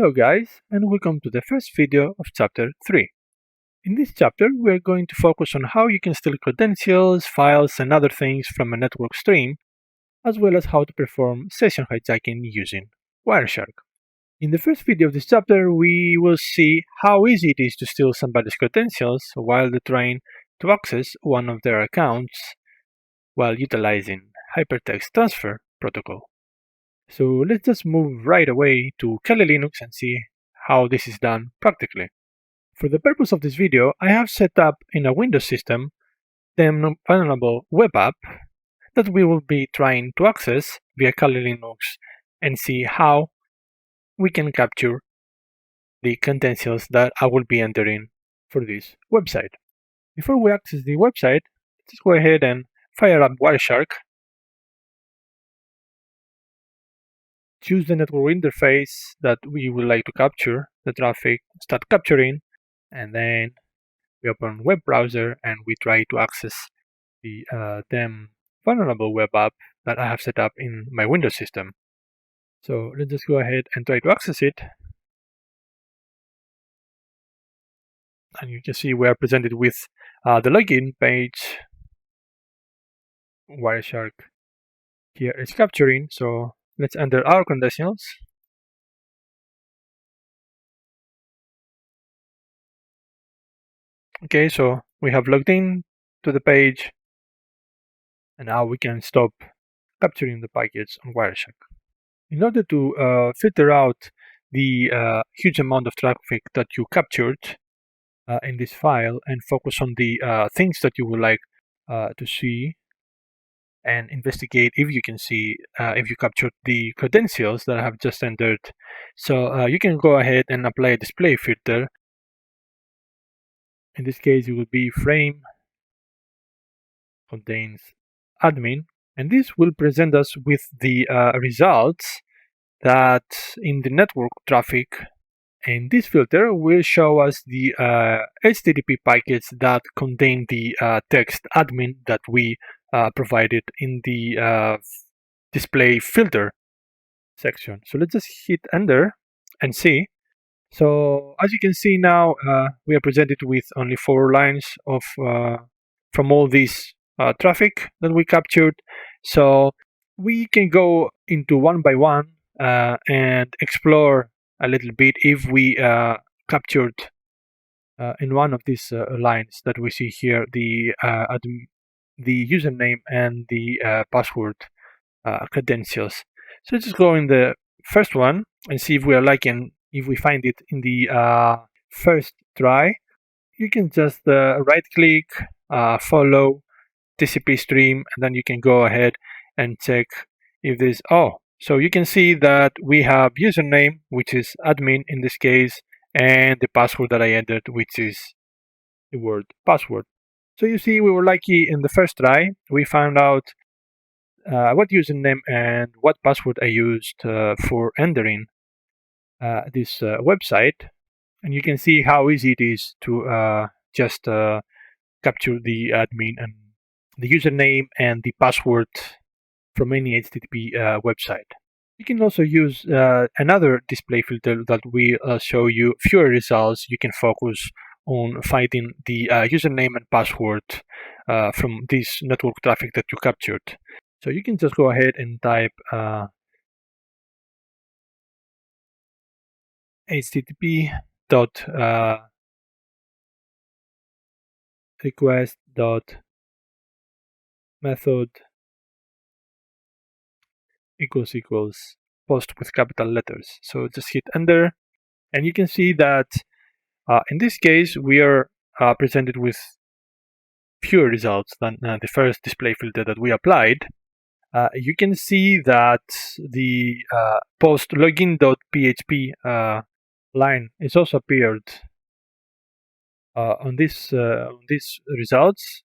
Hello guys, and welcome to the first video of chapter 3. In this chapter, we are going to focus on how you can steal credentials, files, and other things from a network stream, as well as how to perform session hijacking using Wireshark. In the first video of this chapter, we will see how easy it is to steal somebody's credentials while they're trying to access one of their accounts while utilizing Hypertext Transfer Protocol. So let's just move right away to Kali Linux and see how this is done practically. For the purpose of this video, I have set up in a Windows system the vulnerable web app that we will be trying to access via Kali Linux and see how we can capture the credentials that I will be entering for this website. Before we access the website, let's go ahead and fire up Wireshark. Choose the network interface that we would like to capture the traffic, start capturing, and then we open web browser and we try to access the vulnerable web app that I have set up in my Windows system. So let's just go ahead and try to access it. And you can see we are presented with the login page. Wireshark here is capturing, so let's enter our credentials. Okay, so we have logged in to the page, and now we can stop capturing the packets on Wireshark. In order to filter out the huge amount of traffic that you captured in this file and focus on the things that you would like to see and investigate if you can see if you captured the credentials that I have just entered. So you can go ahead and apply a display filter. In this case, it will be frame contains admin, and this will present us with the results that in the network traffic, and this filter will show us the HTTP packets that contain the text admin that we provided in the display filter section. So let's just hit enter and see. So as you can see now, we are presented with only 4 lines of from all this traffic that we captured. So we can go into one by one and explore a little bit if we captured in one of these lines that we see here the username and the password credentials. So let's just go in the first one and see if we are liking. If we find it in the first try, you can just right click, follow TCP stream, and then you can go ahead and check if there's so you can see that we have username, which is admin in this case, and the password that I entered, which is the word password. So you see we were lucky in the first try. We found out what username and what password I used for entering this website, and you can see how easy it is to just capture the admin and the username and the password from any HTTP website. You can also use another display filter that will show you fewer results. You can focus on finding the username and password from this network traffic that you captured. So you can just go ahead and type http dot request dot method equals post with capital letters. So just hit enter, and you can see that in this case we are presented with fewer results than the first display filter that we applied. You can see that the post login.php line is also appeared on these results.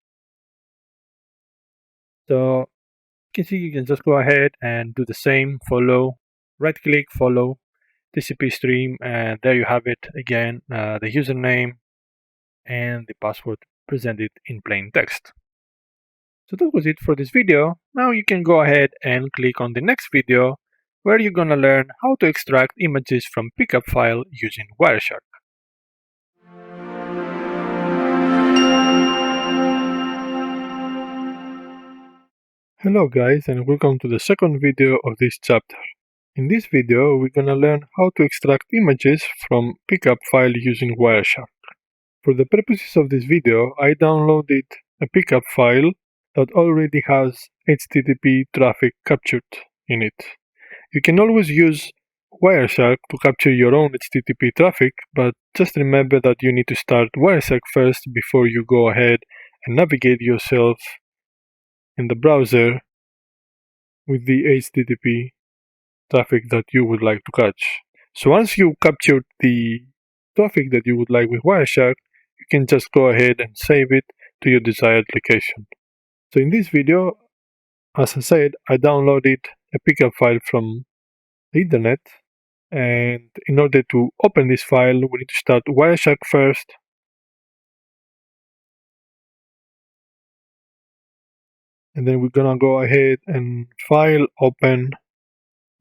So you can see you can just go ahead and do the same, follow, right click, follow TCP stream, and there you have it again, the username and the password presented in plain text. So that was it for this video. Now you can go ahead and click on the next video where you're gonna learn how to extract images from pickup file using Wireshark. Hello guys, and welcome to the second video of this chapter. In this video, we're gonna learn how to extract images from pickup file using Wireshark. For the purposes of this video, I downloaded a pickup file that already has HTTP traffic captured in it. You can always use Wireshark to capture your own HTTP traffic, but just remember that you need to start Wireshark first before you go ahead and navigate yourself in the browser with the HTTP traffic that you would like to catch. So once you captured the traffic that you would like with Wireshark, you can just go ahead and save it to your desired location. So in this video, as I said, I downloaded a pickup file from the internet, and in order to open this file, we need to start Wireshark first. And then we're gonna go ahead and File, Open,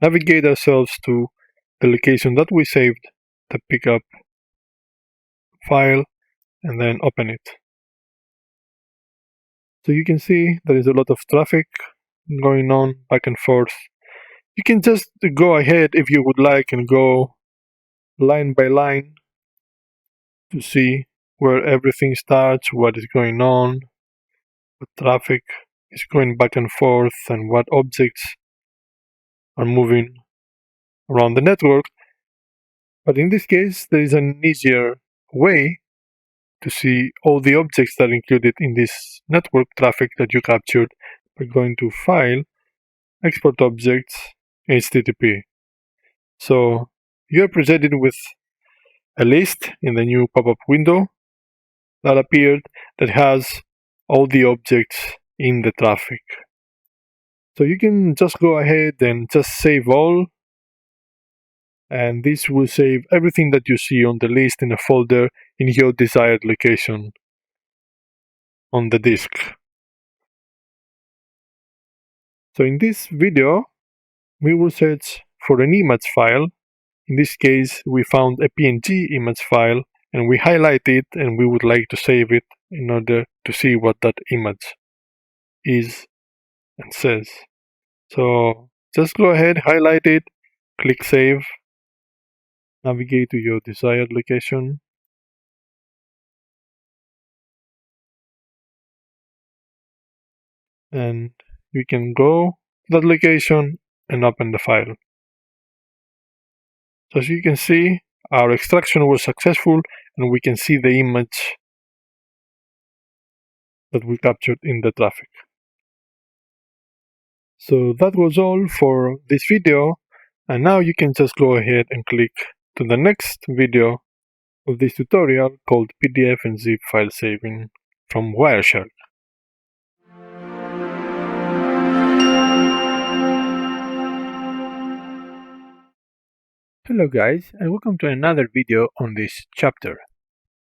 navigate ourselves to the location that we saved the pickup file, and then open it. So you can see there is a lot of traffic going on back and forth. You can just go ahead if you would like and go line by line to see where everything starts, what is going on, what traffic is going back and forth, and what objects are moving around the network. But in this case, there is an easier way to see all the objects that are included in this network traffic that you captured by going to File, Export Objects, HTTP. So you're presented with a list in the new pop-up window that appeared that has all the objects in the traffic. So you can just go ahead and just save all, and this will save everything that you see on the list in a folder in your desired location on the disk. So in this video, we will search for an image file. In this case, we found a PNG image file, and we highlight it, and we would like to save it in order to see what that image is and says. So just go ahead, highlight it, click Save, navigate to your desired location, and you can go to that location and open the file. So as you can see, our extraction was successful, and we can see the image that we captured in the traffic. So that was all for this video, and now you can just go ahead and click to the next video of this tutorial called PDF and zip file saving from Wireshark. Hello guys, and welcome to another video on this chapter.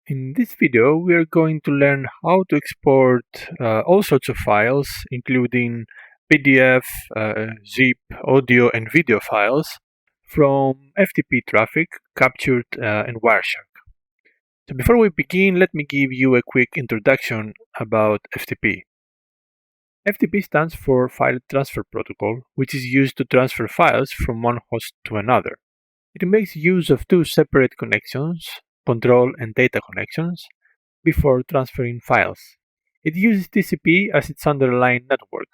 In this video, we are going to learn how to export all sorts of files, including PDF, zip, audio, and video files from FTP traffic captured in Wireshark. So before we begin, let me give you a quick introduction about FTP. FTP stands for File Transfer Protocol, which is used to transfer files from one host to another. It makes use of two separate connections, control and data connections, before transferring files. It uses TCP as its underlying network.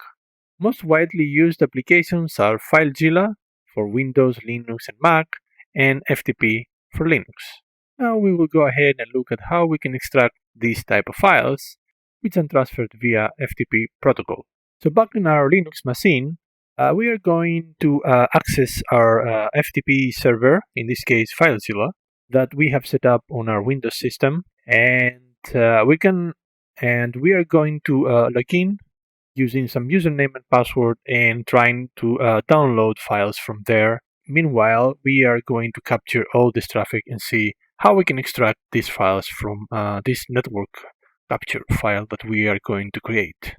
Most widely used applications are FileZilla for Windows, Linux, and Mac, and FTP for Linux. Now we will go ahead and look at how we can extract these type of files, which are transferred via FTP protocol. So back in our Linux machine, we are going to access our FTP server, in this case FileZilla, that we have set up on our Windows system, and we are going to log in using some username and password and trying to download files from there. Meanwhile, we are going to capture all this traffic and see how we can extract these files from this network capture file that we are going to create.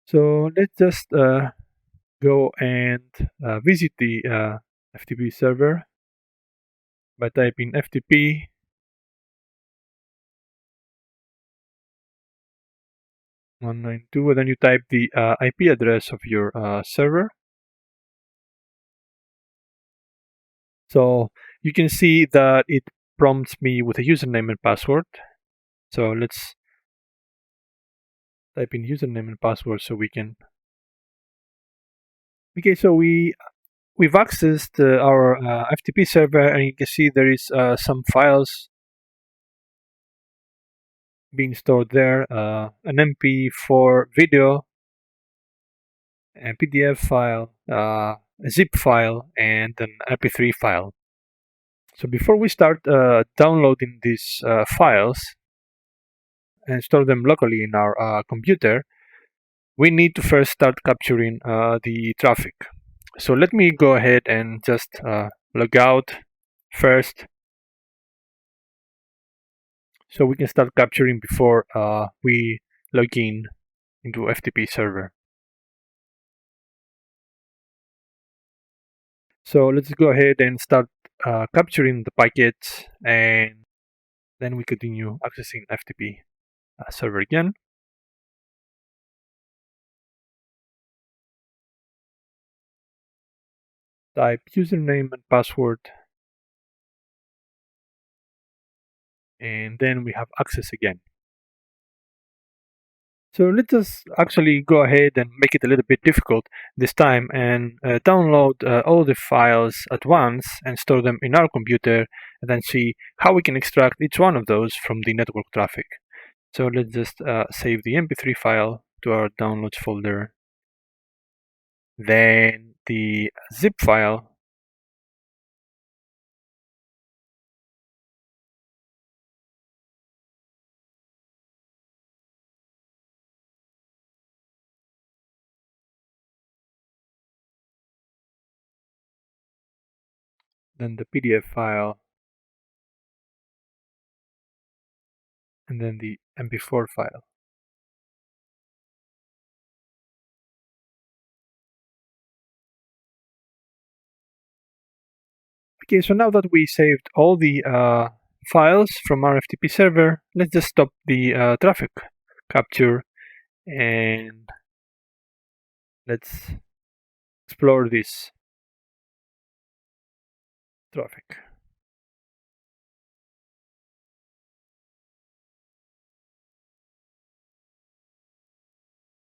So let's just go and visit the FTP server by typing FTP /192, and then you type the IP address of your server. So you can see that it prompts me with a username and password. So let's type in username and password so we can. Okay, so we've accessed our FTP server, and you can see there is some files being stored there, an MP4 video, a PDF file, a zip file, and an MP3 file. So before we start downloading these files and store them locally in our computer, we need to first start capturing the traffic. So let me go ahead and just log out first, so we can start capturing before we log in into FTP server. So let's go ahead and start capturing the packets, and then we continue accessing FTP server again. Type username and password, and then we have access again. So let's just actually go ahead and make it a little bit difficult this time and download all the files at once and store them in our computer, and then see how we can extract each one of those from the network traffic. So let's just save the MP3 file to our downloads folder, then the zip file, then the PDF file, and then the MP4 file. Okay, so now that we saved all the files from our FTP server, let's just stop the traffic capture and let's explore this traffic.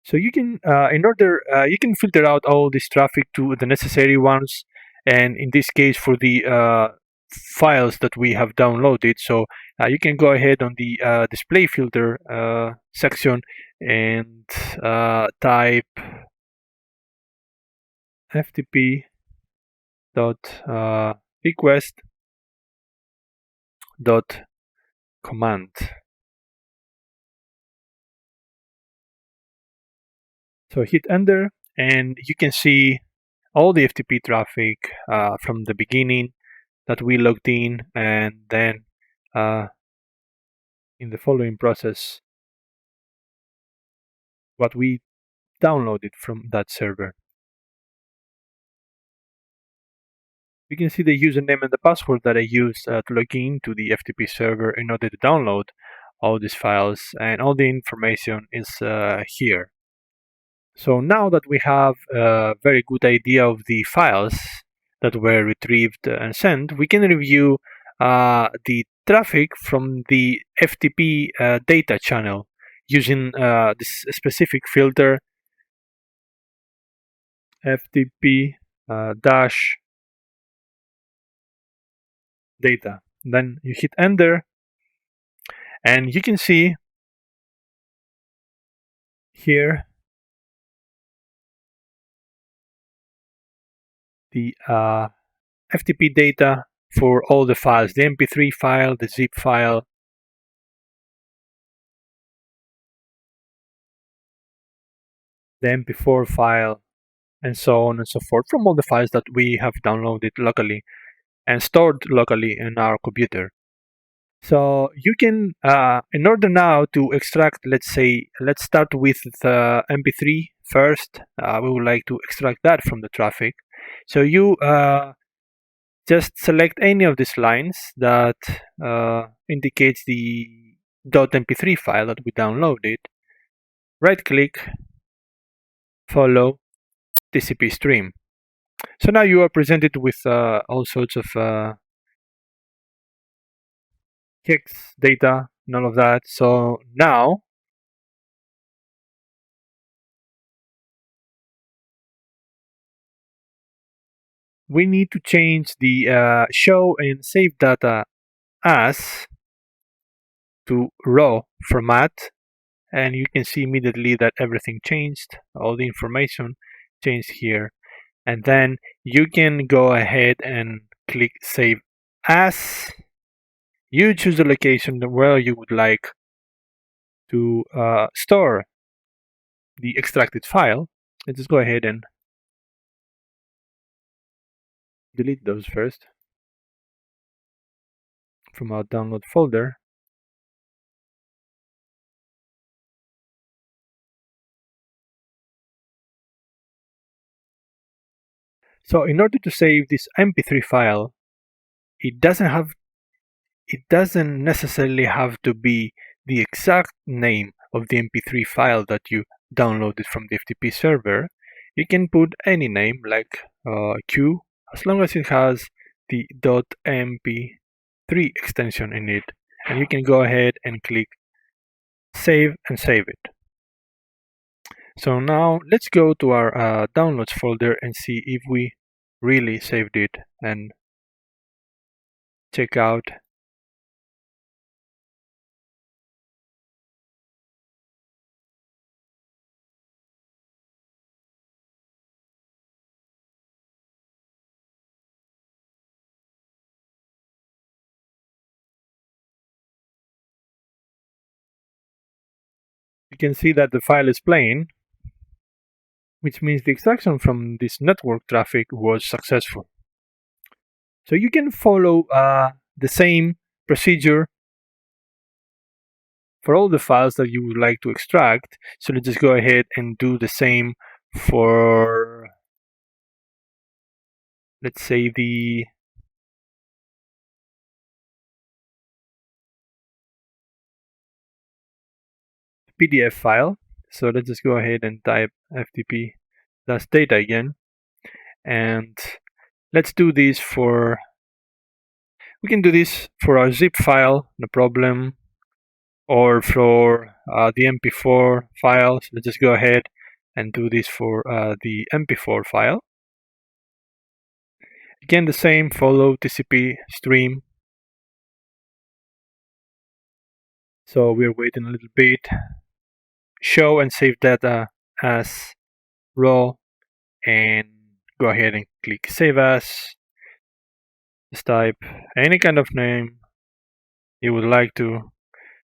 So you can, you can filter out all this traffic to the necessary ones, and in this case for the files that we have downloaded. So you can go ahead on the display filter section and type FTP request command. So hit enter, and you can see all the FTP traffic from the beginning that we logged in, and then in the following process what we downloaded from that server. You can see the username and the password that I used to log in to the FTP server in order to download all these files, and all the information is here. So now that we have a very good idea of the files that were retrieved and sent, we can review the traffic from the FTP data channel using this specific filter, FTP dash data. Then you hit enter, and you can see here the FTP data for all the files, the MP3 file, the zip file, the MP4 file, and so on and so forth, from all the files that we have downloaded locally and stored locally in our computer. So you can, in order now to extract, let's start with the MP3 first. We would like to extract that from the traffic. So you just select any of these lines that indicates the .mp3 file that we downloaded, right click, follow TCP stream. So now you are presented with all sorts of hex data and all of that. So now we need to change the show and save data as to raw format, and you can see immediately that everything changed, all the information changed here. And then you can go ahead and click save as. You choose the location where you would like to store the extracted file. Let's just go ahead and delete those first from our download folder. So in order to save this MP3 file, it doesn't necessarily have to be the exact name of the MP3 file that you downloaded from the FTP server. You can put any name like Q, as long as it has the .mp3 extension in it, and you can go ahead and click save and save it. So now let's go to our downloads folder and see if we really saved it and check out. You can see that the file is playing, which means the extraction from this network traffic was successful. So you can follow the same procedure for all the files that you would like to extract. So let's just go ahead and do the same for, let's say, the PDF file. So let's just go ahead and type FTP data again, and let's do this for, we can do this for our zip file, no problem, or for the MP4 file. So let's just go ahead and do this for the MP4 file. Again, the same, follow TCP stream. So we're waiting a little bit. Show and save data as raw, and go ahead and click save as. Just type any kind of name you would like to,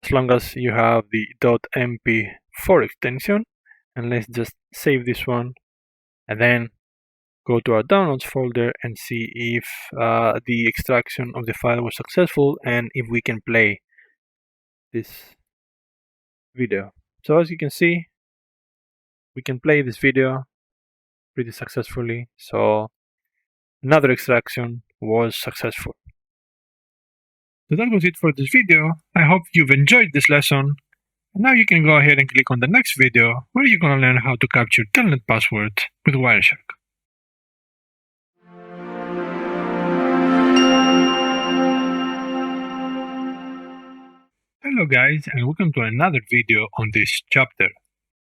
as long as you have the .mp4 extension. And let's just save this one, and then go to our downloads folder and see if the extraction of the file was successful and if we can play this video. So as you can see, we can play this video pretty successfully. So another extraction was successful. So that was it for this video. I hope you've enjoyed this lesson. And now you can go ahead and click on the next video where you're going to learn how to capture Telnet password with Wireshark. Hello guys, and welcome to another video on this chapter.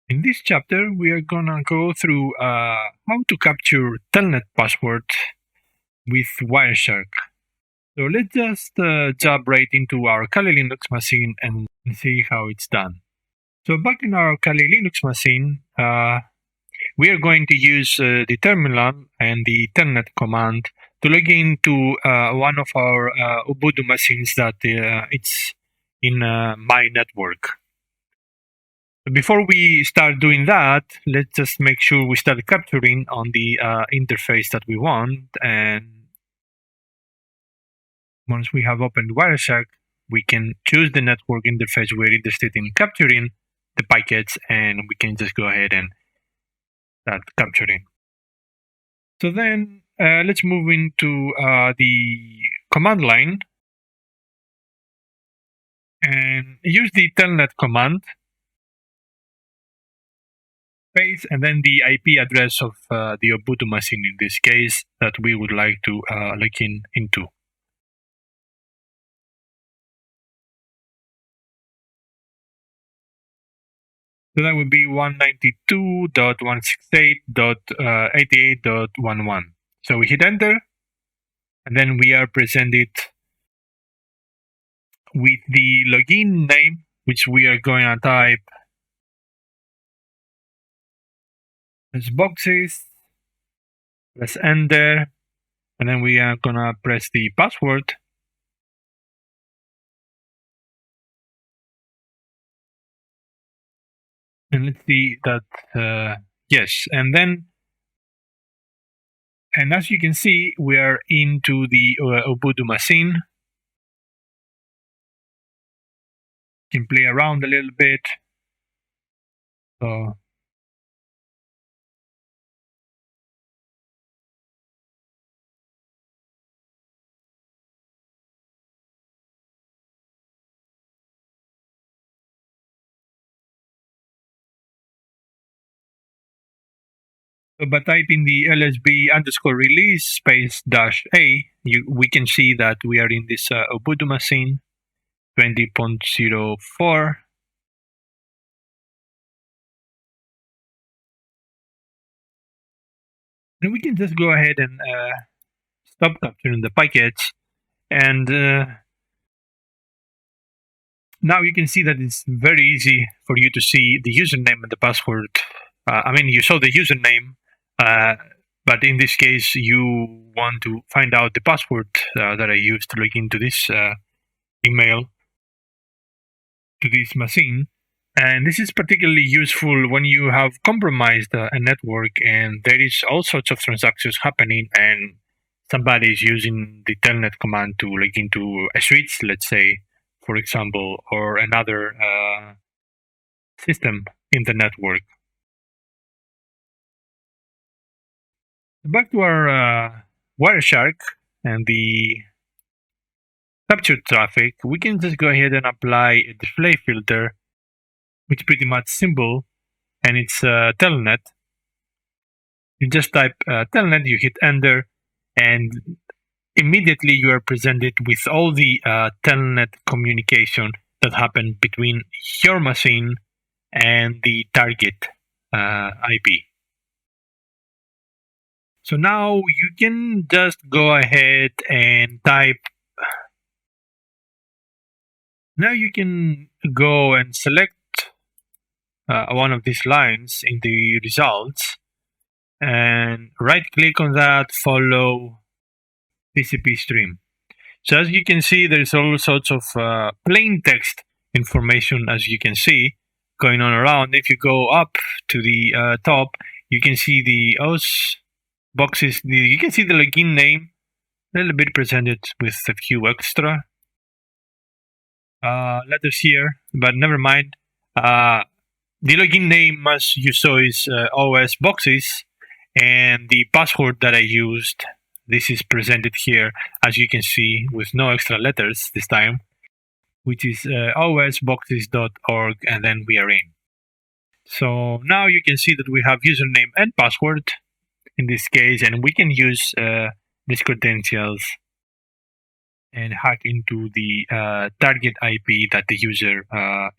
In this chapter, we are gonna go through how to capture Telnet password with Wireshark. So let's just jump right into our Kali Linux machine and see how it's done. So back in our Kali Linux machine, we are going to use the terminal and the telnet command to log into one of our Ubuntu machines that it's in my network. Before we start doing that, let's just make sure we start capturing on the interface that we want. And once we have opened Wireshark, we can choose the network interface we're interested in capturing the packets, and we can just go ahead and start capturing. So then let's move into the command line and use the telnet command, space, and then the IP address of the Ubuntu machine in this case that we would like to log into. So that would be 192.168.88.11. So we hit enter, and then we are presented with the login name, which we are going to type as boxes, press enter, and then we are going to press the password. And let's see that, yes, and as you can see, we are into the Ubuntu machine. You can play around a little bit. So by typing the lsb_release space -a, we can see that we are in this Ubuntu machine 20.04. And we can just go ahead and stop capturing the package. And now you can see that it's very easy for you to see the username and the password. I mean, you saw the username, but in this case, you want to find out the password that I used to log into this email to this machine. And this is particularly useful when you have compromised a network and there is all sorts of transactions happening and somebody is using the telnet command to log into a switch, let's say, for example, or another system in the network. Back to our Wireshark and the captured traffic, we can just go ahead and apply a display filter, which is pretty much simple, and it's telnet. You just type telnet, you hit enter, and immediately you are presented with all the telnet communication that happened between your machine and the target IP. So now you can just go ahead and type. Now you can go and select one of these lines in the results and right click on that, follow TCP stream. So as you can see, there's all sorts of plain text information, as you can see, going on around. If you go up to the top, you can see the OS boxes. You can see the login name, a little bit presented with a few extra letters here, but never mind. The login name, as you saw, is OS boxes, and the password that I used, this is presented here, as you can see, with no extra letters this time, which is osboxes.org, and then we are in. So now you can see that we have username and password in this case, and we can use these credentials and hack into the target IP that the user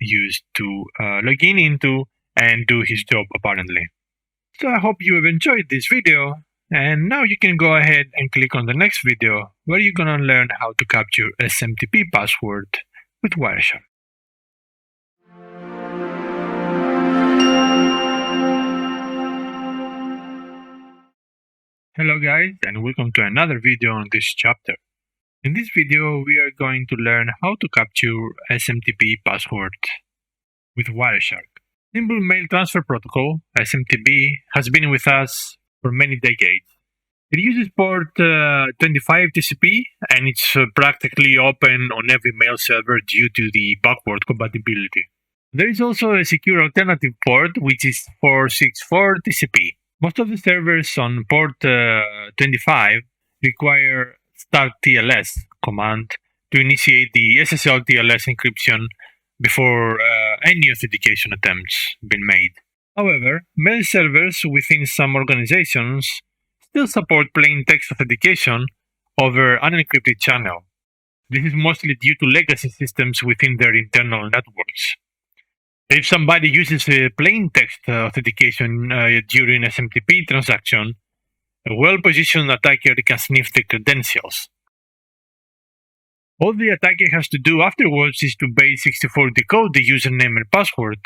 used to log into and do his job, apparently. So I hope you have enjoyed this video, and now you can go ahead and click on the next video where you're gonna learn how to capture SMTP password with Wireshark. Hello guys, and welcome to another video on this chapter. In this video, we are going to learn how to capture SMTP password with Wireshark. Simple Mail Transfer Protocol, SMTP, has been with us for many decades. It uses port 25 TCP, and it's practically open on every mail server due to the backward compatibility. There is also a secure alternative port, which is 464 TCP. Most of the servers on port 25 require start TLS command to initiate the SSL TLS encryption before any authentication attempts been made. However, mail servers within some organizations still support plain text authentication over an encrypted channel. This is mostly due to legacy systems within their internal networks. If somebody uses a plain text authentication during SMTP transaction, a well-positioned attacker can sniff the credentials. All the attacker has to do afterwards is to base64 decode the username and password.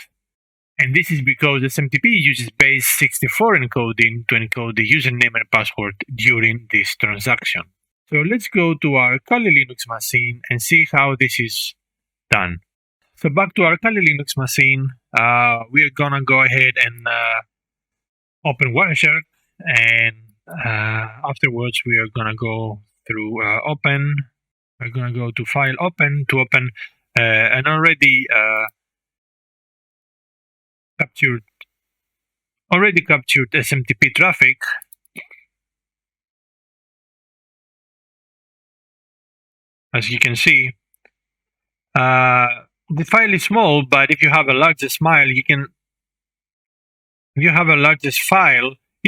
And this is because SMTP uses base64 encoding to encode the username and password during this transaction. So let's go to our Kali Linux machine and see how this is done. So back to our Kali Linux machine, we are gonna go ahead and open Wireshark, and afterwards we are gonna go through open. We're gonna go to File, Open to open an already captured SMTP traffic. As you can see, the file is small, but if you have a largest file, you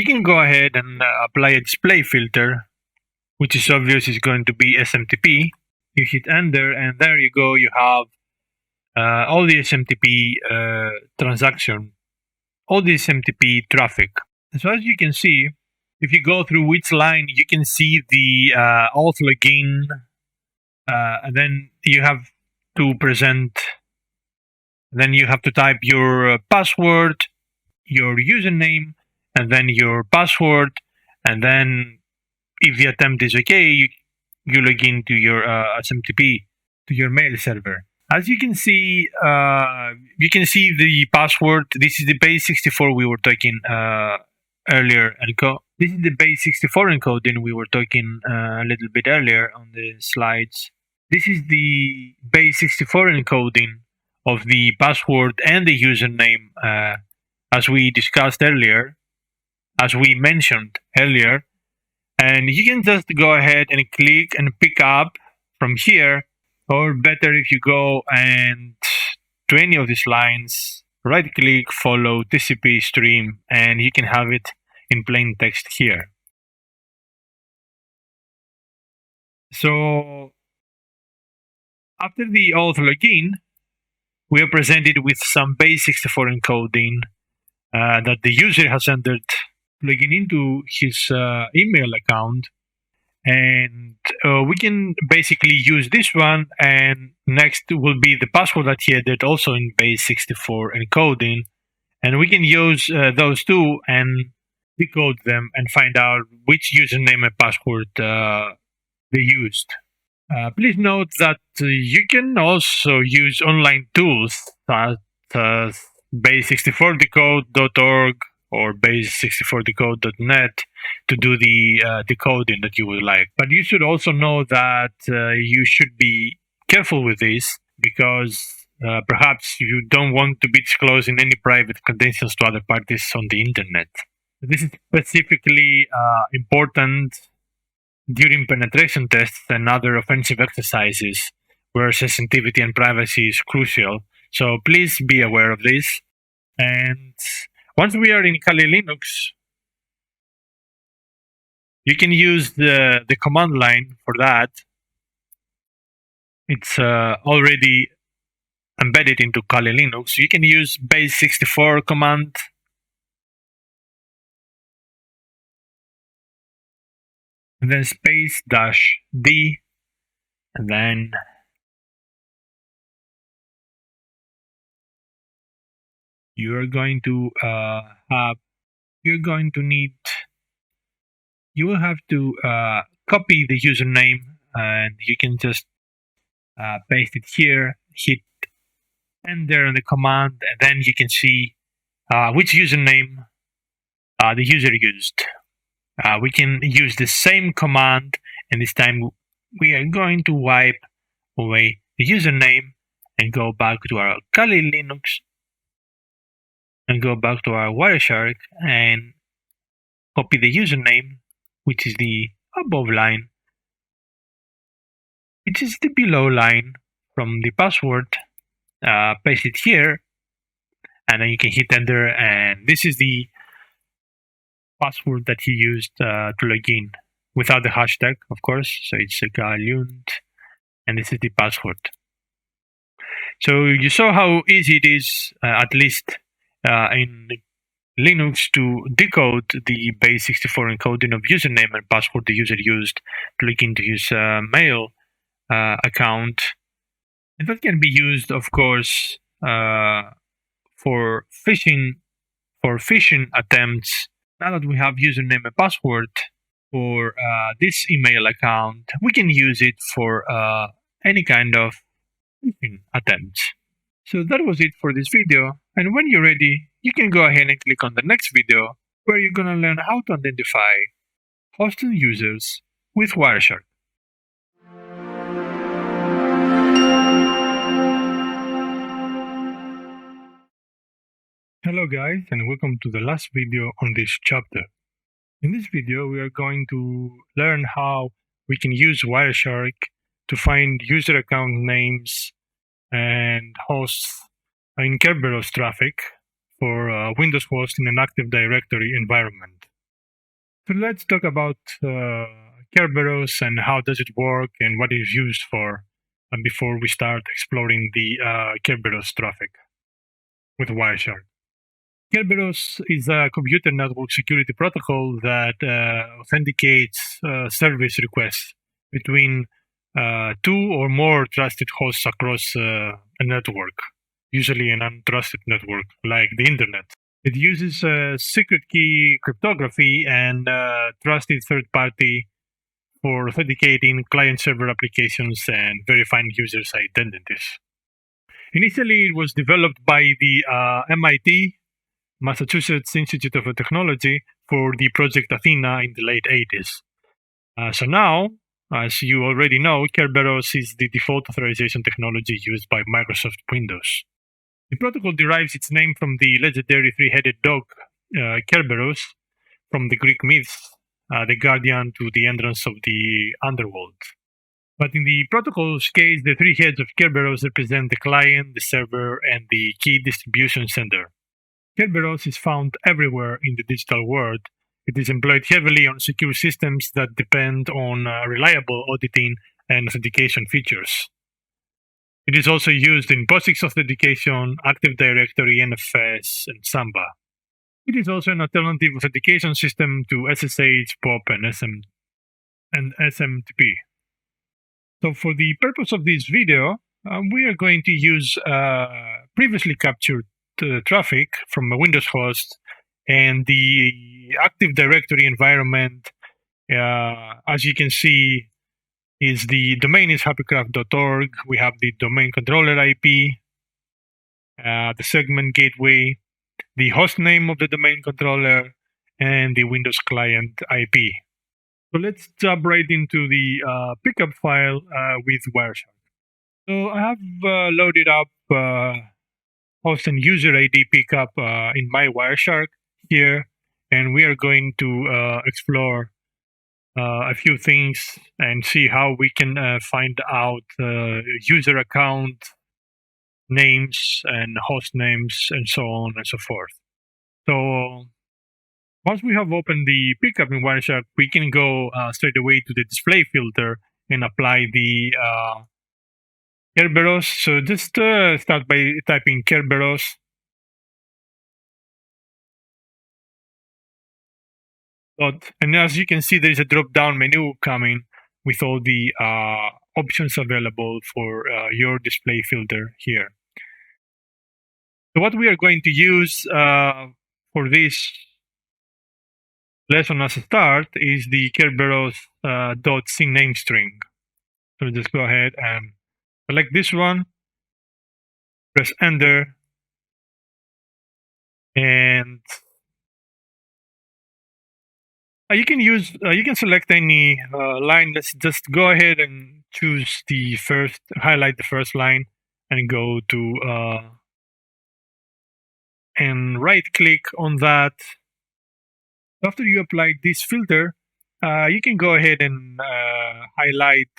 can go ahead and apply a display filter, which is obvious is going to be SMTP. You hit enter, and there you go. You have all the SMTP transaction, all the SMTP traffic. So as you can see, if you go through each line, you can see the auth login, and then you have to type your password, your username, and then your password, and then if the attempt is okay, you log into your SMTP to your mail server. As you can see the password. This is the base64 we were talking earlier. This is the base64 encoding we were talking a little bit earlier on the slides. This is the base64 encoding of the password and the username, as we discussed earlier, as we mentioned earlier. And you can just go ahead and click and pick up from here, or better if you go and to any of these lines, right click, follow TCP stream, and you can have it in plain text here. So after the auth login, we are presented with some base64 encoding that the user has entered logging into his email account, and we can basically use this one, and next will be the password that he entered also in base64 encoding, and we can use those two and decode them and find out which username and password they used. Please note that you can also use online tools such as base64decode.org or base64decode.net to do the decoding that you would like. But you should also know that you should be careful with this, because perhaps you don't want to be disclosing any private credentials to other parties on the internet. This is specifically important during penetration tests and other offensive exercises where sensitivity and privacy is crucial. So please be aware of this. And once we are in Kali Linux, you can use the command line for that. It's already embedded into Kali Linux. You can use base64 command, and then space-d, and then you will have to copy the username, and you can just paste it here, hit enter on the command, and then you can see which username the user used. We can use the same command, and this time we are going to wipe away the username and go back to our Kali Linux and go back to our Wireshark, and copy the username, which is the above line, which is the below line from the password, paste it here, and then you can hit enter, and this is the password that he used to log in without the hashtag, of course. So it's Galund, and this is the password. So you saw how easy it is, at least in Linux, to decode the base64 encoding of username and password the user used to log into his mail account. And that can be used, of course, for phishing attempts. Now that we have username and password for this email account, we can use it for any kind of phishing attempts. So that was it for this video, and when you're ready, you can go ahead and click on the next video where you're gonna learn how to identify hosts and users with Wireshark. Hello guys, and welcome to the last video on this chapter. In this video, we are going to learn how we can use Wireshark to find user account names and hosts in Kerberos traffic for Windows host in an Active Directory environment. So let's talk about Kerberos and how does it work and what it is used for before we start exploring the Kerberos traffic with Wireshark. Kerberos is a computer network security protocol that authenticates service requests between two or more trusted hosts across a network, usually an untrusted network like the internet. It uses secret key cryptography and trusted third party for authenticating client-server applications and verifying users' identities. Initially, it was developed by the MIT, Massachusetts Institute of Technology, for the Project Athena in the late 80s. So now, as you already know, Kerberos is the default authorization technology used by Microsoft Windows. The protocol derives its name from the legendary three-headed dog, Kerberos, from the Greek myths, the guardian to the entrance of the underworld. But in the protocol's case, the three heads of Kerberos represent the client, the server, and the key distribution center. Kerberos is found everywhere in the digital world. It is employed heavily on secure systems that depend on reliable auditing and authentication features. It is also used in POSIX authentication, Active Directory, NFS, and Samba. It is also an alternative authentication system to SSH, POP, and SMTP. So for the purpose of this video, we are going to use previously captured traffic from a Windows host and the Active Directory environment. As you can see, the domain is happycraft.org. We have the domain controller IP, the segment gateway, the host name of the domain controller, and the Windows client IP. So let's jump right into the pickup file with Wireshark. So I have loaded up host and user ID pickup in my Wireshark here, and we are going to explore a few things and see how we can find out user account names and host names and so on and so forth. So once we have opened the pickup in Wireshark, we can go straight away to the display filter and apply the Kerberos. So just start by typing Kerberos. And as you can see, there is a drop-down menu coming with all the options available for your display filter here. So what we are going to use for this lesson as a start is the Kerberos .cname string. So just go ahead and select this one, press enter, and you can select any line. Let's just go ahead and choose highlight the first line, and go to and right click on that After you apply this filter, you can go ahead and highlight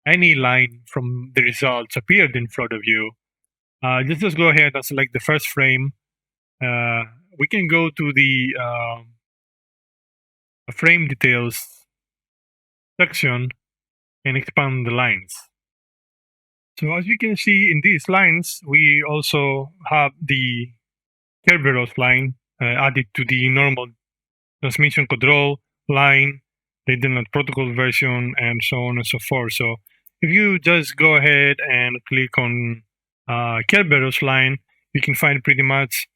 any line from the results appeared in front of you. Just go ahead and select the first frame. We can go to the frame details section and expand the lines. So as you can see in these lines, we also have the Kerberos line added to the normal transmission control line, the Internet Protocol version, and so on and so forth. So if you just go ahead and click on Kerberos line, you can find pretty much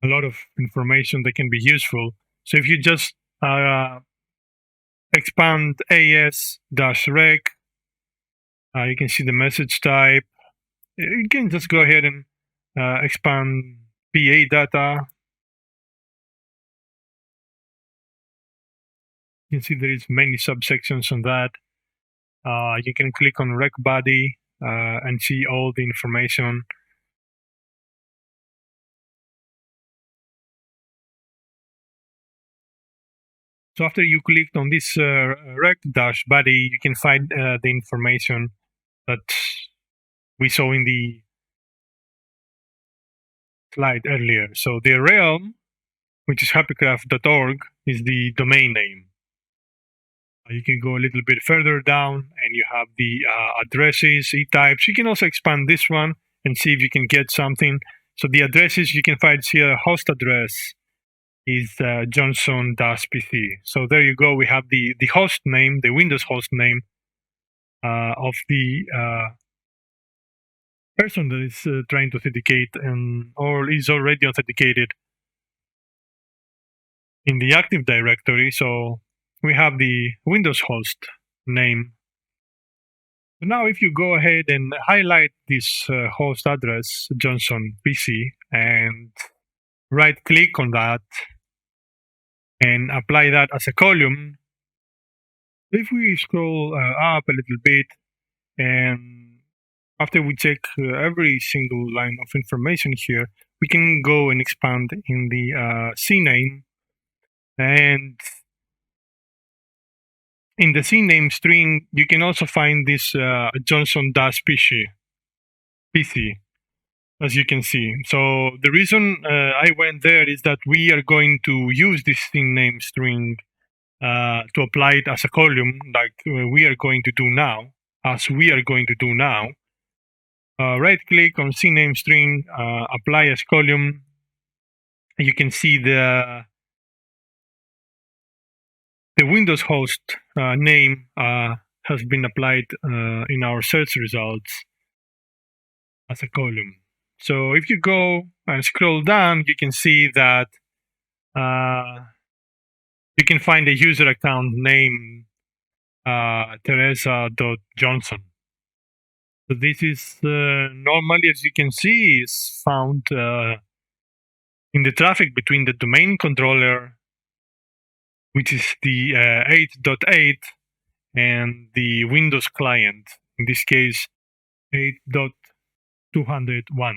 a lot of information that can be useful. So if you just expand AS-rec, you can see the message type. You can just go ahead and expand PA data. You can see there is many subsections on that. You can click on rec body and see all the information. So after you clicked on this rec dash body, you can find the information that we saw in the slide earlier. So the realm, which is happycraft.org, is the domain name. You can go a little bit further down and you have the addresses, e-types. You can also expand this one and see if you can get something. So the addresses you can find here, host address is Johnson-PC. So there you go. We have the host name, the Windows host name of the person that is trying to authenticate or is already authenticated in the Active Directory. So we have the Windows host name. So now if you go ahead and highlight this host address, Johnson PC, and right click on that and apply that as a column, if we scroll up a little bit and after we check every single line of information here, we can go and expand in the CNAME, and in the CNAME string, you can also find this Johnson-PC, as you can see. So the reason I went there is that we are going to use this CNAME string to apply it as a column, like we are going to do now, right click on CNAME string, apply as column. You can see the Windows host name has been applied in our search results as a column. So if you go and scroll down, you can see that you can find a user account name Teresa.Johnson. So this is normally, as you can see, is found in the traffic between the domain controller, which is the 8.8, and the Windows client, in this case 8.201,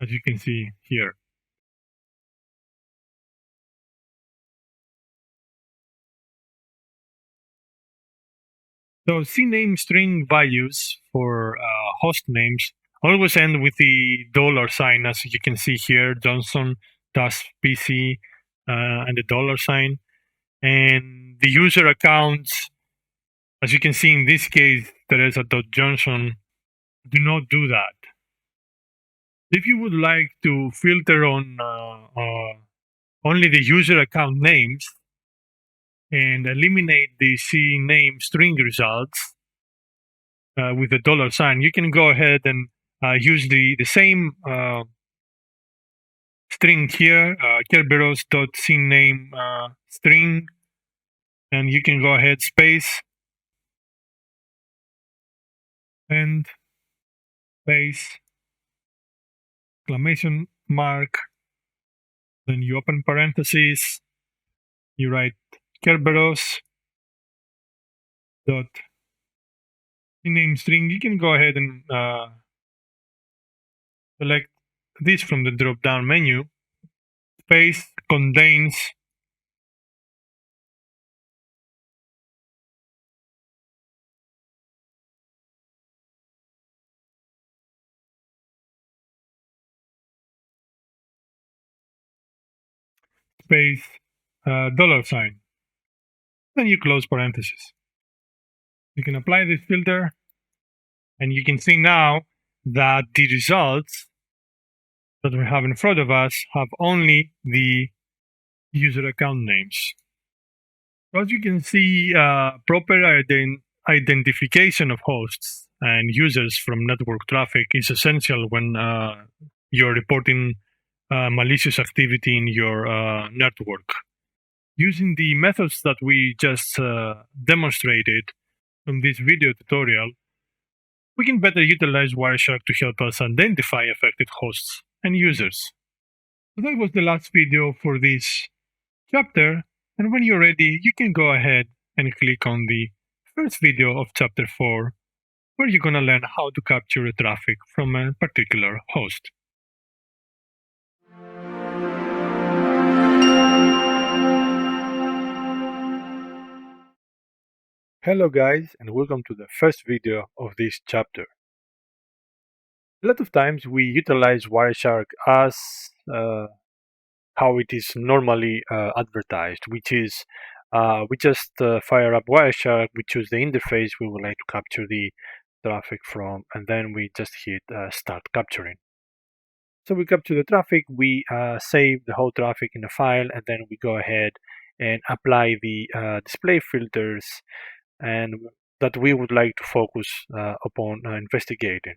as you can see here. So CNAME string values for host names always end with the $sign, as you can see here, Johnson-PC and the $sign. And the user accounts, as you can see in this case, Teresa.Johnson, do not do that. If you would like to filter on only the user account names and eliminate the CNAME string results with the $sign, you can go ahead and use the same string here, Kerberos.CNAME string, and you can go ahead space and space exclamation mark, then you open parentheses, you write Kerberos dot CNAME string. You can go ahead and select this from the drop down menu. Space contains space $sign. Then you close parentheses. You can apply this filter, and you can see now that the results that we have in front of us have only the user account names. As you can see, proper identification of hosts and users from network traffic is essential when you're reporting malicious activity in your network. Using the methods that we just demonstrated from this video tutorial, we can better utilize Wireshark to help us identify affected hosts and users. So that was the last video for this chapter, and when you're ready, you can go ahead and click on the first video of chapter 4, where you're going to learn how to capture traffic from a particular host. Hello guys, and welcome to the first video of this chapter. A lot of times we utilize Wireshark as how it is normally advertised, which is we just fire up Wireshark, we choose the interface we would like to capture the traffic from, and then we just hit start capturing. So we capture the traffic, we save the whole traffic in a file, and then we go ahead and apply the display filters and that we would like to focus upon investigating.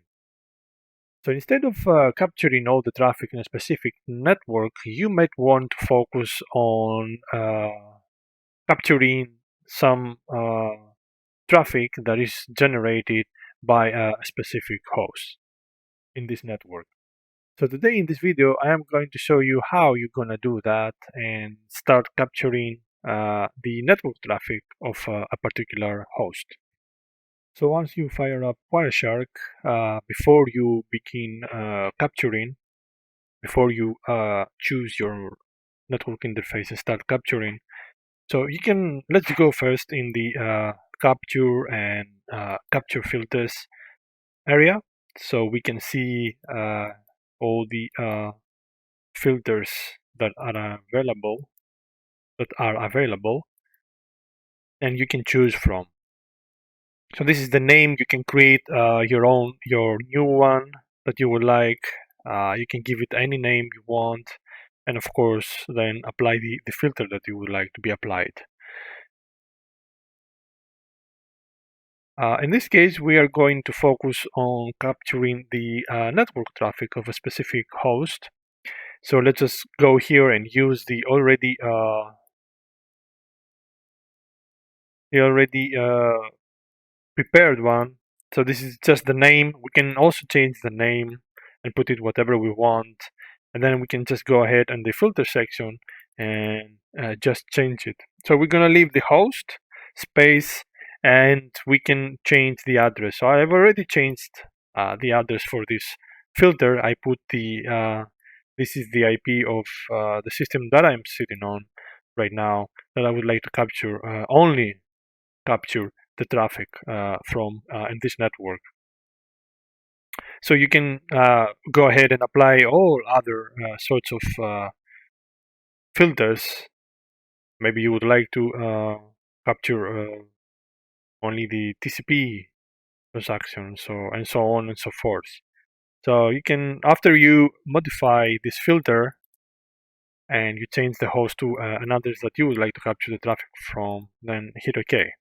So instead of capturing all the traffic in a specific network, you might want to focus on capturing some traffic that is generated by a specific host in this network. So today in this video, I am going to show you how you're going to do that and start capturing the network traffic of a particular host. So once you fire up Wireshark, before you begin capturing, before you choose your network interface and start capturing, so you can, let's go first in the capture and capture filters area, so we can see all the filters that are available, and you can choose from. So this is the name. You can create your new one that you would like. You can give it any name you want, and of course then apply the filter that you would like to be applied. In this case, we are going to focus on capturing the network traffic of a specific host. So let's just go here and use the already prepared one. So this is just the name. We can also change the name and put it whatever we want, and then we can just go ahead in the filter section and just change it. So we're gonna leave the host space, and we can change the address. So I've already changed the address for this filter. I put the this is the IP of the system that I'm sitting on right now, that I would like to capture, only capture the traffic from in this network. So you can go ahead and apply all other sorts of filters. Maybe you would like to capture only the TCP transactions, and so on and so forth. So you can, after you modify this filter and you change the host to an address that you would like to capture the traffic from, then hit OK.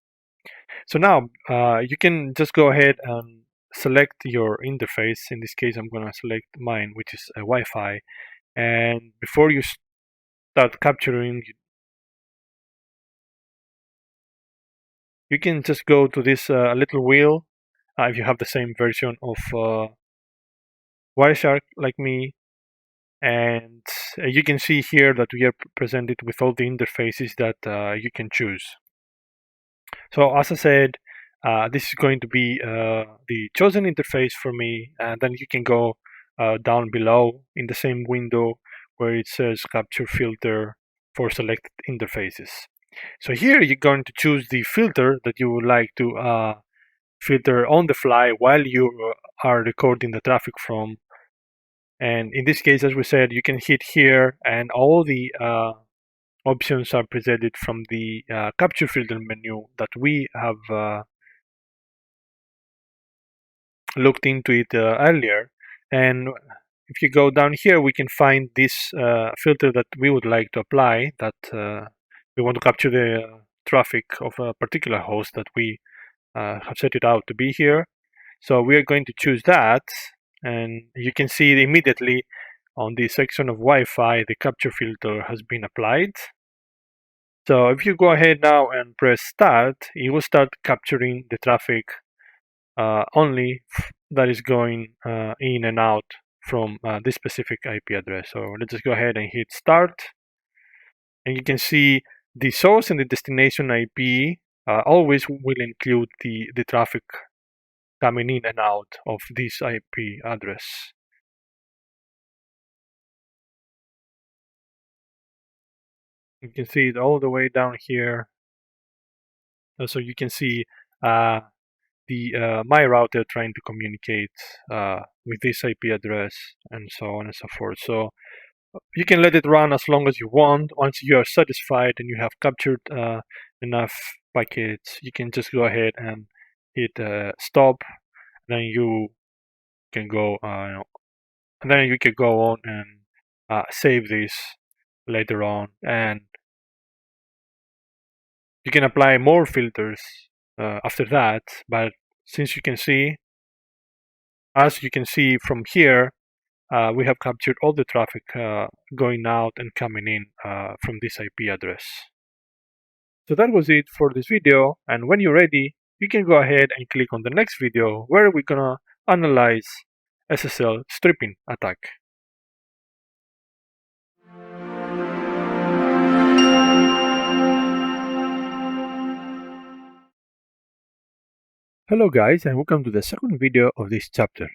So now you can just go ahead and select your interface. In this case, I'm going to select mine, which is a Wi-Fi. And before you start capturing, you can just go to this little wheel if you have the same version of Wireshark like me. And you can see here that we are presented with all the interfaces that you can choose. So as I said, this is going to be the chosen interface for me, and then you can go down below in the same window where it says capture filter for selected interfaces. So here you're going to choose the filter that you would like to filter on the fly while you are recording the traffic from. And in this case, as we said, you can hit here, and all the options are presented from the capture filter menu that we have looked into it earlier. And if you go down here, we can find this filter that we would like to apply, that we want to capture the traffic of a particular host that we have set it out to be here. So we are going to choose that, and you can see immediately on the section of Wi-Fi, the capture filter has been applied. So if you go ahead now and press start, it will start capturing the traffic only that is going in and out from this specific IP address. So let's just go ahead and hit start. And you can see the source and the destination IP always will include the traffic coming in and out of this IP address. You can see it all the way down here. So you can see my router trying to communicate with this IP address and so on and so forth. So you can let it run as long as you want. Once you are satisfied and you have captured enough packets, you can just go ahead and hit stop. Then you can go, and then you can go on and save this later on, and you can apply more filters after that. But since you can see, as you can see from here, we have captured all the traffic going out and coming in from this IP address. So that was it for this video, and when you're ready, you can go ahead and click on the next video where we're gonna analyze SSL stripping attack. Hello guys, and welcome to the second video of this chapter.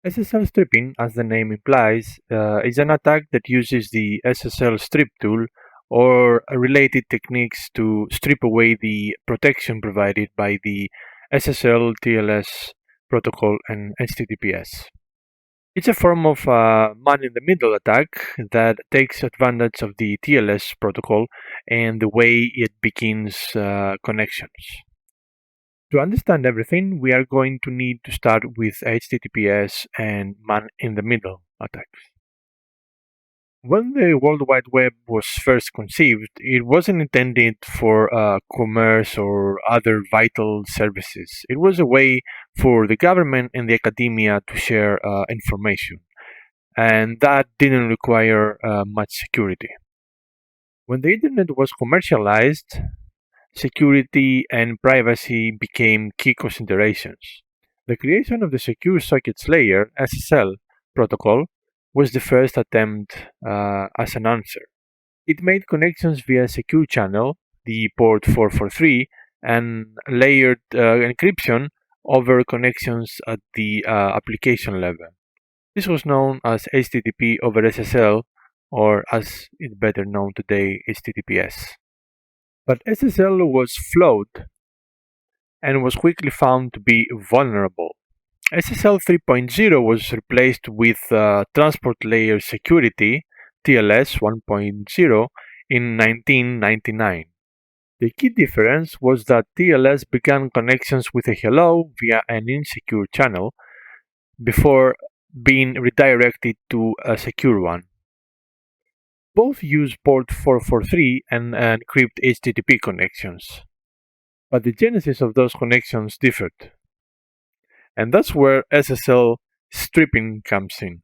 SSL stripping, as the name implies, is an attack that uses the SSL strip tool or related techniques to strip away the protection provided by the SSL, TLS protocol and HTTPS. It's a form of man-in-the-middle attack that takes advantage of the TLS protocol and the way it begins connections. To understand everything, we are going to need to start with HTTPS and man-in-the-middle attacks. When the World Wide Web was first conceived, it wasn't intended for commerce or other vital services. It was a way for the government and the academia to share information, and that didn't require much security. When the internet was commercialized, security and privacy became key considerations. The creation of the Secure Sockets Layer (SSL) protocol was the first attempt as an answer. It made connections via secure channel, the port 443, and layered encryption over connections at the application level. This was known as HTTP over SSL, or as it's better known today, HTTPS. But SSL was flawed and was quickly found to be vulnerable. SSL 3.0 was replaced with Transport Layer Security (TLS 1.0) in 1999. The key difference was that TLS began connections with a hello via an insecure channel before being redirected to a secure one. Both use port 443 and encrypt HTTP connections, but the genesis of those connections differed. And that's where SSL stripping comes in.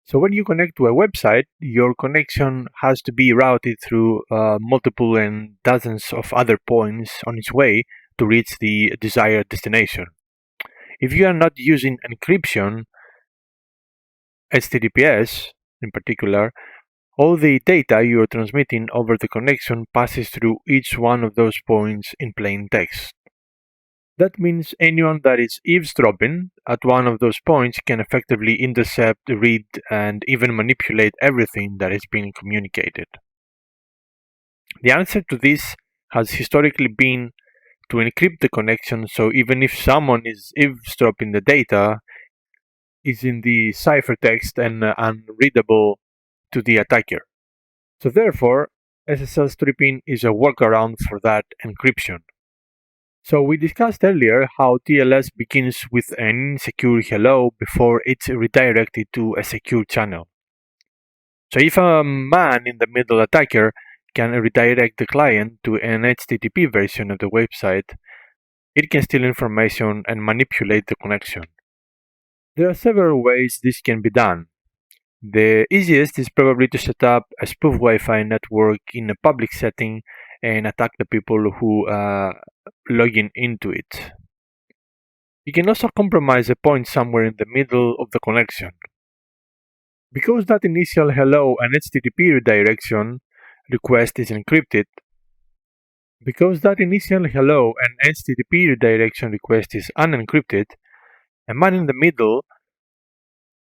So when you connect to a website, your connection has to be routed through multiple and dozens of other points on its way to reach the desired destination. If you are not using encryption, HTTPS in particular, all the data you are transmitting over the connection passes through each one of those points in plain text. That means anyone that is eavesdropping at one of those points can effectively intercept, read, and even manipulate everything that is being communicated. The answer to this has historically been to encrypt the connection, so even if someone is eavesdropping, the data is in the ciphertext and unreadable to the attacker. So therefore, SSL stripping is a workaround for that encryption. So we discussed earlier how TLS begins with an insecure hello before it's redirected to a secure channel. So if a man-in-the-middle attacker can redirect the client to an HTTP version of the website, it can steal information and manipulate the connection. There are several ways this can be done. The easiest is probably to set up a spoof Wi-Fi network in a public setting and attack the people who log into it. You can also compromise a point somewhere in the middle of the connection. Because that initial hello and HTTP redirection request is encrypted, unencrypted, a man in the middle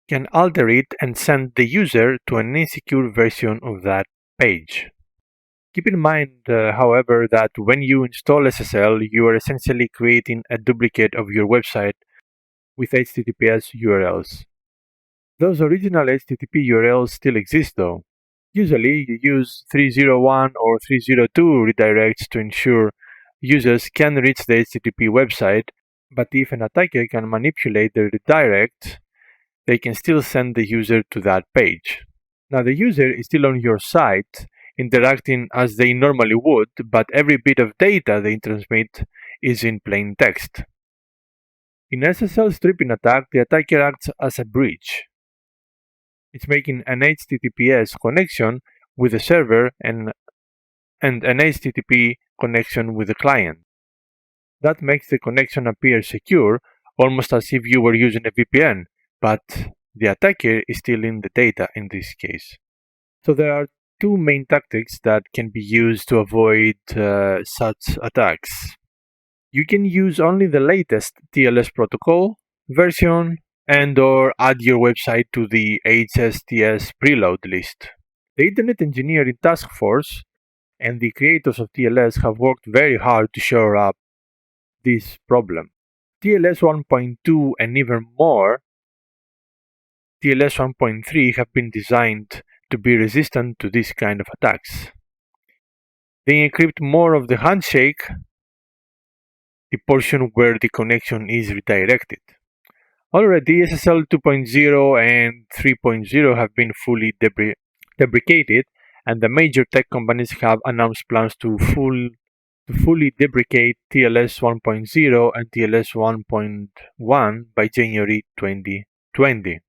can alter it and send the user to an insecure version of that page. Keep in mind, however, that when you install SSL, you are essentially creating a duplicate of your website with HTTPS URLs. Those original HTTP URLs still exist though. Usually, you use 301 or 302 redirects to ensure users can reach the HTTP website, but if an attacker can manipulate the redirect, they can still send the user to that page. Now the user is still on your site, interacting as they normally would, but every bit of data they transmit is in plain text. In SSL stripping attack, the attacker acts as a bridge. It's making an HTTPS connection with the server and an HTTP connection with the client. That makes the connection appear secure, almost as if you were using a VPN, but the attacker is stealing the data in this case. So there are two main tactics that can be used to avoid such attacks. You can use only the latest TLS protocol version and/or add your website to the HSTS preload list. The Internet Engineering Task Force and the creators of TLS have worked very hard to shore up this problem. TLS 1.2 and even more, TLS 1.3 have been designed to be resistant to this kind of attacks. They encrypt more of the handshake, the portion where the connection is redirected. Already, SSL 2.0 and 3.0 have been fully deprecated, and the major tech companies have announced plans to fully deprecate TLS 1.0 and TLS 1.1 by January 2020.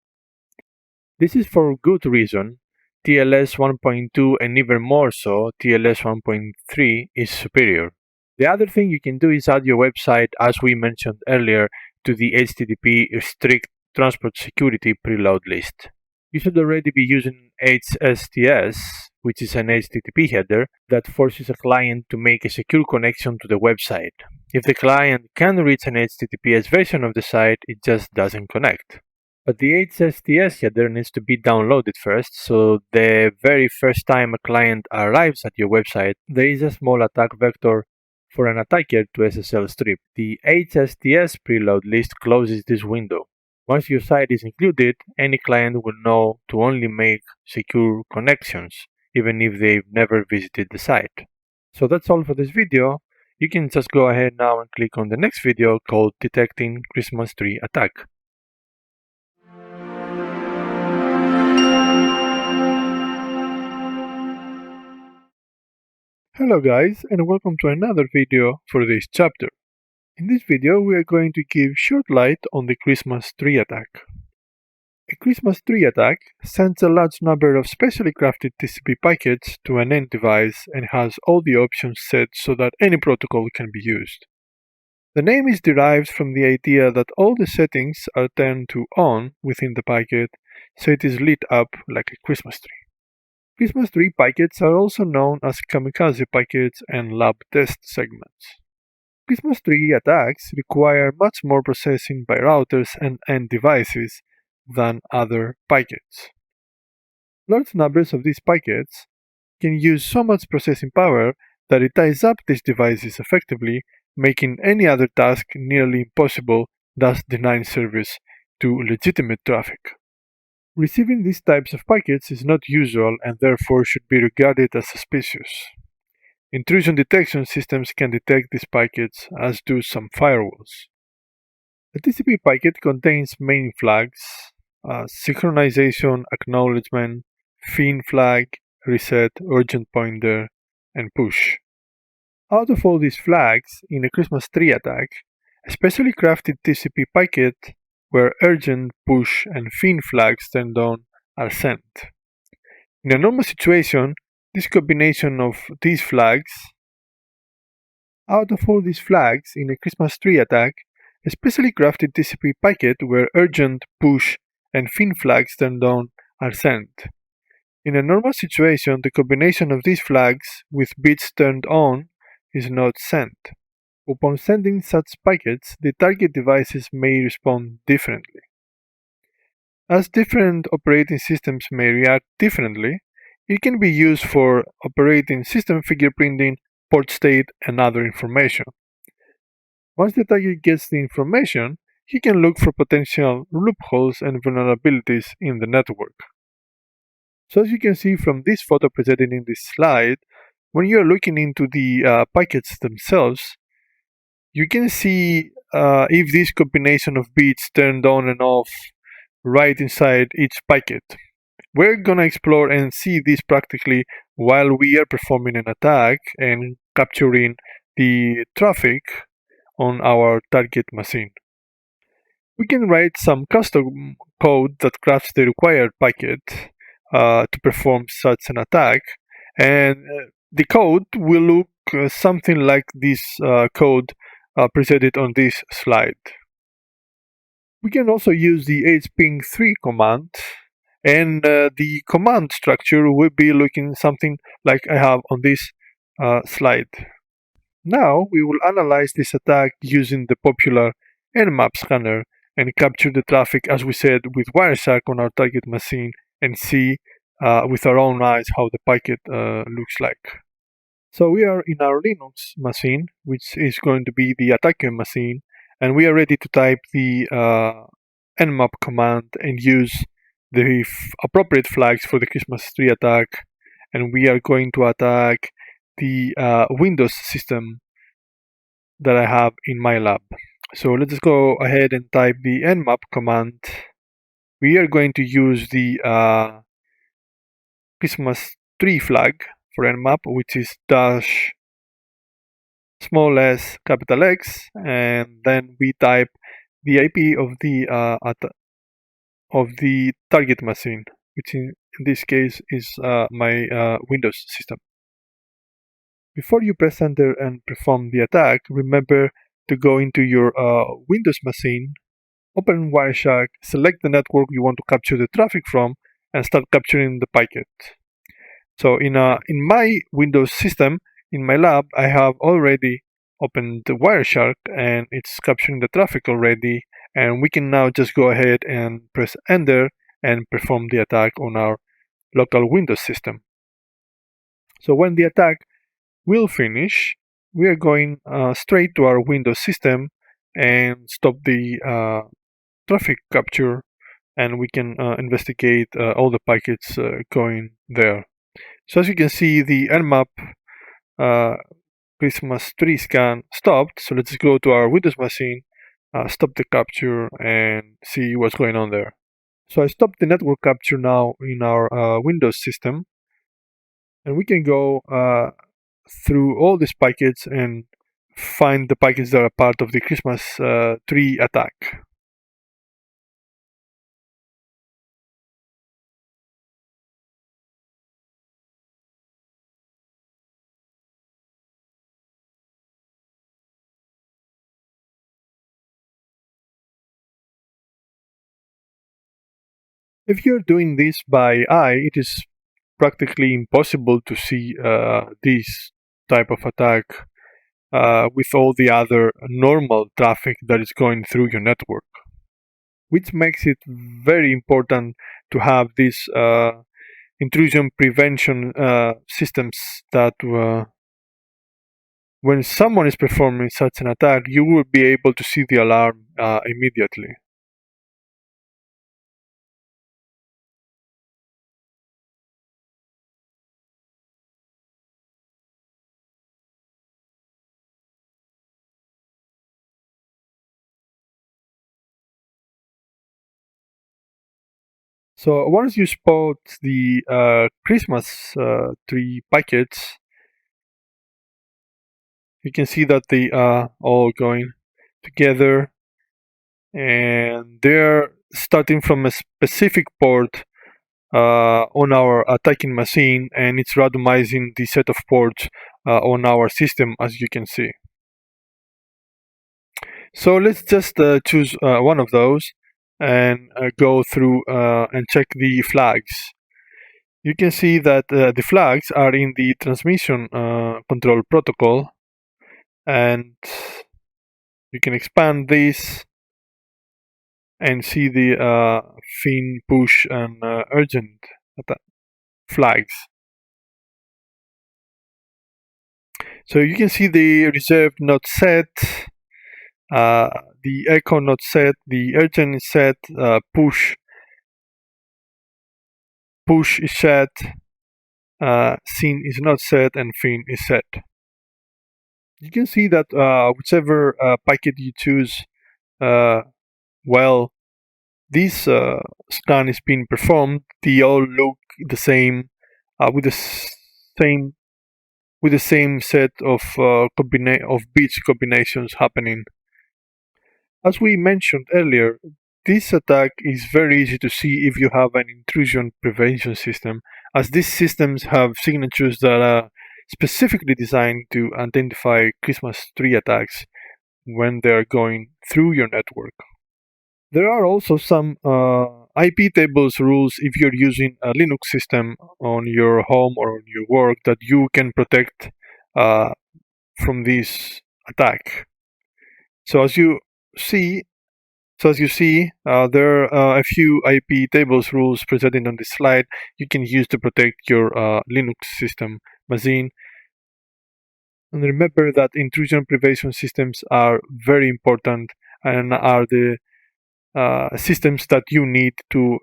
This is for good reason. TLS 1.2 and even more so, TLS 1.3 is superior. The other thing you can do is add your website, as we mentioned earlier, to the HTTP strict transport security preload list. You should already be using HSTS, which is an HTTP header that forces a client to make a secure connection to the website. If the client can reach an HTTPS version of the site, it just doesn't connect. But the HSTS header needs to be downloaded first, so the very first time a client arrives at your website, there is a small attack vector for an attacker to SSL strip. The HSTS preload list closes this window. Once your site is included, any client will know to only make secure connections, even if they've never visited the site. So that's all for this video. You can just go ahead now and click on the next video called Detecting Christmas Tree Attack. Hello guys, and welcome to another video for this chapter. In this video we are going to give short light on the Christmas tree attack. A Christmas tree attack sends a large number of specially crafted TCP packets to an end device and has all the options set so that any protocol can be used. The name is derived from the idea that all the settings are turned to on within the packet, so it is lit up like a Christmas tree. Christmas tree packets are also known as kamikaze packets and lab test segments. Christmas tree attacks require much more processing by routers and end devices than other packets. Large numbers of these packets can use so much processing power that it ties up these devices effectively, making any other task nearly impossible, thus denying service to legitimate traffic. Receiving these types of packets is not usual and therefore should be regarded as suspicious. Intrusion detection systems can detect these packets, as do some firewalls. A TCP packet contains main flags, synchronization, acknowledgement, fin flag, reset, urgent pointer, and push. Out of all these flags, in a Christmas tree attack, a specially crafted TCP packet where urgent, push, and fin flags turned on are sent. In a normal situation, this combination of these flags, out of all these flags in a Christmas tree attack, a specially crafted TCP packet where urgent, push, and fin flags turned on are sent. In a normal situation, the combination of these flags with bits turned on is not sent. Upon sending such packets, the target devices may respond differently. As different operating systems may react differently, it can be used for operating system fingerprinting, port state, and other information. Once the target gets the information, he can look for potential loopholes and vulnerabilities in the network. So as you can see from this photo presented in this slide, when you are looking into the packets themselves, you can see if this combination of bits turned on and off right inside each packet. We're gonna explore and see this practically while we are performing an attack and capturing the traffic on our target machine. We can write some custom code that crafts the required packet to perform such an attack, and the code will look something like this code presented on this slide. We can also use the hping3 command, and the command structure will be looking something like I have on this slide. Now we will analyze this attack using the popular Nmap scanner and capture the traffic, as we said, with Wireshark on our target machine and see with our own eyes how the packet looks like. So we are in our Linux machine, which is going to be the attacker machine, and we are ready to type the nmap command and use the appropriate flags for the Christmas tree attack, and we are going to attack the Windows system that I have in my lab. So let's go ahead and type the nmap command. We are going to use the Christmas tree flag for nmap, which is dash small s capital X, and then we type the IP of the target machine, which in this case is my Windows system. Before you press enter and perform the attack, remember to go into your Windows machine, open Wireshark, select the network you want to capture the traffic from, and start capturing the packet. So in my Windows system, in my lab, I have already opened the Wireshark and it's capturing the traffic already, and we can now just go ahead and press enter and perform the attack on our local Windows system. So when the attack will finish, we are going straight to our Windows system and stop the traffic capture, and we can investigate all the packets going there. So as you can see, the nmap Christmas tree scan stopped. So let's go to our Windows machine, stop the capture, and see what's going on there. So I stopped the network capture now in our Windows system, and we can go through all these packets and find the packets that are part of the Christmas tree attack. If you're doing this by eye, it is practically impossible to see this type of attack with all the other normal traffic that is going through your network, which makes it very important to have these intrusion prevention systems that when someone is performing such an attack, you will be able to see the alarm immediately. So once you spot the Christmas tree packets, you can see that they are all going together, and they're starting from a specific port on our attacking machine, and it's randomizing the set of ports on our system, as you can see. So let's just choose one of those and go through and check the flags. You can see that the flags are in the transmission control protocol, and you can expand this and see the fin, push, and urgent flags. So you can see the reserved not set, the echo not set, the urgent is set, push is set, scene is not set, and fin is set. You can see that whichever packet you choose, while this scan is being performed, they all look the same, with the same set of bits combinations happening. As we mentioned earlier, this attack is very easy to see if you have an intrusion prevention system, as these systems have signatures that are specifically designed to identify Christmas tree attacks when they are going through your network. There are also some IP tables rules if you're using a Linux system on your home or on your work that you can protect from this attack. So as you see, there are a few IP tables rules presented on this slide you can use to protect your Linux system machine. And remember that intrusion prevention systems are very important and are the systems that you need to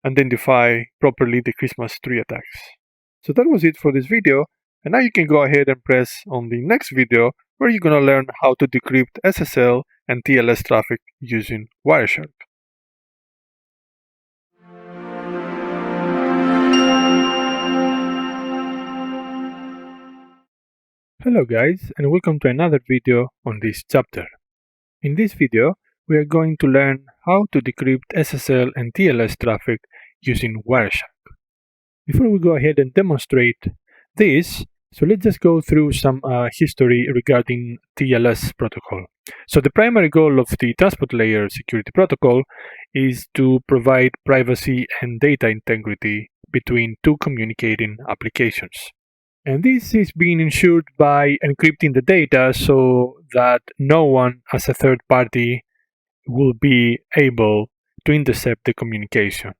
identify properly the Christmas tree attacks. So that was it for this video, and now you can go ahead and press on the next video where you're going to learn how to decrypt SSL and TLS traffic using Wireshark. Hello guys, and welcome to another video on this chapter. In this video, we are going to learn how to decrypt SSL and TLS traffic using Wireshark. Before we go ahead and demonstrate this, so let's just go through some history regarding TLS protocol. So the primary goal of the transport layer security protocol is to provide privacy and data integrity between two communicating applications. And this is being ensured by encrypting the data so that no one as a third party will be able to intercept the communication.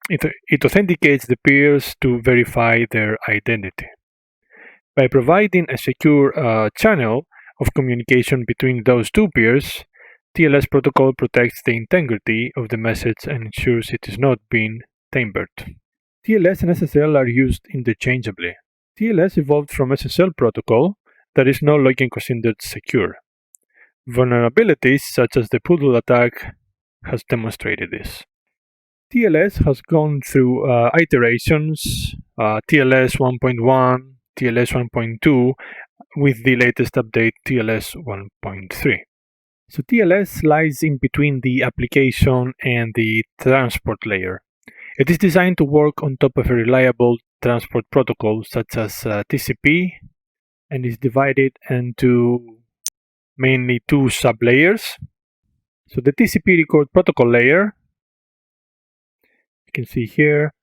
It authenticates the peers to verify their identity. By providing a secure channel of communication between those two peers, TLS protocol protects the integrity of the message and ensures it is not being tampered. TLS and SSL are used interchangeably. TLS evolved from SSL protocol that is no longer considered secure. Vulnerabilities such as the Poodle attack has demonstrated this. TLS has gone through iterations, TLS 1.1, TLS 1.2, with the latest update TLS 1.3. So TLS lies in between the application and the transport layer. It is designed to work on top of a reliable transport protocol such as TCP, and is divided into mainly two sublayers. So the TCP record protocol layer, you can see here,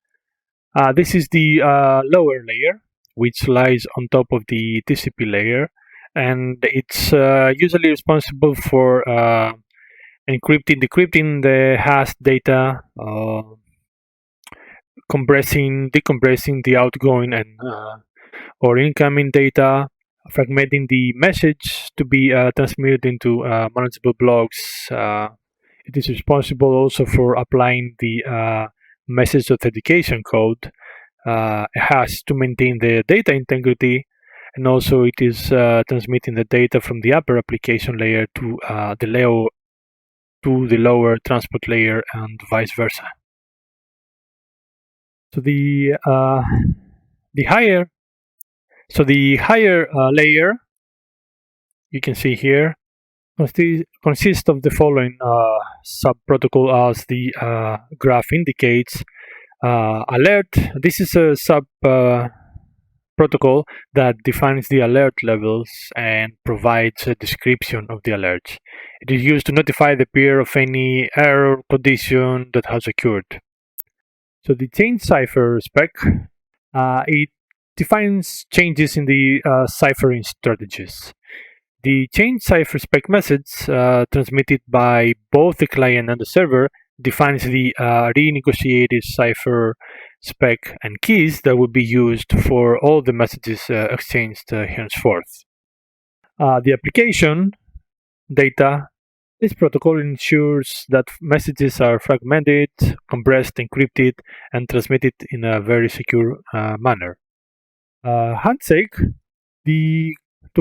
this is the lower layer which lies on top of the TCP layer, and it's usually responsible for encrypting, decrypting the hash data, decompressing the outgoing and or incoming data, fragmenting the message to be transmitted into manageable blocks. It is responsible also for applying the message authentication code, hash, to maintain the data integrity, and also it is transmitting the data from the upper application layer to the lower transport layer and vice versa. So the higher layer you can see here consists of the following sub-protocol as the graph indicates. Alert. This is a sub protocol that defines the alert levels and provides a description of the alerts. It is used to notify the peer of any error condition that has occurred. So the change cipher spec, it defines changes in the ciphering strategies. The change cipher spec message transmitted by both the client and the server defines the renegotiated cipher spec and keys that will be used for all the messages exchanged henceforth. The application data. This protocol ensures that messages are fragmented, compressed, encrypted, and transmitted in a very secure manner. Handshake. To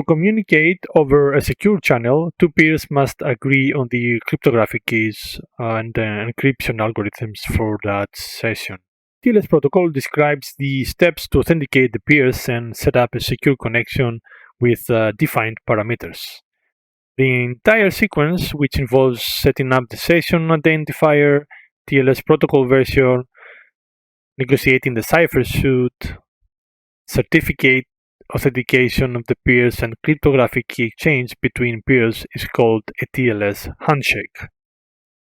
communicate over a secure channel, two peers must agree on the cryptographic keys and encryption algorithms for that session. TLS protocol describes the steps to authenticate the peers and set up a secure connection with defined parameters. The entire sequence, which involves setting up the session identifier, TLS protocol version, negotiating the cipher suite, certificate authentication of the peers, and cryptographic key exchange between peers, is called a TLS handshake.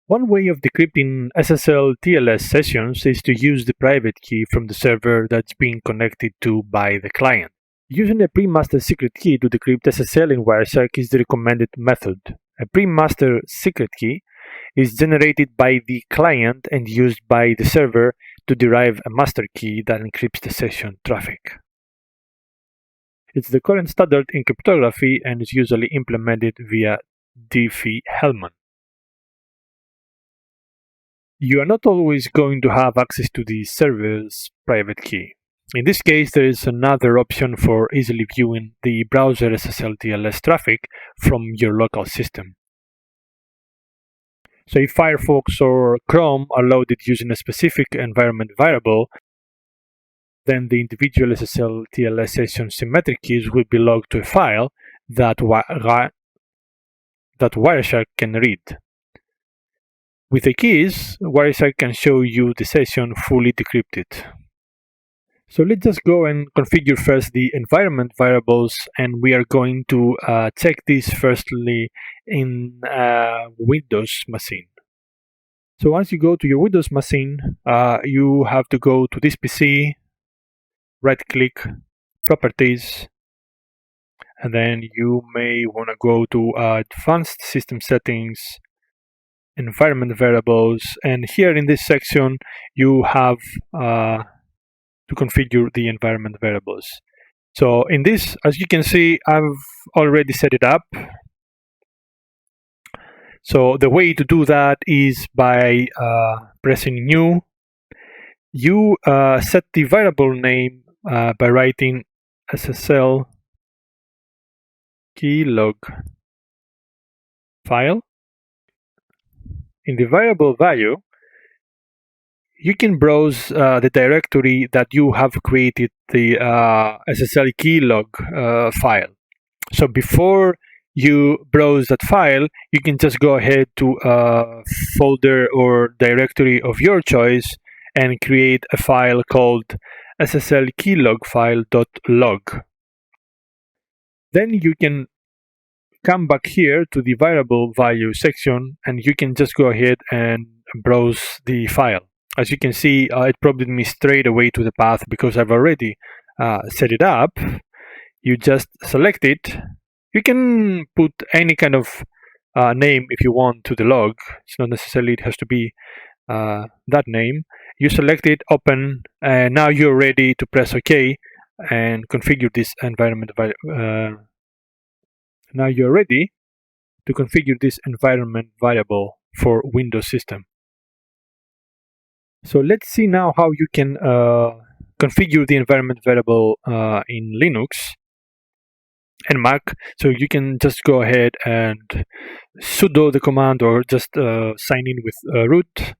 One way of decrypting SSL TLS sessions is to use the private key from the server that's being connected to by the client. Using a pre-master secret key to decrypt SSL in Wireshark is the recommended method. A pre-master secret key is generated by the client and used by the server to derive a master key that encrypts the session traffic. It's the current standard in cryptography and is usually implemented via Diffie-Hellman. You are not always going to have access to the server's private key. In this case, there is another option for easily viewing the browser SSL TLS traffic from your local system. So if Firefox or Chrome are loaded using a specific environment variable, then the individual SSL TLS session symmetric keys will be logged to a file that Wireshark can read. With the keys, Wireshark can show you the session fully decrypted. So let's just go and configure first the environment variables, and we are going to check this firstly in a Windows machine. So once you go to your Windows machine, you have to go to this PC, right-click, Properties, and then you may want to go to Advanced System Settings, Environment Variables, and here in this section you have to configure the environment variables. So in this, as you can see, I've already set it up. So the way to do that is by pressing New. You set the variable name by writing SSL keylog file. In the variable value, you can browse the directory that you have created, the SSL keylog file. So before you browse that file, you can just go ahead to a folder or directory of your choice and create a file called SSL keylog file.log. Then you can come back here to the variable value section and you can just go ahead and browse the file. As you can see, it prompted me straight away to the path because I've already set it up. You just select it. You can put any kind of name if you want to the log. It's not necessarily it has to be that name. You select it, open, and now you're ready to press OK and configure this environment. Now you're ready to configure this environment variable for Windows system. So let's see now how you can configure the environment variable in Linux and Mac. So you can just go ahead and sudo the command or just sign in with root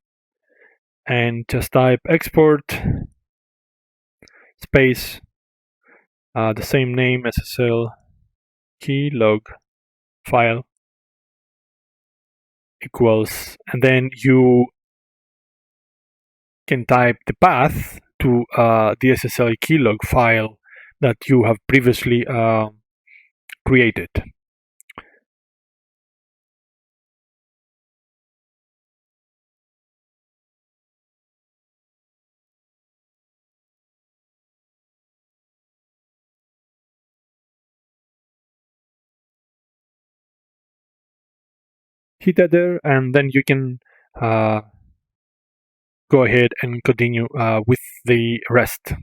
and just type export space the same name SSL key log file equals, and then you can type the path to the SSL keylog file that you have previously created. Hit enter, and then you can go ahead and continue with the rest.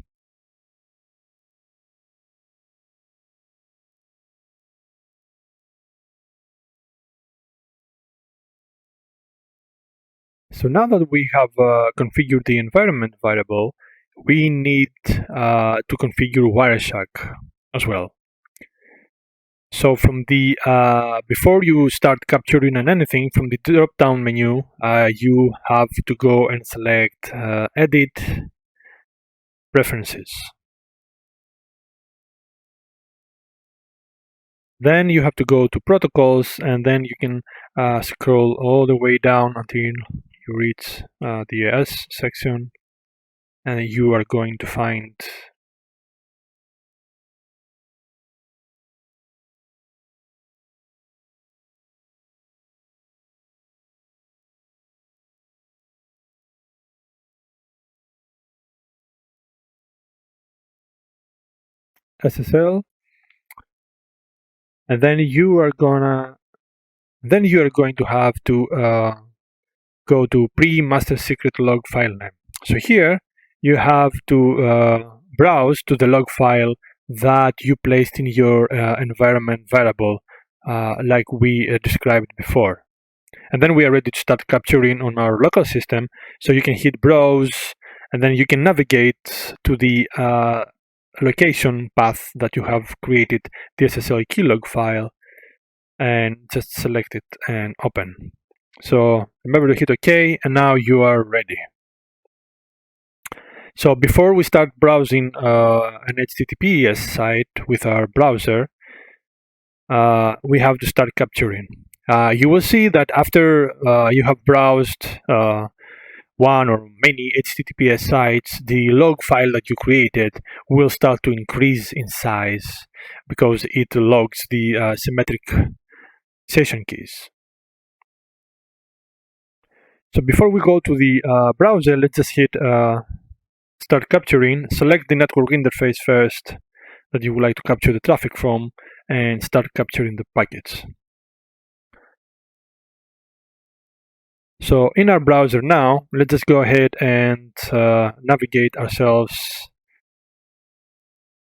So now that we have configured the environment variable, we need to configure Wireshark as well. So from the before you start capturing on anything, from the drop-down menu, you have to go and select Edit Preferences. Then you have to go to Protocols, and then you can scroll all the way down until you reach the S section, and you are going to find SSL, and then you are going to have to go to pre-master secret log file name. So here you have to browse to the log file that you placed in your environment variable, like we described before. And then we are ready to start capturing on our local system. So you can hit browse, and then you can navigate to the location path that you have created, the SSL keylog file, and just select it and open. So remember to hit OK, and now you are ready. So before we start browsing an HTTPS site with our browser, we have to start capturing. You will see that after you have browsed one or many HTTPS sites, the log file that you created will start to increase in size because it logs the symmetric session keys. So before we go to the browser, let's just hit start capturing. Select the network interface first that you would like to capture the traffic from, and start capturing the packets. So in our browser now, let's just go ahead and navigate ourselves.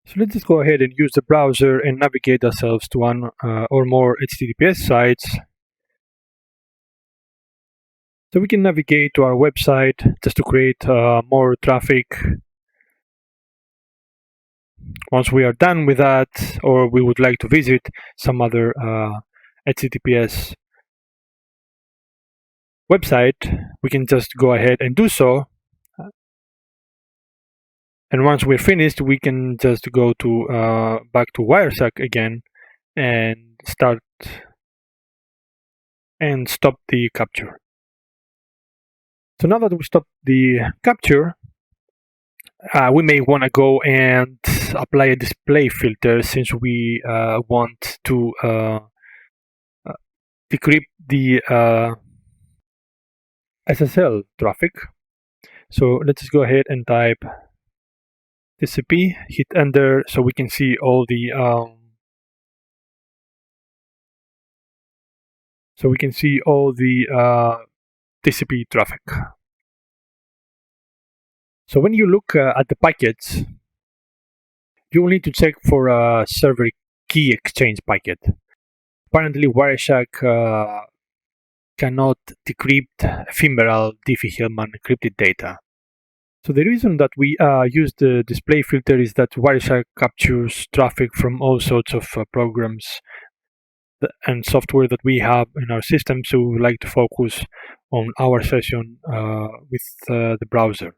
So let's just go ahead and use the browser and navigate ourselves to one or more HTTPS sites. So we can navigate to our website just to create more traffic. Once we are done with that, or we would like to visit some other HTTPS website, we can just go ahead and do so. And once we're finished, we can just go to back to Wireshark again and start and stop the capture. So now that we stopped the capture, we may want to go and apply a display filter, since we want to decrypt the SSL traffic. So let's just go ahead and type TCP, hit enter, so we can see all the TCP traffic. So when you look at the packets, you will need to check for a server key exchange packet. Apparently, Wireshark cannot decrypt ephemeral Diffie-Hellman encrypted data. So the reason that we use the display filter is that Wireshark captures traffic from all sorts of programs and software that we have in our system, so we would like to focus on our session with the browser.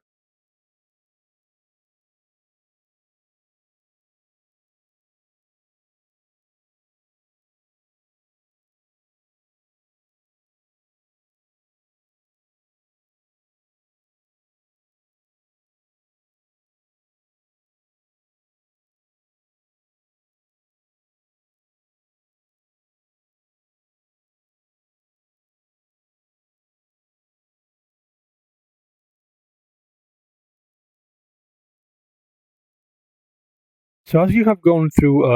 So as you have gone through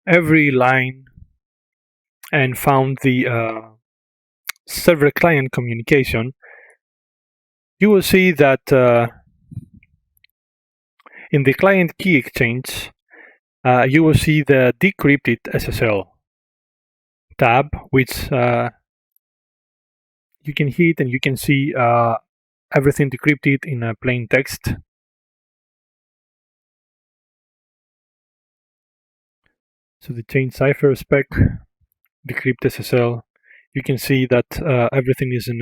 every line and found the server-client communication, you will see that in the client key exchange, you will see the decrypted SSL tab, which you can hit and you can see everything decrypted in plain text. So the chain cipher spec, decrypt SSL, you can see that everything is in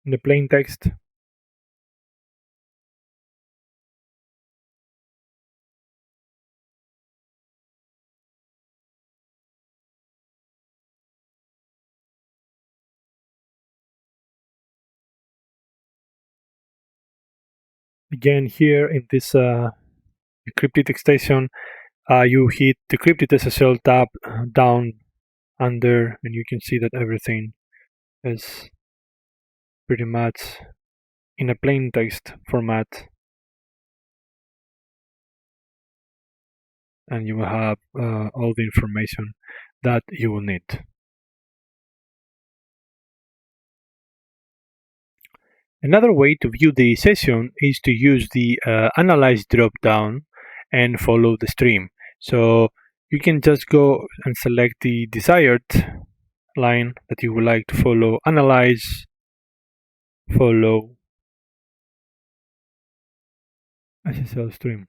the plain text. Again, here in this encrypted extension, you hit decrypted SSL tab down under, and you can see that everything is pretty much in a plain text format, and you will have all the information that you will need. Another way to view the session is to use the Analyze drop-down and follow the stream. So you can just go and select the desired line that you would like to follow, Analyze, follow SSL stream.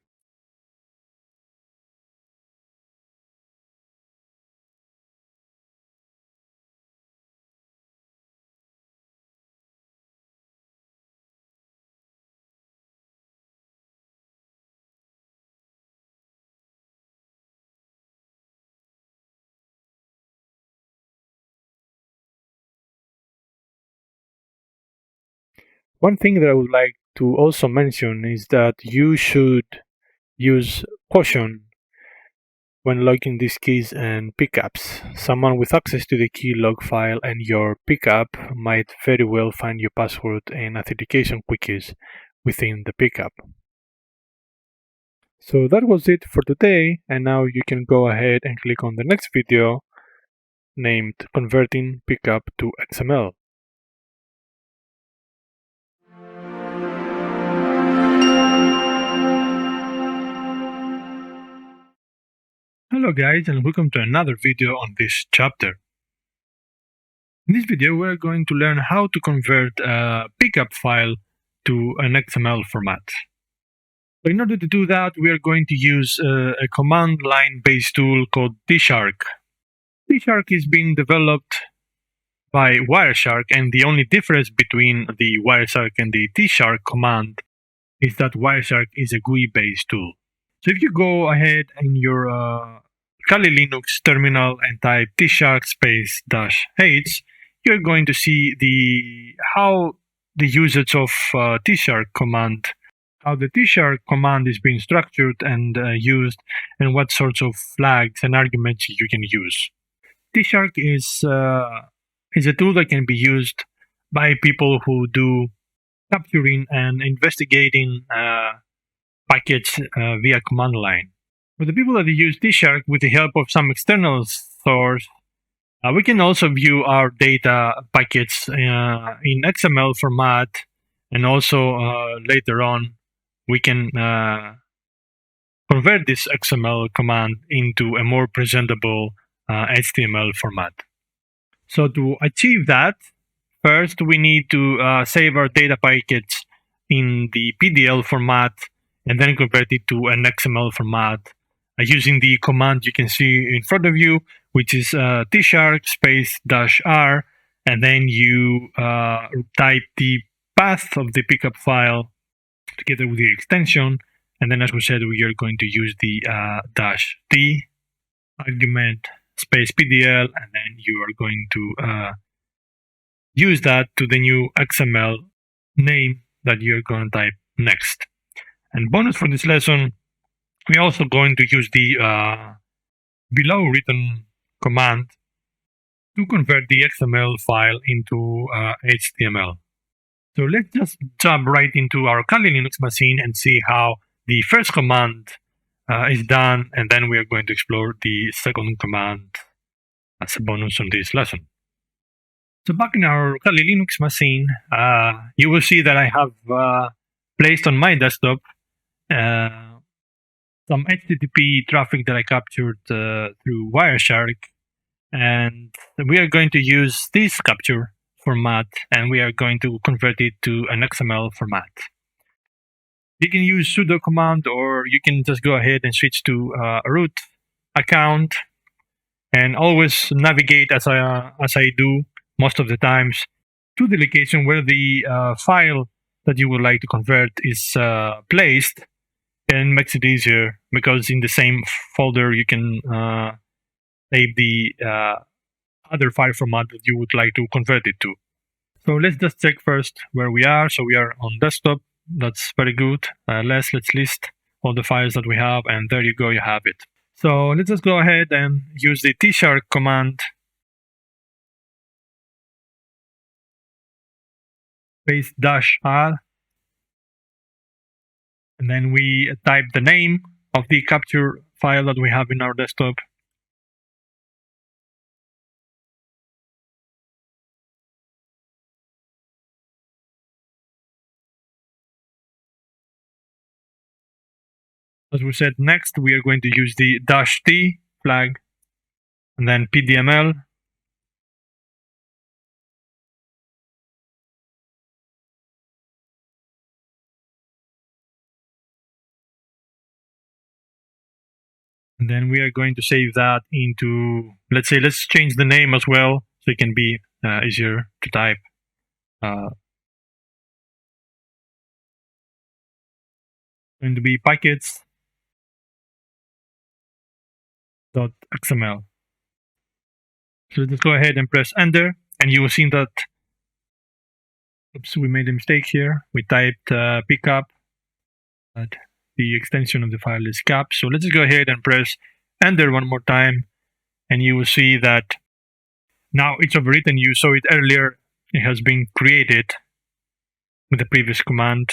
One thing that I would like to also mention is that you should use caution when logging these keys and pickups. Someone with access to the key log file and your pickup might very well find your password and authentication cookies within the pickup. So that was it for today, and now you can go ahead and click on the next video named Converting Pickup to XML. Hello guys, and welcome to another video on this chapter. In this video we're going to learn how to convert a pickup file to an XML format. So in order to do that, we are going to use a command line based tool called Tshark. Tshark is being developed by Wireshark, and the only difference between the Wireshark and the Tshark command is that Wireshark is a GUI based tool. So if you go ahead in your Kali Linux terminal and type tshark -h, you're going to see how the usage of tshark command, how the tshark command is being structured and used, and what sorts of flags and arguments you can use. Tshark is a tool that can be used by people who do capturing and investigating packets via command line. For the people that use Tshark with the help of some external source, we can also view our data packets in XML format, and also later on we can convert this XML command into a more presentable HTML format. So to achieve that, first we need to save our data packets in the PDL format and then convert it to an XML format using the command you can see in front of you, which is tshark -r, and then you type the path of the pickup file together with the extension, and then as we said, we are going to use the -t argument space PDL, and then you are going to use that to the new XML name that you're going to type next. And bonus for this lesson, we're also going to use the below written command to convert the XML file into HTML. So let's just jump right into our Kali Linux machine and see how the first command is done, and then we are going to explore the second command as a bonus on this lesson. So back in our Kali Linux machine, you will see that I have placed on my desktop some HTTP traffic that I captured through Wireshark, and we are going to use this capture format and we are going to convert it to an XML format. You can use sudo command, or you can just go ahead and switch to a root account and always navigate as I do most of the times to the location where the file that you would like to convert is placed, and makes it easier because in the same folder you can save the other file format that you would like to convert it to. So let's just check first where we are. So we are on desktop. That's very good. Let's list all the files that we have, and there you go, you have it. So let's just go ahead and use the tshark command. Space -r, and then we type the name of the capture file that we have in our desktop. As we said, next we are going to use the -t flag, and then pdml. And then we are going to save that into, let's change the name as well, so it can be easier to type. Going to be packets.xml. So let's go ahead and press enter, and you will see that, oops, we made a mistake here. We typed pcap, but the extension of the file is cap. So let's go ahead and press enter one more time, and you will see that now it's overwritten. You saw it earlier. It has been created with the previous command.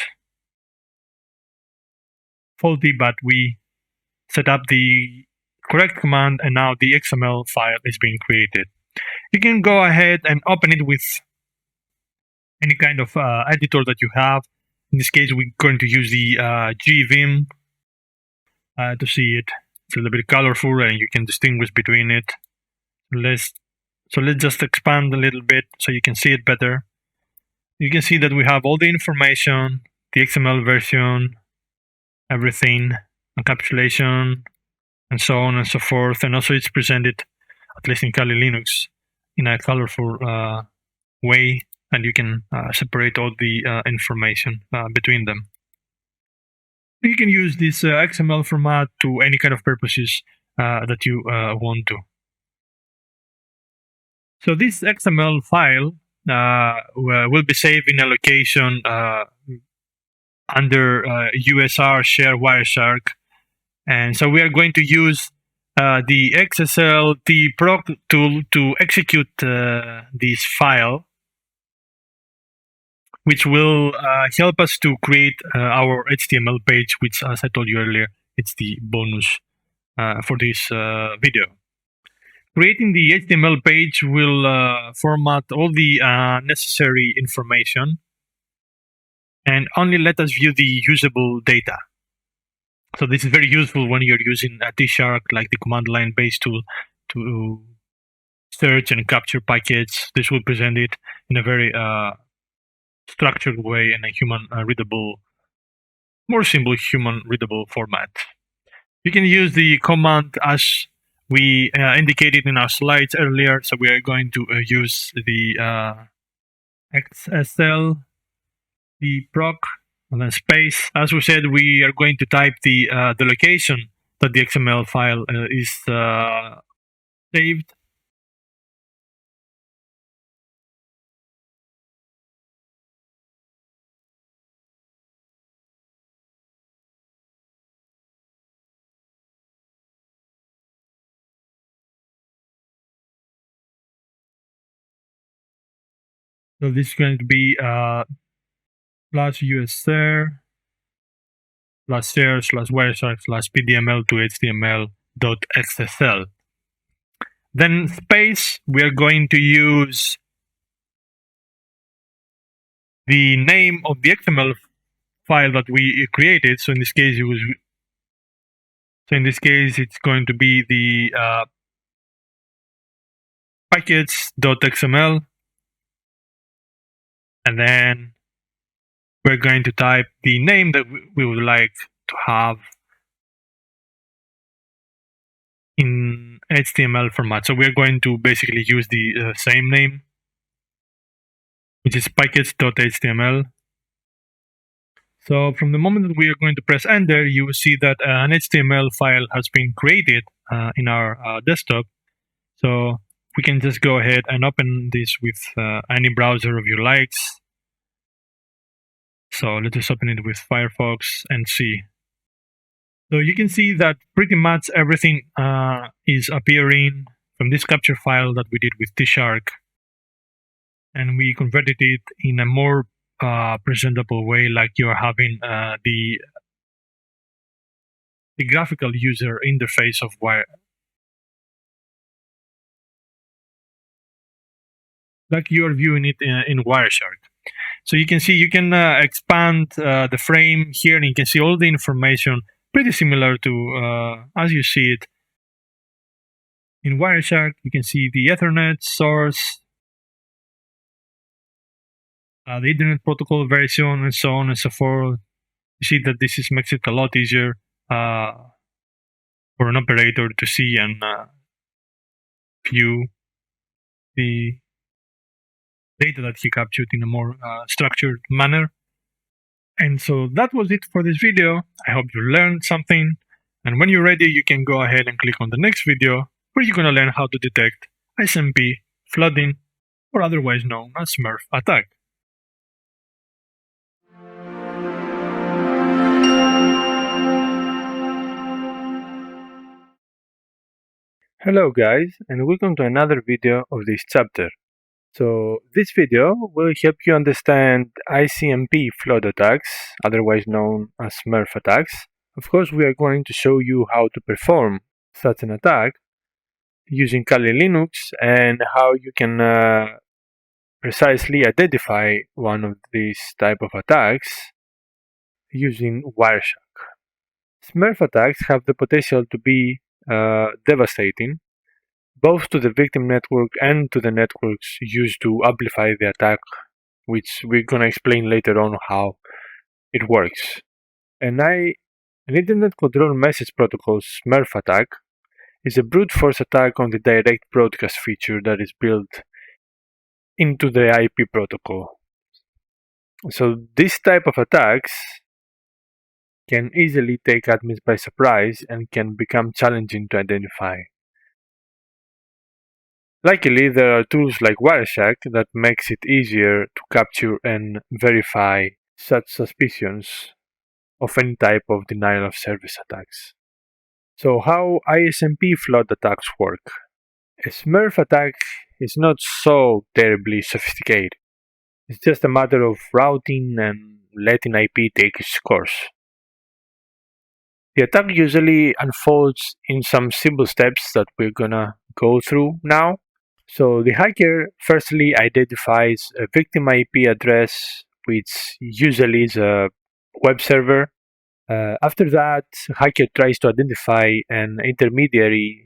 Faulty, but we set up the correct command, and now the XML file is being created. You can go ahead and open it with any kind of editor that you have. In this case, we're going to use the gvim to see it. It's a little bit colorful, and you can distinguish between it. Let's just expand a little bit so you can see it better. You can see that we have all the information, the XML version, everything, encapsulation, and so on and so forth. And also it's presented, at least in Kali Linux, in a colorful way, and you can separate all the information between them. You can use this XML format to any kind of purposes that you want to. So this XML file will be saved in a location under USR share Wireshark, and so we are going to use the XSL tproc tool to execute this file, which will help us to create our HTML page, which, as I told you earlier, it's the bonus for this video. Creating the HTML page will format all the necessary information and only let us view the usable data. So this is very useful when you're using a tshark, like the command line based tool, to search and capture packets. This will present it in a very structured way in a human readable, more simple human readable format. You can use the command as we indicated in our slides earlier. So we are going to use the XSL tproc and then space. As we said, we are going to type the location that the XML file is saved. So this is going to be slash user slash share slash wireshark slash pdml to html dot xsl. Then space, we are going to use the name of the XML file that we created. So in this case, it's going to be the package.xml, and then we're going to type the name that we would like to have in HTML format. So we're going to basically use the same name, which is package.html. So from the moment that we are going to press enter, you will see that an HTML file has been created in our desktop. So we can just go ahead and open this with any browser of your likes. So let's just open it with Firefox and see. So you can see that pretty much everything is appearing from this capture file that we did with T-Shark, and we converted it in a more presentable way, like you're having the graphical user interface of Wire. Like you're viewing it in Wireshark. So you can see you can expand the frame here, and you can see all the information pretty similar to as you see it in Wireshark. You can see the Ethernet source, the Internet Protocol version, and so on and so forth. You see that this makes it a lot easier for an operator to see and view the data that he captured in a more structured manner. And so that was it for this video. I hope you learned something. And when you're ready, you can go ahead and click on the next video, where you're going to learn how to detect ISMP flooding, or otherwise known as Smurf attack. Hello guys, and welcome to another video of this chapter. So this video will help you understand ICMP flood attacks, otherwise known as Smurf attacks. Of course, we are going to show you how to perform such an attack using Kali Linux, and how you can precisely identify one of these type of attacks using Wireshark. Smurf attacks have the potential to be devastating, both to the victim network and to the networks used to amplify the attack, which we're going to explain later on how it works. An Internet Control Message Protocol Smurf attack is a brute force attack on the direct broadcast feature that is built into the IP protocol. So this type of attacks can easily take admins by surprise and can become challenging to identify. Luckily, there are tools like Wireshark that makes it easier to capture and verify such suspicions of any type of denial of service attacks. So how ISMP flood attacks work? A Smurf attack is not so terribly sophisticated. It's just a matter of routing and letting IP take its course. The attack usually unfolds in some simple steps that we're gonna go through now. So the hacker firstly identifies a victim IP address, which usually is a web server. After that, hacker tries to identify an intermediary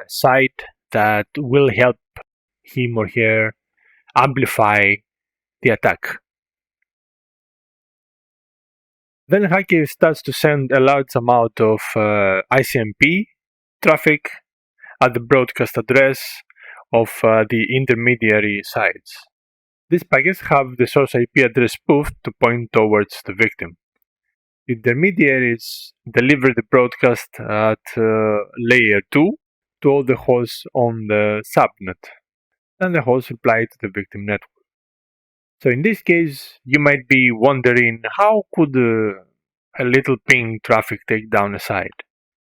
site that will help him or her amplify the attack. Then hacker starts to send a large amount of ICMP traffic at the broadcast address of the intermediary sites. These packets have the source IP address spoofed to point towards the victim. Intermediaries deliver the broadcast at layer 2 to all the hosts on the subnet, and the hosts reply to the victim network. So in this case, you might be wondering, how could a little ping traffic take down a site?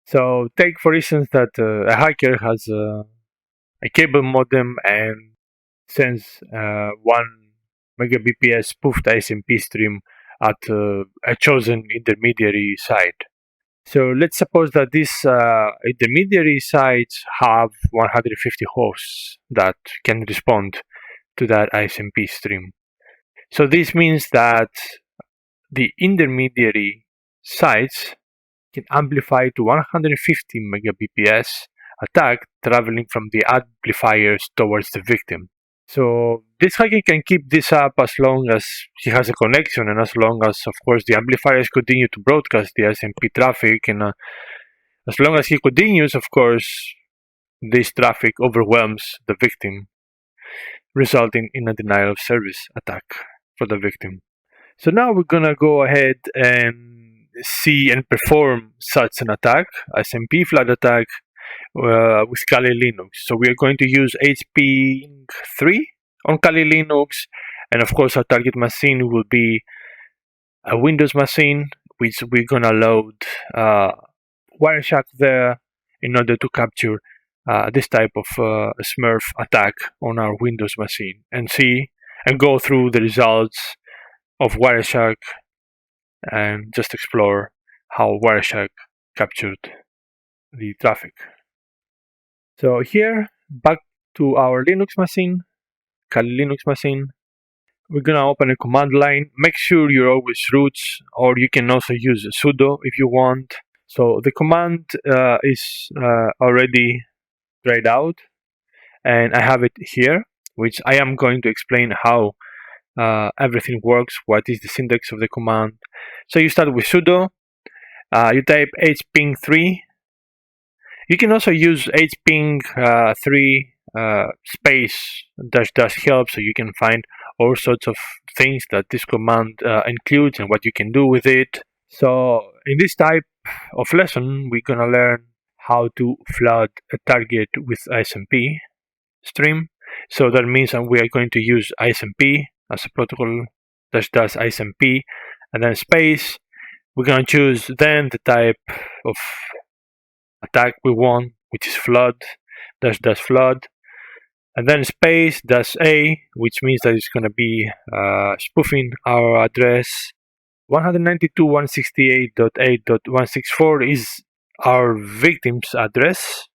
So take for instance that a hacker has a cable modem and sends one megabps spoofed ISMP stream at a chosen intermediary site. So let's suppose that these intermediary sites have 150 hosts that can respond to that ISMP stream. So this means that the intermediary sites can amplify to 150 megabps attack traveling from the amplifiers towards the victim. So this hacker can keep this up as long as he has a connection and as long as, of course, the amplifiers continue to broadcast the ISMP traffic, and as long as he continues, of course, this traffic overwhelms the victim, resulting in a denial of service attack for the victim. So now we're gonna go ahead and see and perform such an attack, ISMP flood attack, with Kali Linux. So we are going to use HP3 on Kali Linux, and of course our target machine will be a Windows machine, which we're gonna load Wireshark there in order to capture this type of Smurf attack on our Windows machine and see and go through the results of Wireshark and just explore how Wireshark captured the traffic. So here, back to our Linux machine, Kali Linux machine, we're gonna open a command line. Make sure you're always root, or you can also use sudo if you want. So the command is already tried out, and I have it here, which I am going to explain how everything works, what is the syntax of the command. So you start with sudo, you type hping3. You can also use hping3 space dash help, so you can find all sorts of things that this command includes and what you can do with it. So in this type of lesson, we're gonna learn how to flood a target with ISMP stream. So that means that we are going to use ISMP as a protocol dash ISMP, and then space. We're gonna choose then the type of attack we want, which is flood dash flood, and then space dash a, which means that it's gonna be spoofing our address. 192.168.8.164 is our victim's address.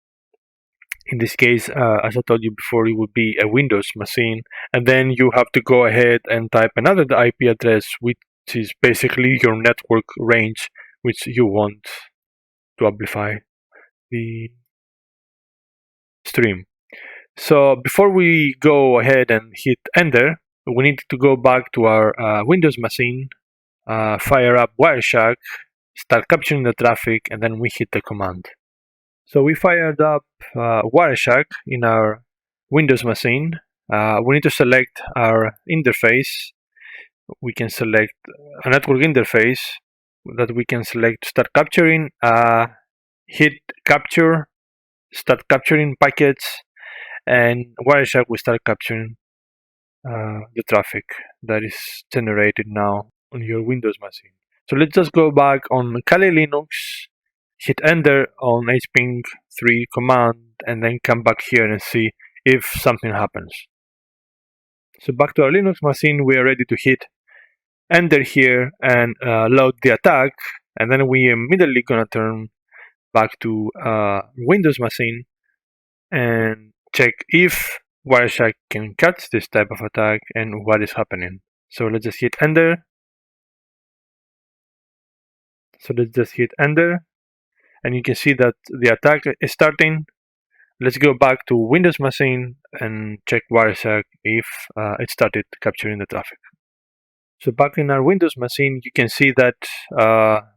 In this case, as I told you before, it would be a Windows machine, and then you have to go ahead and type another IP address, which is basically your network range, which you want to amplify the stream. So before we go ahead and hit enter, we need to go back to our Windows machine, fire up Wireshark, start capturing the traffic, and then we hit the command. So we fired up Wireshark in our Windows machine. We need to select our interface. We can select a network interface that we can select to start capturing. Hit capture, start capturing packets, and Wireshark will start capturing the traffic that is generated now on your Windows machine. So let's just go back on Kali Linux, hit enter on hping3 command, and then come back here and see if something happens. So back to our Linux machine, we are ready to hit enter here and load the attack, and then we immediately gonna turn back to Windows machine and check if Wireshark can catch this type of attack and what is happening. So let's just hit enter. And you can see that the attack is starting. Let's go back to Windows machine and check Wireshark if it started capturing the traffic. So back in our Windows machine, you can see that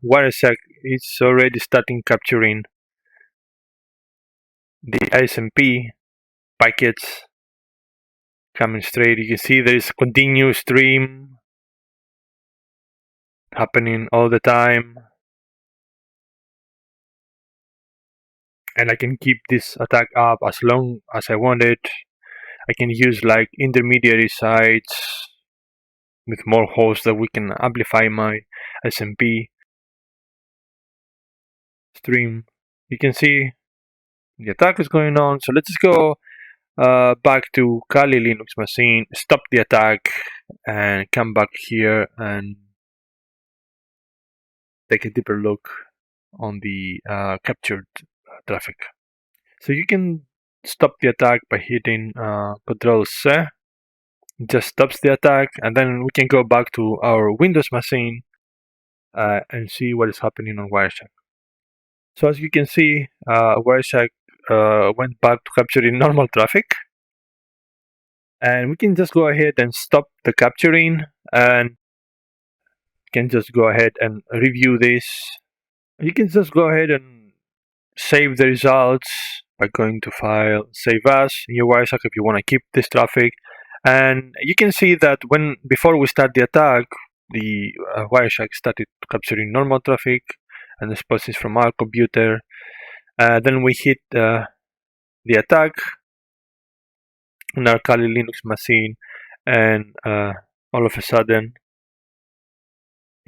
Wireshark is already starting capturing the ISMP packets coming straight. You can see there is a continuous stream happening all the time. And I can keep this attack up as long as I want it. I can use like intermediary sites with more hosts that we can amplify my SMP stream. You can see the attack is going on. So let's just go back to Kali Linux machine, stop the attack, and come back here and take a deeper look on the captured traffic. So you can stop the attack by hitting Control C. It just stops the attack, and then we can go back to our Windows machine and see what is happening on Wireshark. So as you can see, Wireshark went back to capturing normal traffic, and we can just go ahead and stop the capturing, and can just go ahead and review this. You can just go ahead and save the results by going to File, Save As in your Wireshark if you want to keep this traffic. And you can see that before we start the attack, the Wireshark started capturing normal traffic and responses from our computer. Then we hit the attack on our Kali Linux machine, and all of a sudden,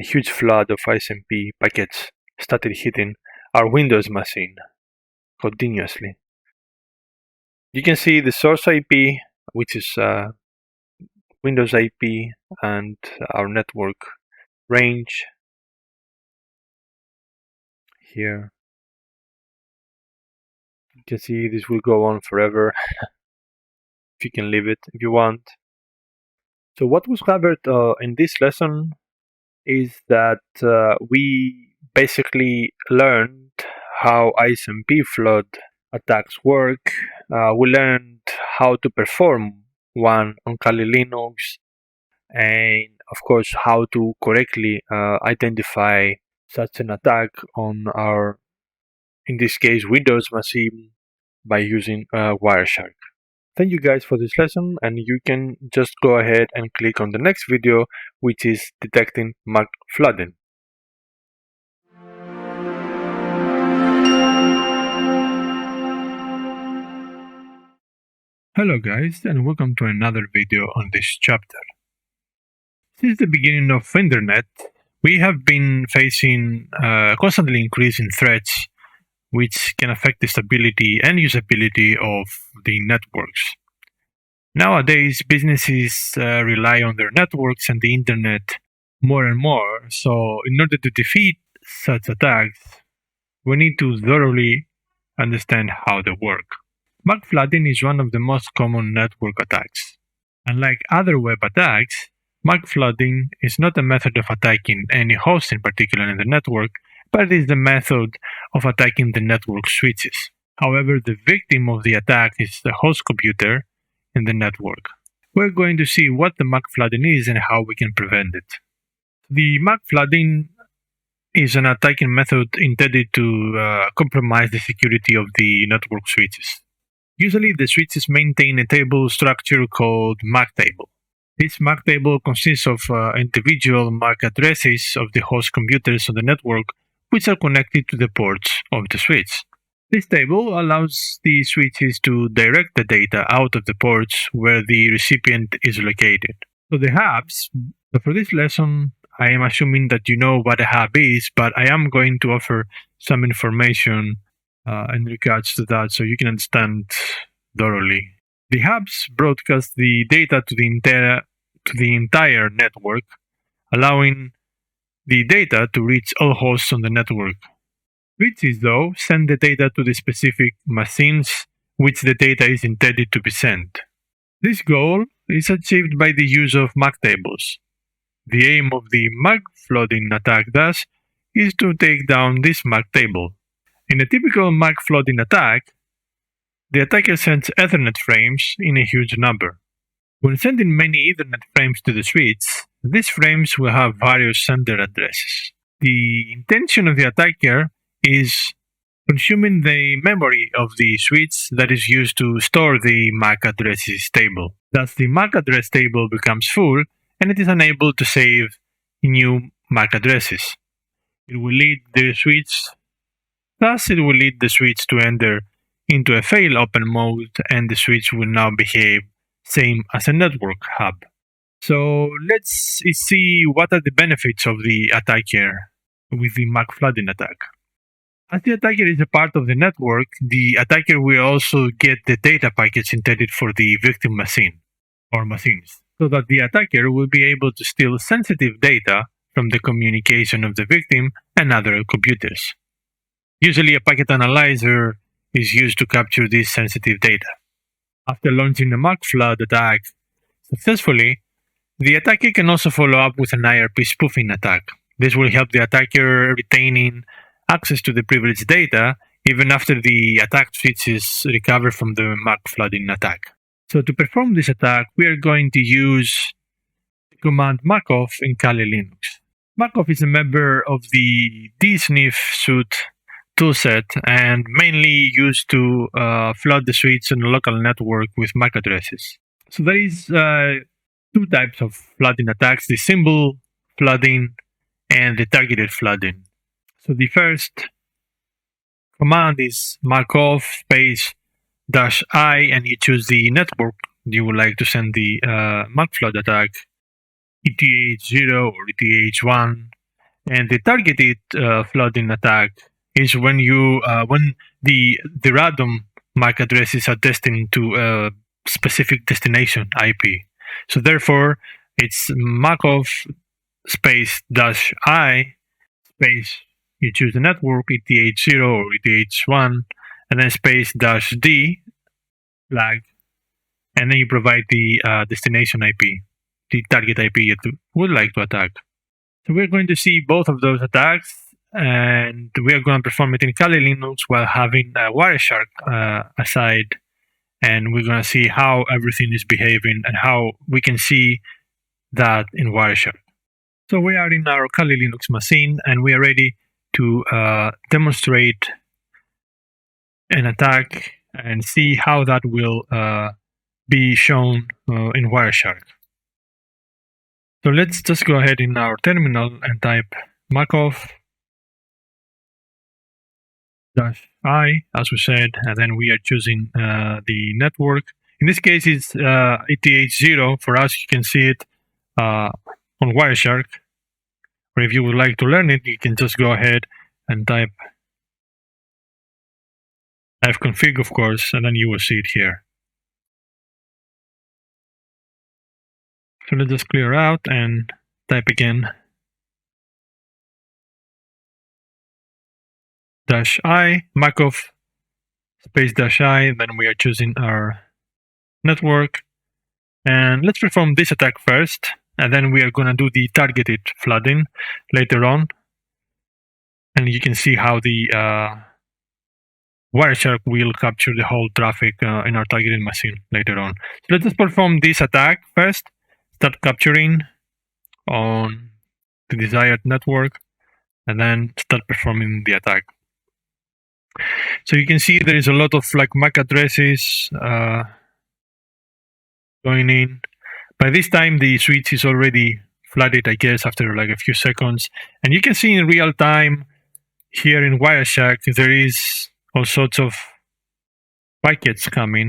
a huge flood of ISMP packets started hitting our Windows machine continuously. You can see the source IP, which is Windows IP, and our network range here. You can see this will go on forever. If you can leave it if you want. So what was covered in this lesson is that we basically learned how ISMP flood attacks work. We learned how to perform one on Kali Linux, and of course how to correctly identify such an attack on our, in this case, Windows machine by using Wireshark. Thank you guys for this lesson, and you can just go ahead and click on the next video, which is detecting MAC flooding. Hello guys, and welcome to another video on this chapter. Since the beginning of internet, we have been facing constantly increasing threats which can affect the stability and usability of the networks. Nowadays, businesses rely on their networks and the internet more and more, so in order to defeat such attacks, we need to thoroughly understand how they work. MAC flooding is one of the most common network attacks. Unlike other web attacks, MAC flooding is not a method of attacking any host in particular in the network, but it is the method of attacking the network switches. However, the victim of the attack is the host computer in the network. We're going to see what the MAC flooding is and how we can prevent it. The MAC flooding is an attacking method intended to compromise the security of the network switches. Usually, the switches maintain a table structure called MAC table. This MAC table consists of individual MAC addresses of the host computers on the network, which are connected to the ports of the switch. This table allows the switches to direct the data out of the ports where the recipient is located. So the hubs, for this lesson, I am assuming that you know what a hub is, but I am going to offer some information in regards to that so you can understand thoroughly. The hubs broadcast the data to the entire network, allowing the data to reach all hosts on the network. Switches, though, send the data to the specific machines which the data is intended to be sent. This goal is achieved by the use of MAC tables. The aim of the MAC flooding attack, thus, is to take down this MAC table. In a typical MAC flooding attack, the attacker sends Ethernet frames in a huge number. When sending many Ethernet frames to the switch, these frames will have various sender addresses. The intention of the attacker is consuming the memory of the switch that is used to store the MAC addresses table. Thus, the MAC address table becomes full and it is unable to save new MAC addresses. It will lead the switch to enter into a fail open mode, and the switch will now behave same as a network hub. So let's see what are the benefits of the attacker with the MAC flooding attack. As the attacker is a part of the network, the attacker will also get the data packets intended for the victim machine or machines, so that the attacker will be able to steal sensitive data from the communication of the victim and other computers. Usually, a packet analyzer is used to capture this sensitive data. After launching a MAC flood attack successfully, the attacker can also follow up with an IRP spoofing attack. This will help the attacker retaining access to the privileged data even after the attacked switch is recovered from the MAC flooding attack. So to perform this attack, we are going to use the command macoff in Kali Linux. Macoff is a member of the dsniff suite toolset and mainly used to flood the switch on a local network with MAC addresses. So there is two types of flooding attacks: the symbol flooding and the targeted flooding. So the first command is macoff space -i, and you choose the network you would like to send the MAC flood attack, ETH0 or ETH1. And the targeted flooding attack is when the random MAC addresses are destined to a specific destination IP. So therefore, it's macoff space -i space, you choose the network, ETH0 or ETH1, and then space -d flag, and then you provide the destination IP, the target IP you would like to attack. So we're going to see both of those attacks, and we are going to perform it in Kali Linux while having Wireshark aside, and we're going to see how everything is behaving and how we can see that in Wireshark. So we are in our Kali Linux machine, and we are ready to demonstrate an attack and see how that will be shown in Wireshark. So let's just go ahead in our terminal and type macoff -i, as we said, and then we are choosing the network. In this case, it's ETH0. For us, you can see it on Wireshark. Or if you would like to learn it, you can just go ahead and type fconfig, of course, and then you will see it here. So let's just clear out and type again -i, macoff space -i, then we are choosing our network. And let's perform this attack first, and then we are going to do the targeted flooding later on. And you can see how the Wireshark will capture the whole traffic in our targeted machine later on. So let's just perform this attack first. Start capturing on the desired network, and then start performing the attack. So you can see there is a lot of like MAC addresses going in. By this time, the switch is already flooded, I guess, after like a few seconds. And you can see in real time here in Wireshark, there is all sorts of packets coming.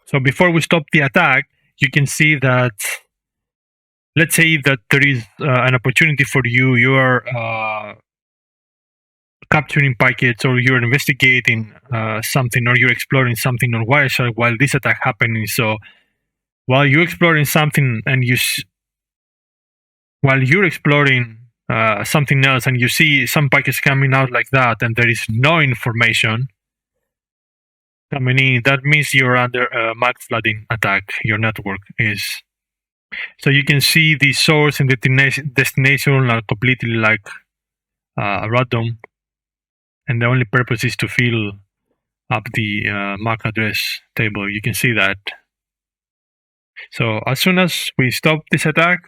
So before we stop the attack, you can see that, let's say that there is an opportunity for you. You are capturing packets, or you're investigating something, or you're exploring something on Wireshark while this attack happening. So while you're exploring something and while you're exploring something else and you see some packets coming out like that, and there is no information coming in, that means you're under a MAC flooding attack. Your network is. So you can see the source and the destination are completely like random, and the only purpose is to fill up the MAC address table. You can see that. So as soon as we stop this attack,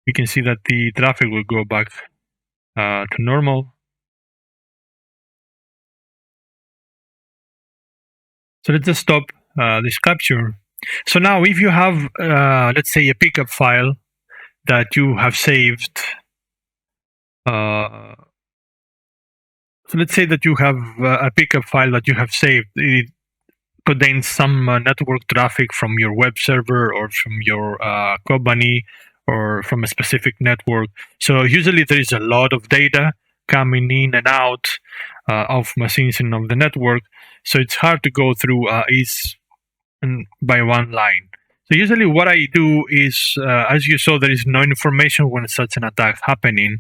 we can see that the traffic will go back to normal. So let's just stop this capture. So now if you have, let's say, a pickup file that you have saved, so let's say that you have a pickup file that you have saved. It contains some network traffic from your web server or from your company or from a specific network. So usually there is a lot of data coming in and out of machines and of the network. So it's hard to go through each by one line. So usually what I do is, as you saw, there is no information when such an attack happening.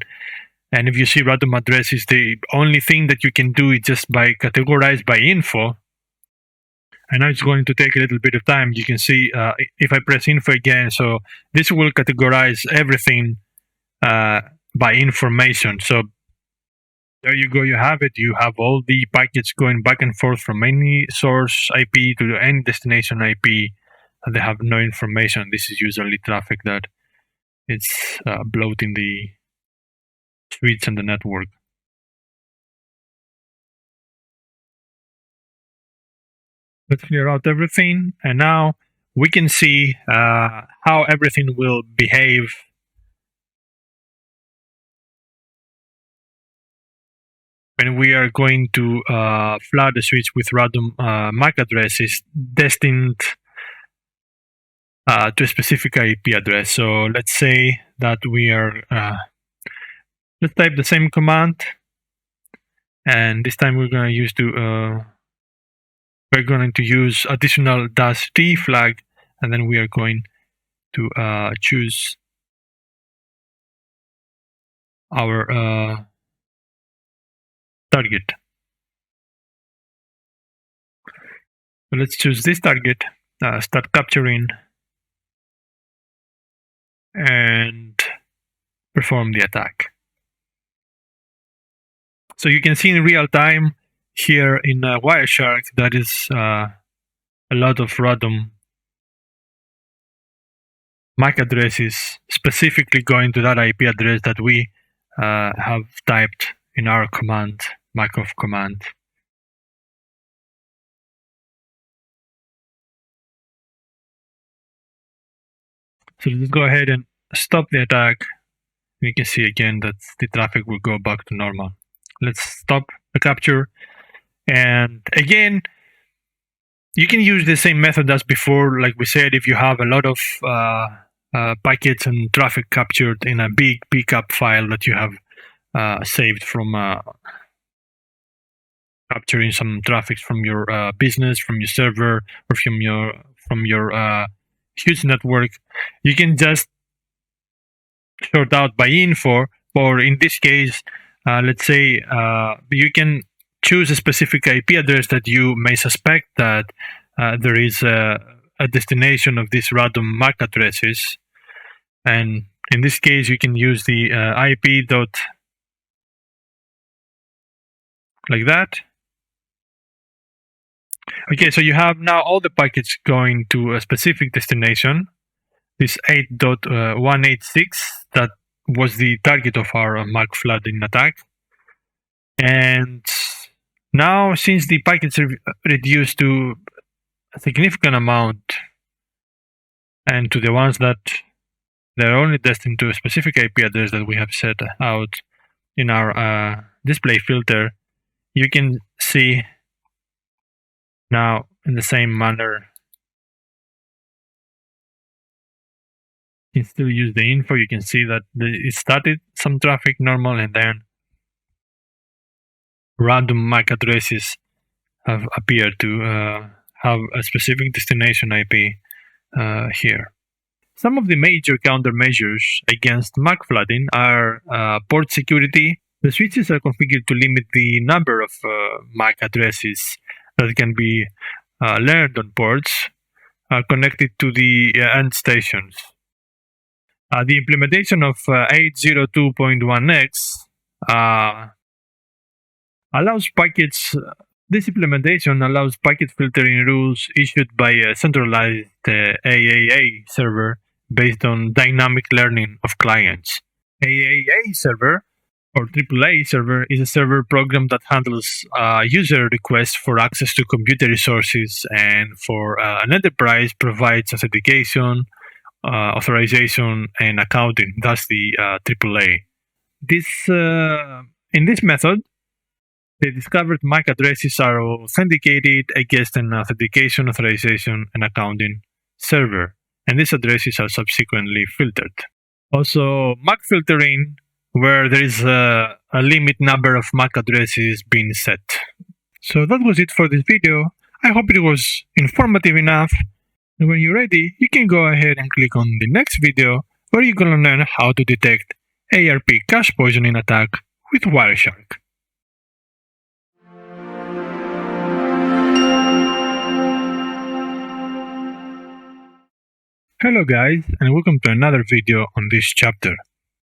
And if you see random addresses, the only thing that you can do is just by categorize by info. I know it's going to take a little bit of time. You can see if I press info again, so this will categorize everything by information. So there you go, you have it. You have all the packets going back and forth from any source IP to any destination IP. They have no information. This is usually traffic that it's bloating the switch and the network. Let's clear out everything, and now we can see how everything will behave when we are going to flood the switch with random MAC addresses destined to a specific IP address. So let's say that we are, let's type the same command, and this time we're going to use additional -t flag, and then we are going to choose our target. So let's choose this target, start capturing, and perform the attack. So you can see in real time here in Wireshark that is a lot of random MAC addresses specifically going to that IP address that we have typed in our command, Machov command. So let's go ahead and stop the attack. You can see again that the traffic will go back to normal. Let's stop the capture. And again, you can use the same method as before. Like we said, if you have a lot of packets and traffic captured in a big pickup file that you have saved from capturing some traffic from your business, from your server, or from your huge network, you can just sort out by info, or in this case, let's say you can choose a specific IP address that you may suspect that there is a destination of these random MAC addresses, and in this case you can use the IP dot like that. Okay, so you have now all the packets going to a specific destination, this 8.186 that was the target of our MAC flooding attack. And now, since the packets are reduced to a significant amount, and to the ones that they're only destined to a specific IP address that we have set out in our display filter, you can see now in the same manner. You can still use the info. You can see that it started some traffic normal, and then random MAC addresses have appeared to have a specific destination IP here. Some of the major countermeasures against MAC flooding are port security. The switches are configured to limit the number of MAC addresses that can be learned on ports connected to the end stations. The implementation of 802.1x allows packets. This implementation allows packet filtering rules issued by a centralized AAA server based on dynamic learning of clients. AAA server or AAA server is a server program that handles user requests for access to computer resources, and for an enterprise provides authentication, authorization, and accounting. That's the AAA. In this method, the discovered MAC addresses are authenticated against an authentication, authorization, and accounting server, and these addresses are subsequently filtered. Also, MAC filtering, where there is a a limit number of MAC addresses being set. So that was it for this video. I hope it was informative enough. And when you're ready, you can go ahead and click on the next video where you're gonna learn how to detect ARP cache poisoning attack with Wireshark. Hello guys, and welcome to another video on this chapter.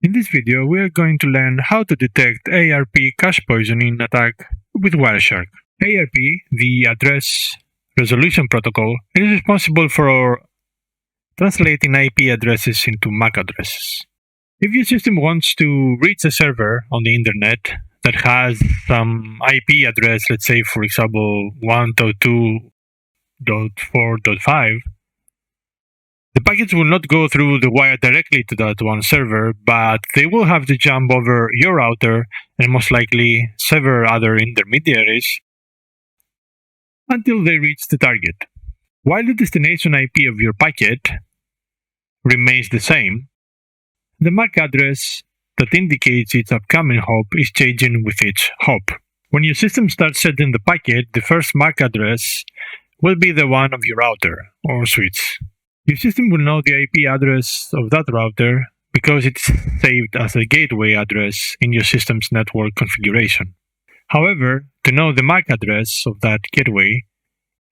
In this video, we are going to learn how to detect ARP cache poisoning attack with Wireshark. ARP, the address resolution protocol, is responsible for translating IP addresses into MAC addresses. If your system wants to reach a server on the internet that has some IP address, let's say for example 1.2.4.5, the packets will not go through the wire directly to that one server, but they will have to jump over your router and most likely several other intermediaries until they reach the target. While the destination IP of your packet remains the same, the MAC address that indicates its upcoming hop is changing with each hop. When your system starts sending the packet, the first MAC address will be the one of your router or switch. Your system will know the IP address of that router because it's saved as a gateway address in your system's network configuration. However, to know the MAC address of that gateway,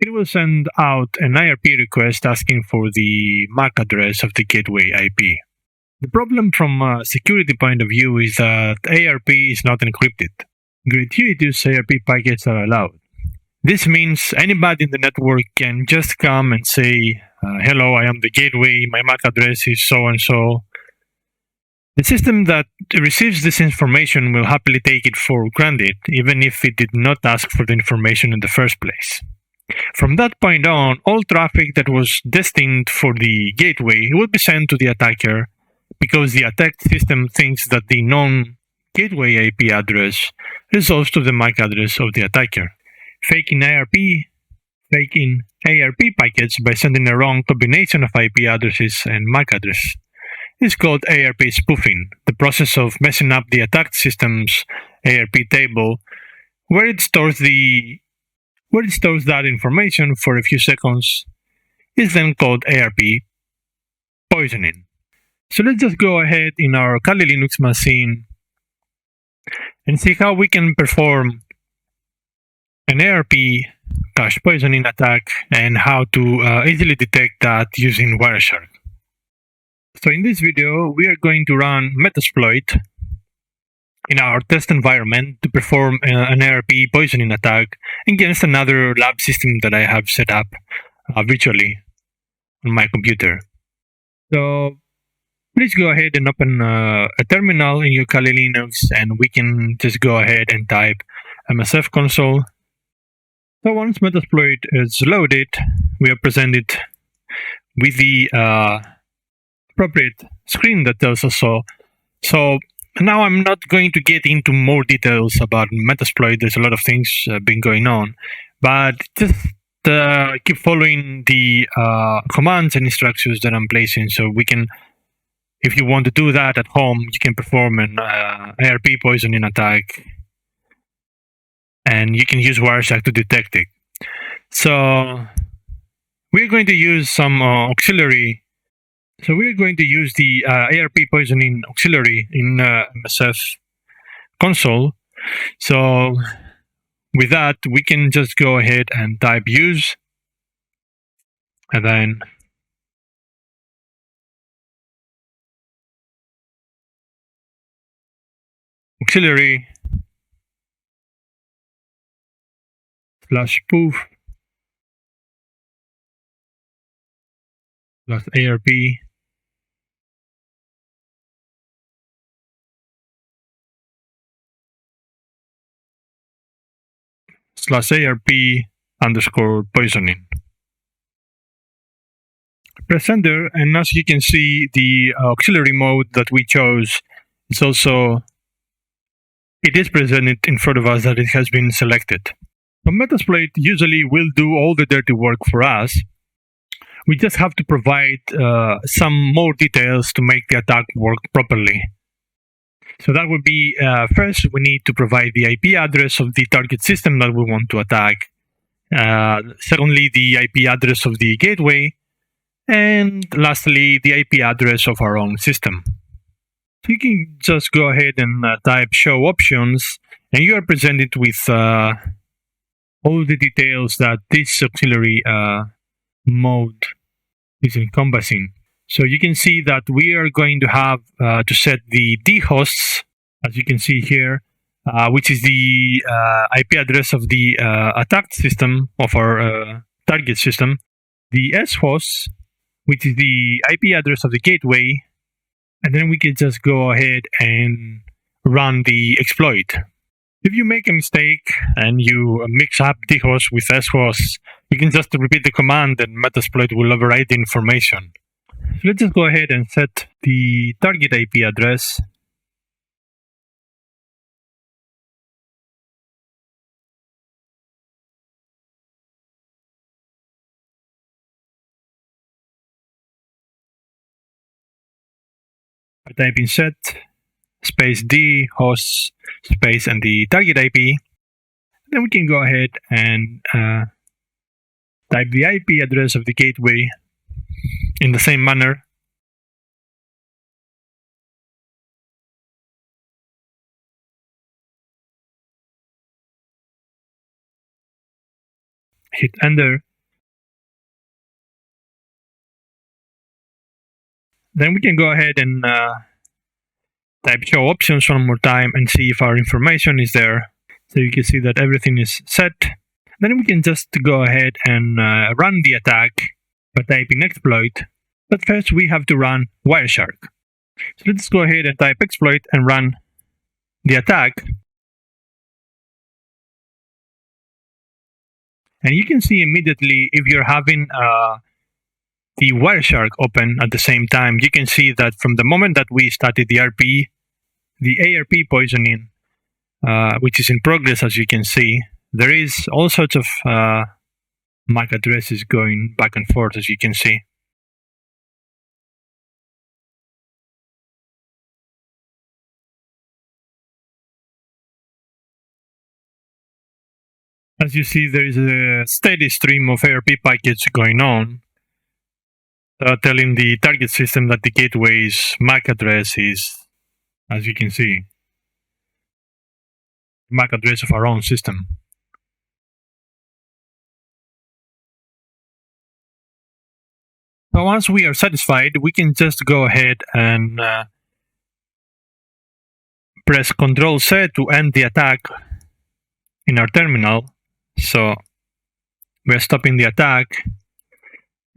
it will send out an IRP request asking for the MAC address of the gateway IP. The problem from a security point of view is that ARP is not encrypted. Gratuitous ARP packets are allowed. This means anybody in the network can just come and say, hello, I am the gateway, my MAC address is so and so. The system that receives this information will happily take it for granted, even if it did not ask for the information in the first place. From that point on, all traffic that was destined for the gateway will be sent to the attacker because the attack system thinks that the known gateway IP address resolves to the MAC address of the attacker. Faking ARP packets by sending a wrong combination of IP addresses and MAC address is called ARP spoofing, the process of messing up the attack system's ARP table where it stores that information for a few seconds is then called ARP poisoning. So let's just go ahead in our Kali Linux machine and see how we can perform an ARP cache poisoning attack and how to easily detect that using Wireshark. So in this video, we are going to run Metasploit in our test environment to perform an ARP poisoning attack against another lab system that I have set up virtually on my computer. So please go ahead and open a terminal in your Kali Linux and we can just go ahead and type MSF console. So once Metasploit is loaded, we are presented with the appropriate screen that tells us so. So now I'm not going to get into more details about Metasploit. There's a lot of things been going on, but just keep following the commands and instructions that I'm placing so we can, if you want to do that at home, you can perform an ARP poisoning attack and you can use Wireshark to detect it. So we're going to use some auxiliary. So we're going to use the ARP poisoning auxiliary in MSF console. So with that, we can just go ahead and type use and then auxiliary /spoof /ARP /ARP_poisoning. Press enter, and as you can see, the auxiliary mode that we chose is also, it is presented in front of us that it has been selected. So Metasploit usually will do all the dirty work for us. We just have to provide some more details to make the attack work properly. So that would be first, we need to provide the IP address of the target system that we want to attack. Secondly, the IP address of the gateway. And lastly, the IP address of our own system. So you can just go ahead and type show options, and you are presented with all the details that this auxiliary mode is encompassing. So you can see that we are going to have to set the dhosts, as you can see here, which is the IP address of the attacked system of our target system, the shosts, which is the IP address of the gateway, and then we can just go ahead and run the exploit. If you make a mistake and you mix up dhosts with shosts, you can just repeat the command and Metasploit will override the information. So let's just go ahead and set the target IP address. I type in set space d hosts space and the target IP. Then we can go ahead and type the IP address of the gateway in the same manner. Hit enter. Then we can go ahead and type show options one more time and see if our information is there. So you can see that everything is set. Then we can just go ahead and run the attack by typing exploit. But first we have to run Wireshark. So let's go ahead and type exploit and run the attack. And you can see immediately if you're having the Wireshark open at the same time, you can see that from the moment that we started the RP, the ARP poisoning, which is in progress, as you can see, there is all sorts of MAC addresses going back and forth, as you can see. As you see, there is a steady stream of ARP packets going on, telling the target system that the gateway's MAC address is, as you can see, the MAC address of our own system. So once we are satisfied, we can just go ahead and press Ctrl-Z to end the attack in our terminal. So we're stopping the attack,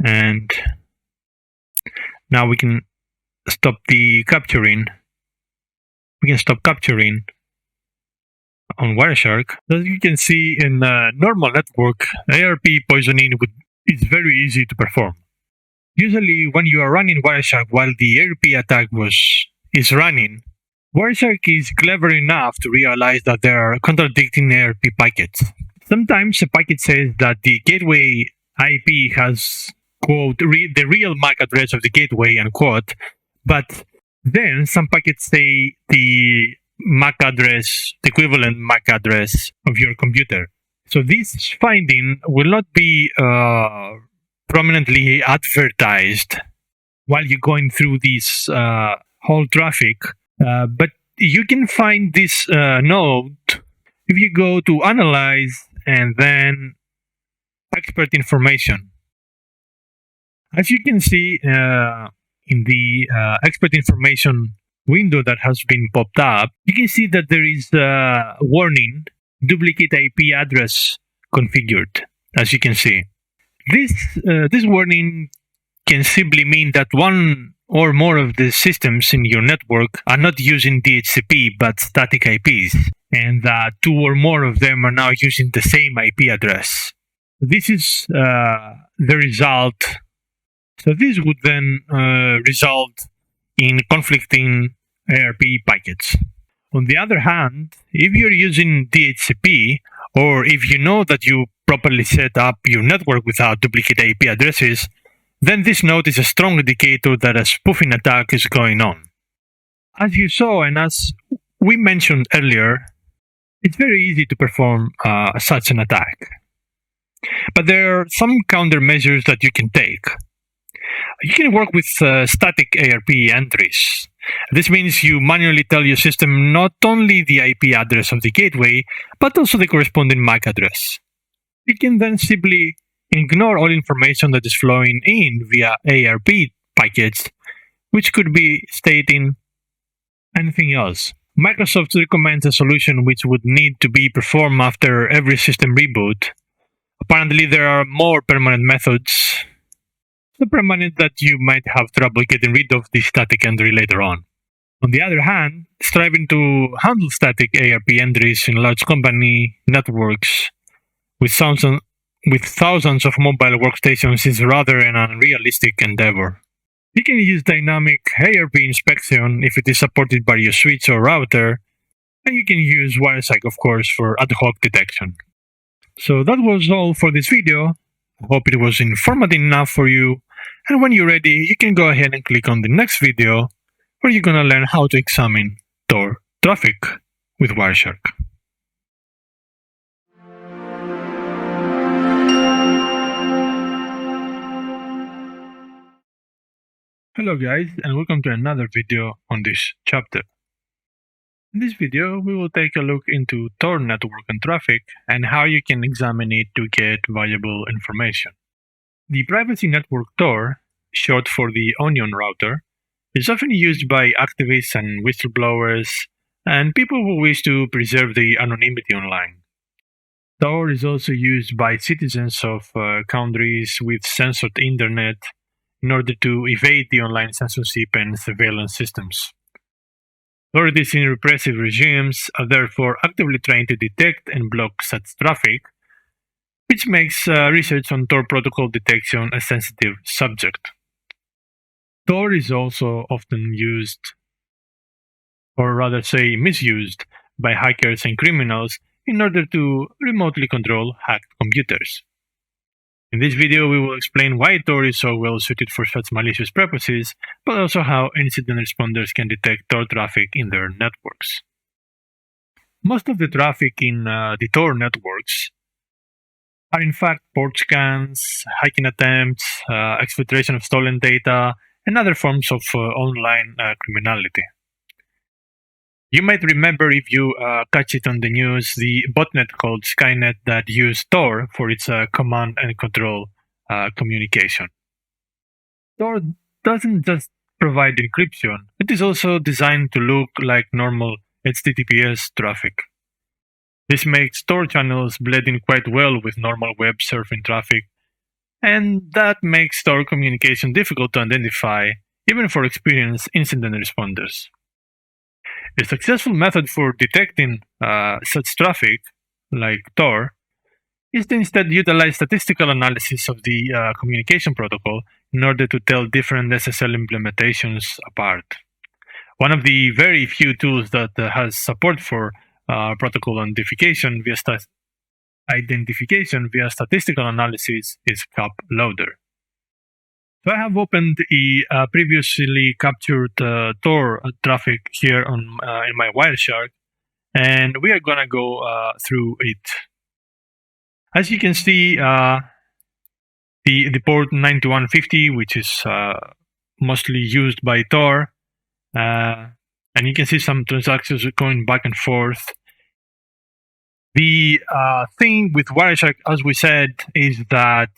and now we can stop the capturing. We can stop capturing on Wireshark. As you can see, in a normal network, ARP poisoning is very easy to perform. Usually, when you are running Wireshark while the ARP attack is running, Wireshark is clever enough to realize that there are contradicting ARP packets. Sometimes a packet says that the gateway IP has, quote, the real MAC address of the gateway, unquote, but then some packets say the MAC address, the equivalent MAC address of your computer. So this finding will not be prominently advertised while you're going through this whole traffic, but you can find this node if you go to Analyze and then Expert Information. As you can see in the Expert Information window that has been popped up, you can see that there is a warning, duplicate IP address configured, as you can see. This warning can simply mean that one or more of the systems in your network are not using DHCP but static IPs, and that two or more of them are now using the same IP address. This is the result. So this would then result in conflicting ARP packets. On the other hand, if you're using DHCP, or if you know that you properly set up your network without duplicate IP addresses, then this node is a strong indicator that a spoofing attack is going on. As you saw and as we mentioned earlier, it's very easy to perform such an attack. But there are some countermeasures that you can take. You can work with static ARP entries. This means you manually tell your system not only the IP address of the gateway, but also the corresponding MAC address. You can then simply ignore all information that is flowing in via ARP packets, which could be stating anything else. Microsoft recommends a solution which would need to be performed after every system reboot. Apparently, there are more permanent methods. So permanent that you might have trouble getting rid of the static entry later on. On the other hand, striving to handle static ARP entries in large company networks with thousands of mobile workstations is rather an unrealistic endeavor. You can use dynamic ARP inspection if it is supported by your switch or router, and you can use Wireshark, of course, for ad hoc detection. So that was all for this video. I hope it was informative enough for you, and when you're ready, you can go ahead and click on the next video where you're gonna learn how to examine Tor traffic with Wireshark. Hello guys, and welcome to another video on this chapter. In this video, we will take a look into Tor network and traffic and how you can examine it to get valuable information. The privacy network Tor, short for the Onion router, is often used by activists and whistleblowers and people who wish to preserve the anonymity online. Tor is also used by citizens of countries with censored internet in order to evade the online censorship and surveillance systems. Authorities in repressive regimes are therefore actively trying to detect and block such traffic, which makes research on Tor protocol detection a sensitive subject. Tor is also often used, or rather say misused, by hackers and criminals in order to remotely control hacked computers. In this video, we will explain why Tor is so well suited for such malicious purposes, but also how incident responders can detect Tor traffic in their networks. Most of the traffic in the Tor networks are in fact port scans, hacking attempts, exfiltration of stolen data, and other forms of online criminality. You might remember, if you catch it on the news, the botnet called Skynet that used Tor for its command and control communication. Tor doesn't just provide encryption, it is also designed to look like normal HTTPS traffic. This makes Tor channels blend in quite well with normal web surfing traffic, and that makes Tor communication difficult to identify, even for experienced incident responders. A successful method for detecting such traffic, like Tor, is to instead utilize statistical analysis of the communication protocol in order to tell different SSL implementations apart. One of the very few tools that has support for protocol identification via statistical analysis is CupLoader. So I have opened a previously captured Tor traffic here on in my Wireshark, and we are gonna go through it. As you can see, the port 9150, which is mostly used by Tor, and you can see some transactions going back and forth. The thing with Wireshark, as we said, is that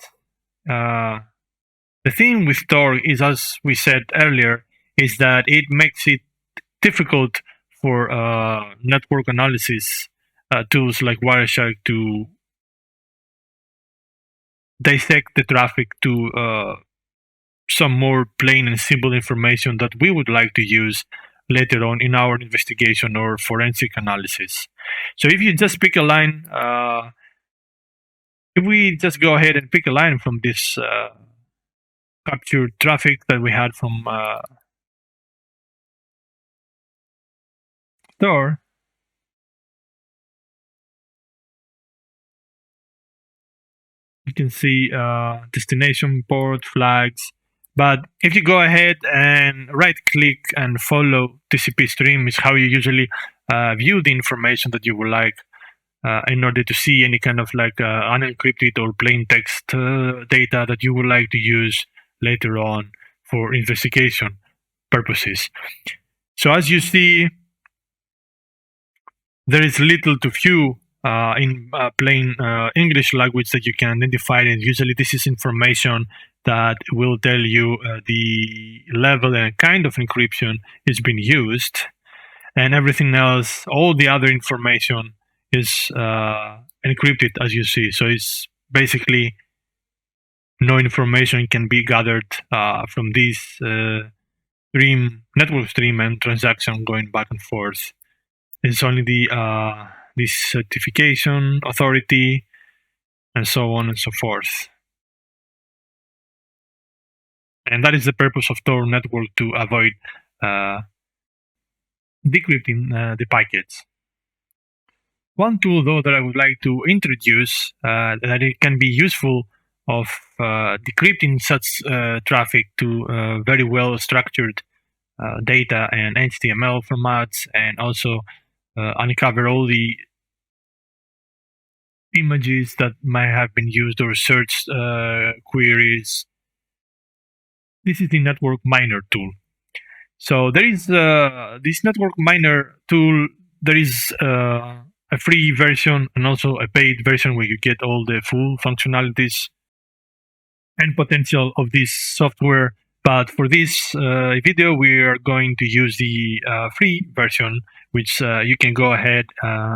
the thing with Tor is, as we said earlier, is that it makes it difficult for network analysis tools like Wireshark to dissect the traffic to some more plain and simple information that we would like to use later on in our investigation or forensic analysis. So if you just pick a line, if we just go ahead and pick a line from this captured traffic that we had from Tor, you can see destination port flags, But if you go ahead and right click and follow TCP stream is how you usually view the information that you would like in order to see any kind of like unencrypted or plain text data that you would like to use later on for investigation purposes. So as you see, there is little to few in plain English language that you can identify, and usually this is information that will tell you the level and kind of encryption is being used, and everything else, all the other information is encrypted, as you see. So it's basically no information can be gathered from this network stream and transaction going back and forth. It's only the certification authority and so on and so forth. And that is the purpose of Tor network, to avoid decrypting the packets. One tool, though, that I would like to introduce that it can be useful of decrypting such traffic to very well structured data and HTML formats, and also uncover all the images that might have been used or search queries. This is the Network Miner tool. So there is this Network Miner tool. There is a free version and also a paid version where you get all the full functionalities and potential of this software. But for this video, we are going to use the free version, which you can go ahead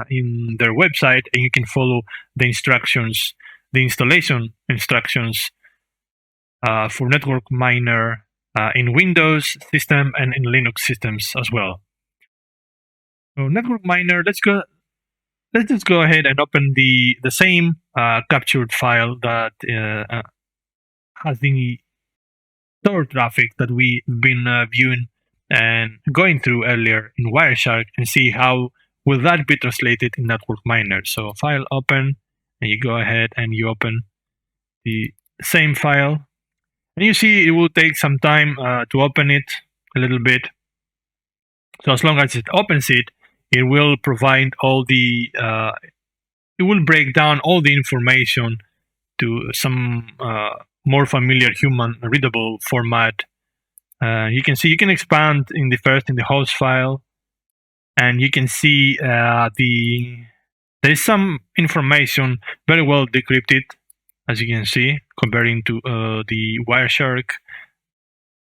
in their website and you can follow the instructions, the installation instructions for Network Miner in Windows system and in Linux systems as well. So Network Miner, let's just go ahead and open the same captured file that has the Tor traffic that we've been viewing and going through earlier in Wireshark, and see how will that be translated in Network Miner. So file open, and you go ahead and you open the same file, and you see it will take some time to open it a little bit. So as long as it opens it, it will provide all the it will break down all the information to some more familiar human readable format. You can see you can expand in the host file, and you can see there is some information very well decrypted, as you can see, comparing to the Wireshark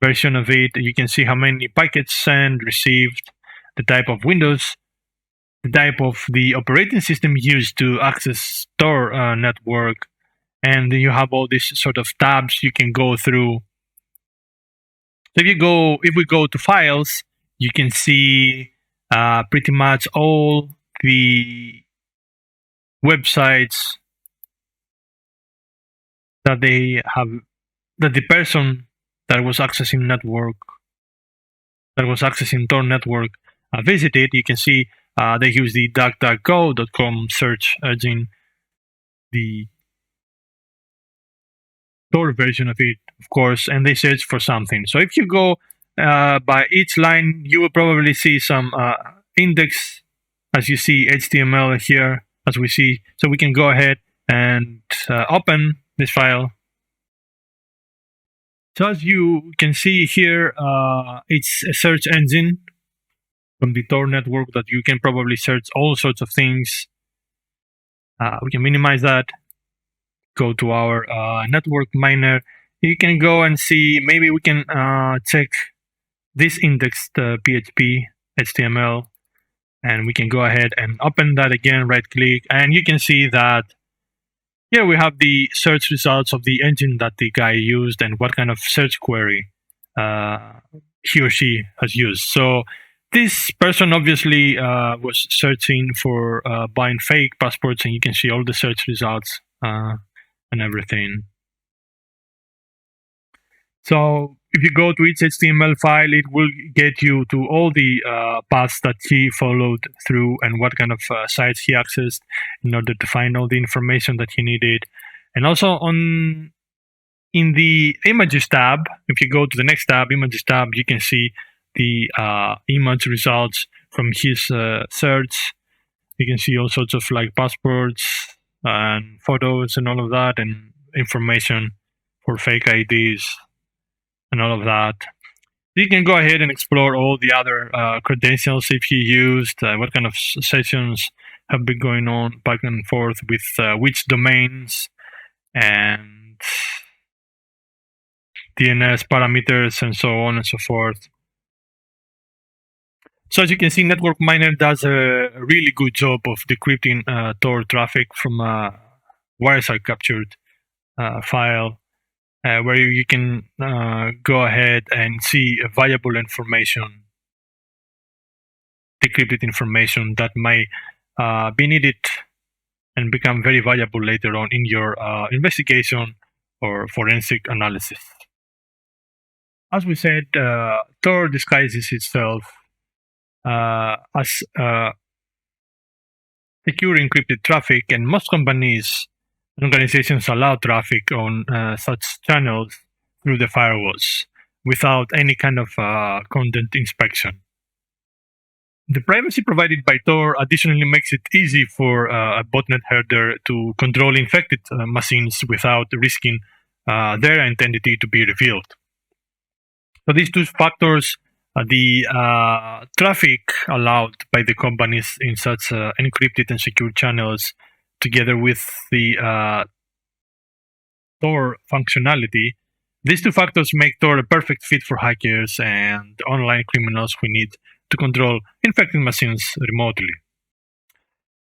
version of it. You can see how many packets sent, received, the type of Windows, the type of the operating system used to access Tor network, and you have all these sort of tabs you can go through. So if we go to files, you can see pretty much all the websites that they have, that the person that was accessing Tor network visited. You can see they use the DuckDuckGo.com search engine, the Tor version of it, of course, and they search for something. So if you go by each line, you will probably see some index, as you see HTML here, as we see. So we can go ahead and open this file. So as you can see here, it's a search engine from the Tor network that you can probably search all sorts of things. We can minimize that. Go to our Network Miner. You can go and see, maybe we can check this indexed PHP HTML, and we can go ahead and open that again, right click, and you can see that here we have the search results of the engine that the guy used and what kind of search query he or she has used. So this person obviously was searching for buying fake passports, and you can see all the search results and everything. So if you go to each HTML file, it will get you to all the paths that he followed through and what kind of sites he accessed in order to find all the information that he needed. And also In the Images tab, if you go to the next tab, Images tab, you can see the image results from his search. You can see all sorts of like passports and photos and all of that, and information for fake IDs and all of that. You can go ahead and explore all the other credentials if you used, what kind of sessions have been going on back and forth with which domains, and DNS parameters, and so on and so forth. So as you can see, Network Miner does a really good job of decrypting Tor traffic from a Wireshark captured file, where you can go ahead and see valuable information, decrypted information that may be needed and become very valuable later on in your investigation or forensic analysis. As we said, Tor disguises itself as secure encrypted traffic, and most companies and organizations allow traffic on such channels through the firewalls without any kind of content inspection. The privacy provided by Tor additionally makes it easy for a botnet herder to control infected machines without risking their identity to be revealed. So these two factors, the traffic allowed by the companies in such encrypted and secure channels, together with the Tor functionality, these two factors make Tor a perfect fit for hackers and online criminals who need to control infected machines remotely.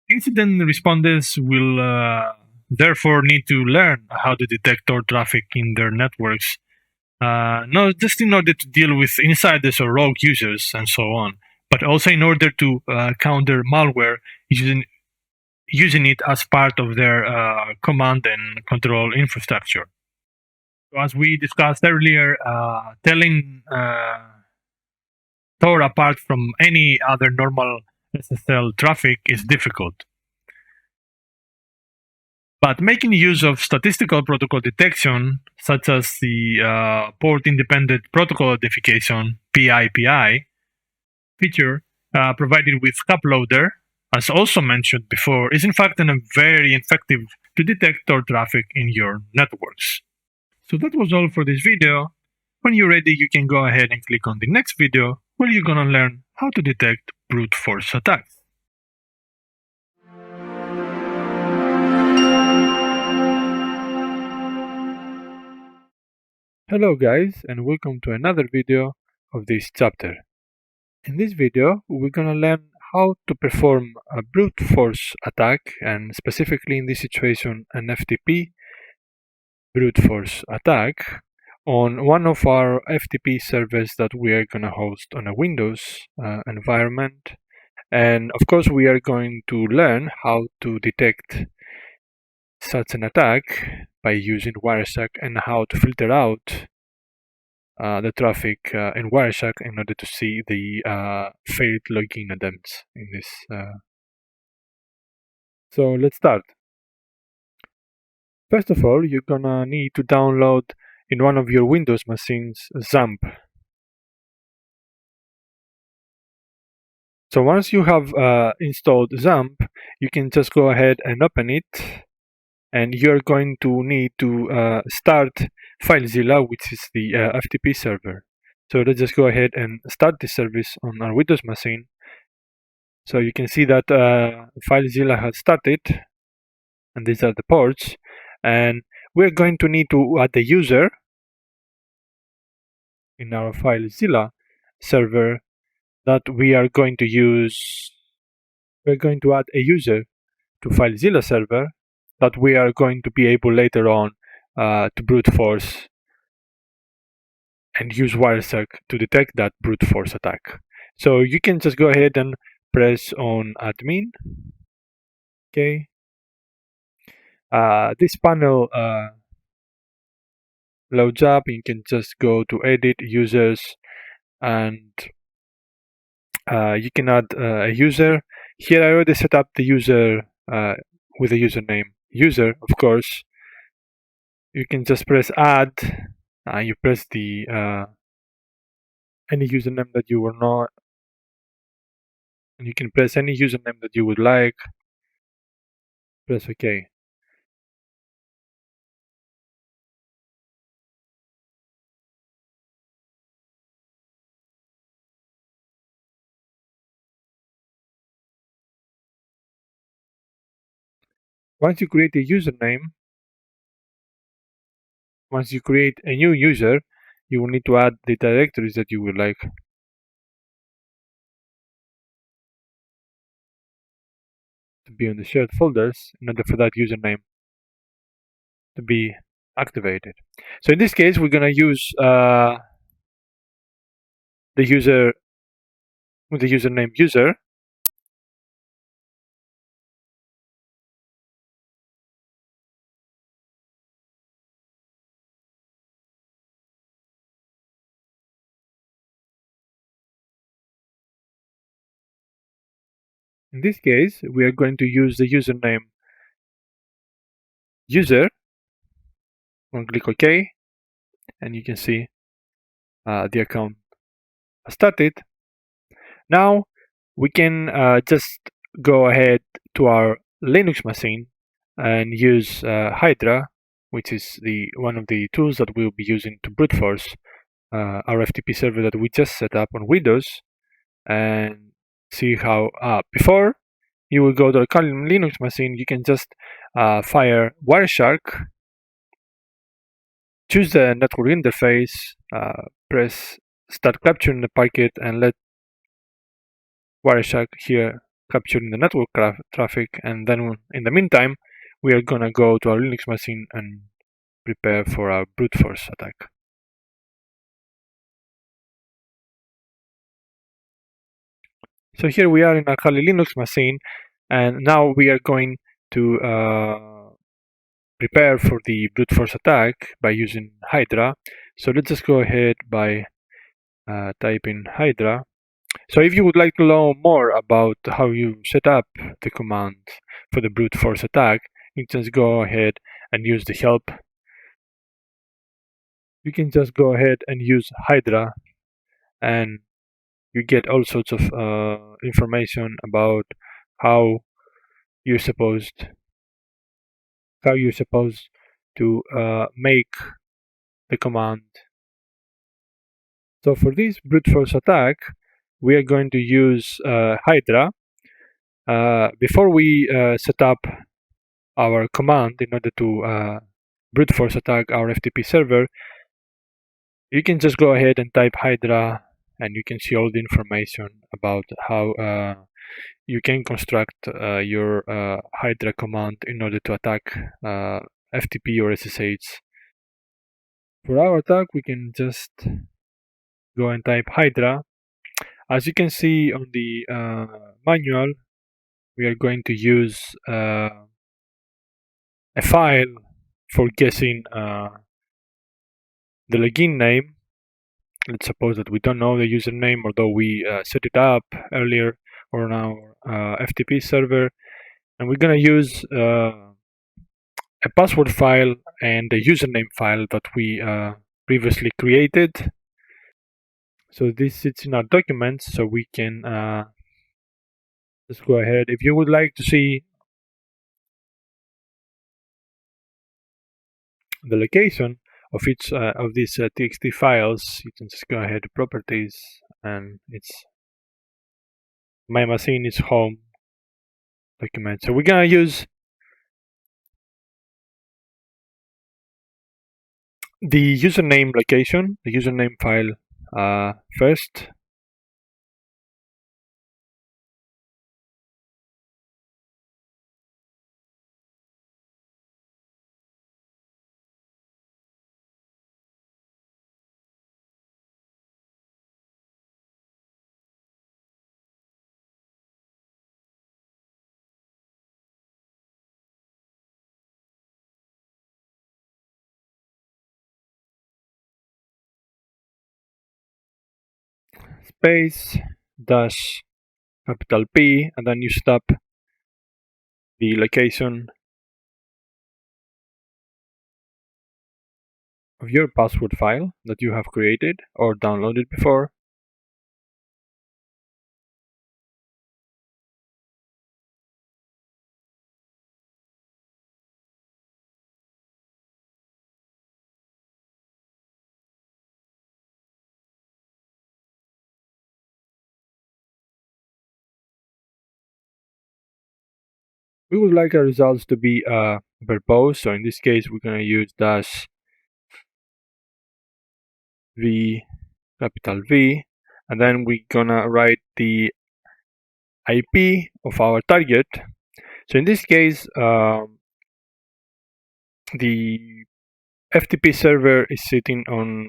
Incident responders will therefore need to learn how to detect Tor traffic in their networks, not just in order to deal with insiders or rogue users and so on, but also in order to counter malware using it as part of their command and control infrastructure. So as we discussed earlier, telling Tor apart from any other normal SSL traffic is difficult. But making use of statistical protocol detection, such as the port-independent protocol identification (PIPI) feature provided with Cuploader, as also mentioned before, is in fact very effective to detect Tor traffic in your networks. So that was all for this video. When you're ready, you can go ahead and click on the next video, where you're gonna learn how to detect brute force attacks. Hello guys, and welcome to another video of this chapter. In this video, we're gonna learn how to perform a brute force attack, and specifically in this situation an FTP brute force attack on one of our FTP servers that we are gonna host on a Windows environment. And of course, we are going to learn how to detect such an attack by using Wireshark, and how to filter out the traffic in Wireshark in order to see the failed login attempts in this. So let's start. First of all, you're gonna need to download in one of your Windows machines XAMPP. So once you have installed XAMPP, you can just go ahead and open it, and you're going to need to start FileZilla, which is the FTP server. So let's just go ahead and start this service on our Windows machine. So you can see that FileZilla has started, and these are the ports. And we're going to need to add a user in our FileZilla server that we are going to use. We're going to add a user to FileZilla server that we are going to be able later on to brute force and use Wireshark to detect that brute force attack. So you can just go ahead and press on admin. Okay. This panel loads up. You can just go to edit users, and you can add a user. Here I already set up the user with the username user, of course. you can just press add. You press the any username that you were not, and you can press any username that you would like. Press OK. Once you create a username, once you create a new user, you will need to add the directories that you would like to be on the shared folders in order for that username to be activated. So in this case, we're going to use the user with the username user. In this case, we are going to use the username user. We'll click OK, and you can see the account started. Now we can just go ahead to our Linux machine and use Hydra, which is one of the tools that we'll be using to brute force our FTP server that we just set up on Windows, and see how before you will go to a Kali Linux machine, you can just fire Wireshark, choose the network interface, press start capturing the packet, and let Wireshark here capturing the network traffic, and then in the meantime we are gonna go to our Linux machine and prepare for our brute force attack. So here we are in our Kali Linux machine, and now we are going to prepare for the brute force attack by using Hydra. So let's just go ahead by typing Hydra. So if you would like to know more about how you set up the command for the brute force attack, you can just go ahead and use the help. You can just go ahead and use Hydra, and you get all sorts of information about how you're supposed to make the command. So for this brute force attack, we are going to use Hydra. Before we set up our command in order to brute force attack our FTP server, you can just go ahead and type Hydra, and you can see all the information about how you can construct your Hydra command in order to attack FTP or SSH. For our attack, we can just go and type Hydra. As you can see on the manual, we are going to use a file for guessing the login name. Let's suppose that we don't know the username, although we set it up earlier on our FTP server, and we're gonna use a password file and a username file that we previously created. So this sits in our documents, so we can just go ahead. If you would like to see the location of each of these txt files, you can just go ahead to properties, and it's my machine is home document. So we're gonna use the username location, the username file first. Space dash capital P, and then you stop the location of your password file that you have created or downloaded before. We would like our results to be verbose, so in this case we're going to use dash v, capital V, and then we're gonna write the IP of our target. So in this case, the FTP server is sitting on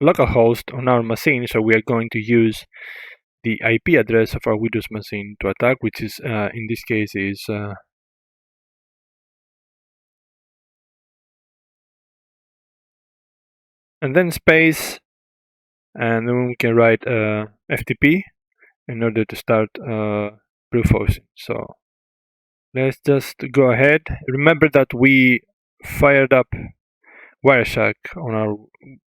localhost on our machine, so we are going to use the IP address of our Windows machine to attack, which is in this case is and then space, and then we can write FTP in order to start proof hosting. So let's just go ahead. Remember that we fired up Wireshark on our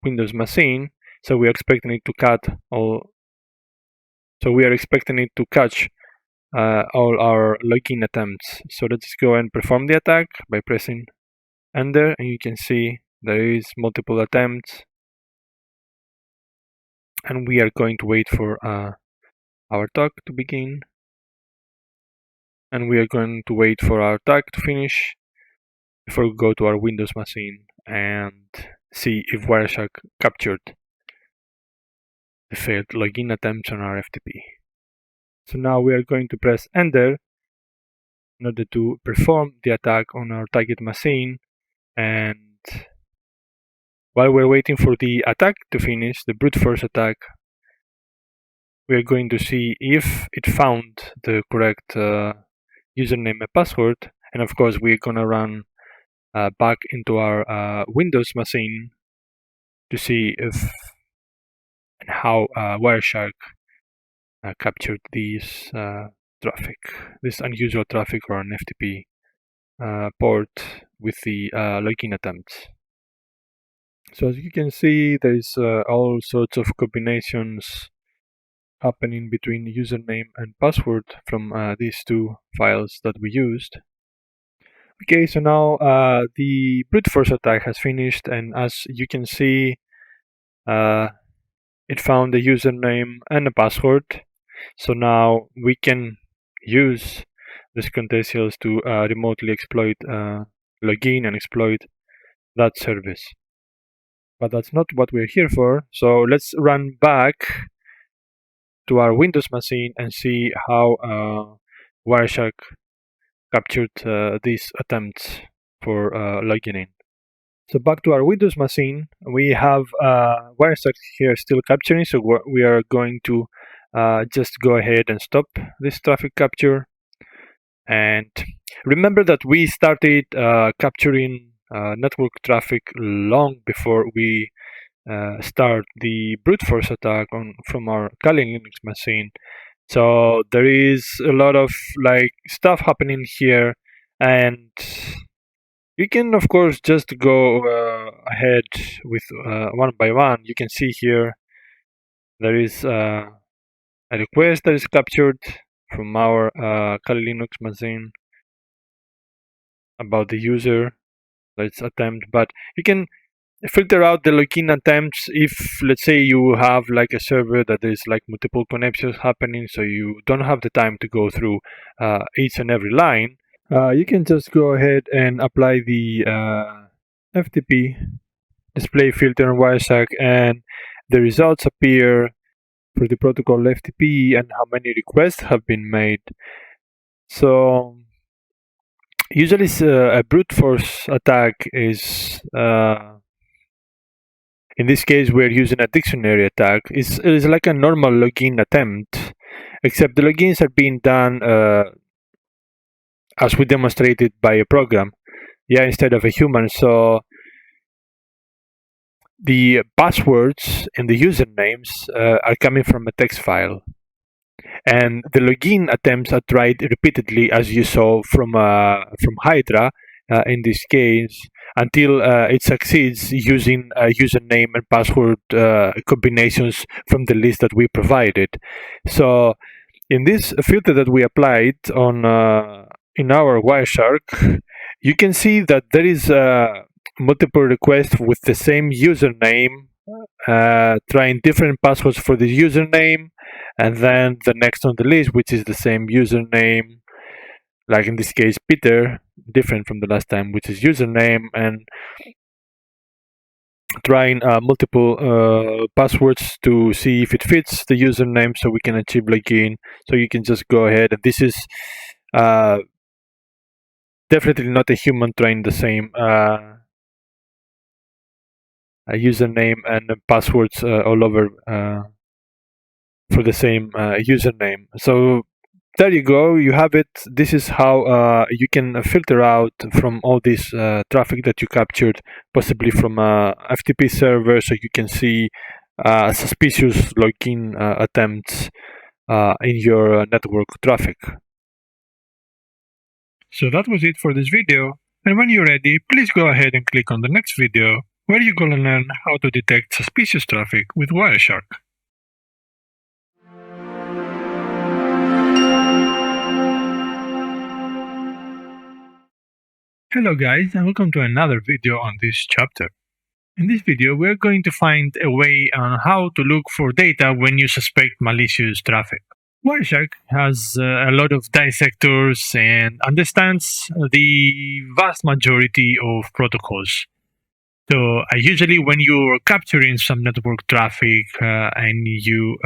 Windows machine, so we are expecting it to cut all. So we are expecting it to catch all our login attempts. So let's go and perform the attack by pressing Enter, and you can see there is multiple attempts, and we are going to wait for our talk to begin, and we are going to wait for our talk to finish before we go to our Windows machine and see if Wireshark captured the failed login attempts on our FTP. So now we are going to press Enter in order to perform the attack on our target machine, and while we're waiting for the attack to finish, the brute force attack, we are going to see if it found the correct username and password, and of course we're gonna run back into our Windows machine to see if and how Wireshark captured this traffic, this unusual traffic or an FTP port with the login attempts. So as you can see, there's all sorts of combinations happening between username and password from these two files that we used. Okay, so now the brute force attack has finished, and as you can see, it found a username and a password. So now we can use the Contentious to remotely exploit login and exploit that service. But that's not what we're here for. So let's run back to our Windows machine and see how Wireshark captured these attempts for logging in. So back to our Windows machine, we have Wireshark here still capturing, so we are going to just go ahead and stop this traffic capture. And remember that we started capturing network traffic long before we start the brute force attack from our Kali Linux machine. So there is a lot of like stuff happening here, and you can of course just go ahead with one by one. You can see here there is a request that is captured from our Kali Linux machine about the user. Let's attempt, but you can filter out the login attempts if, let's say, you have like a server that is like multiple connections happening, so you don't have the time to go through each and every line. You can just go ahead and apply the FTP display filter on Wireshark, and the results appear for the protocol FTP and how many requests have been made. So usually a brute force attack is in this case we're using a dictionary attack. It is like a normal login attempt, except the logins are being done as we demonstrated by a program, instead of a human. So the passwords and the usernames are coming from a text file, and the login attempts are tried repeatedly, as you saw from Hydra in this case, until it succeeds using username and password combinations from the list that we provided. So in this filter that we applied on in our Wireshark, you can see that there is multiple requests with the same username, trying different passwords for the username, and then the next on the list, which is the same username, like in this case Peter, different from the last time, which is username, and trying multiple passwords to see if it fits the username so we can achieve login. So you can just go ahead, and this is definitely not a human trying the same username and passwords all over for the same username. So there you go, you have it. This is how you can filter out from all this traffic that you captured, possibly from a FTP server, so you can see suspicious login attempts in your network traffic. So that was it for this video, and when you're ready, please go ahead and click on the next video, where you're gonna learn how to detect suspicious traffic with Wireshark. Hello guys, and welcome to another video on this chapter. In this video, we're going to find a way on how to look for data when you suspect malicious traffic. Wireshark has a lot of dissectors and understands the vast majority of protocols. So usually when you're capturing some network traffic and you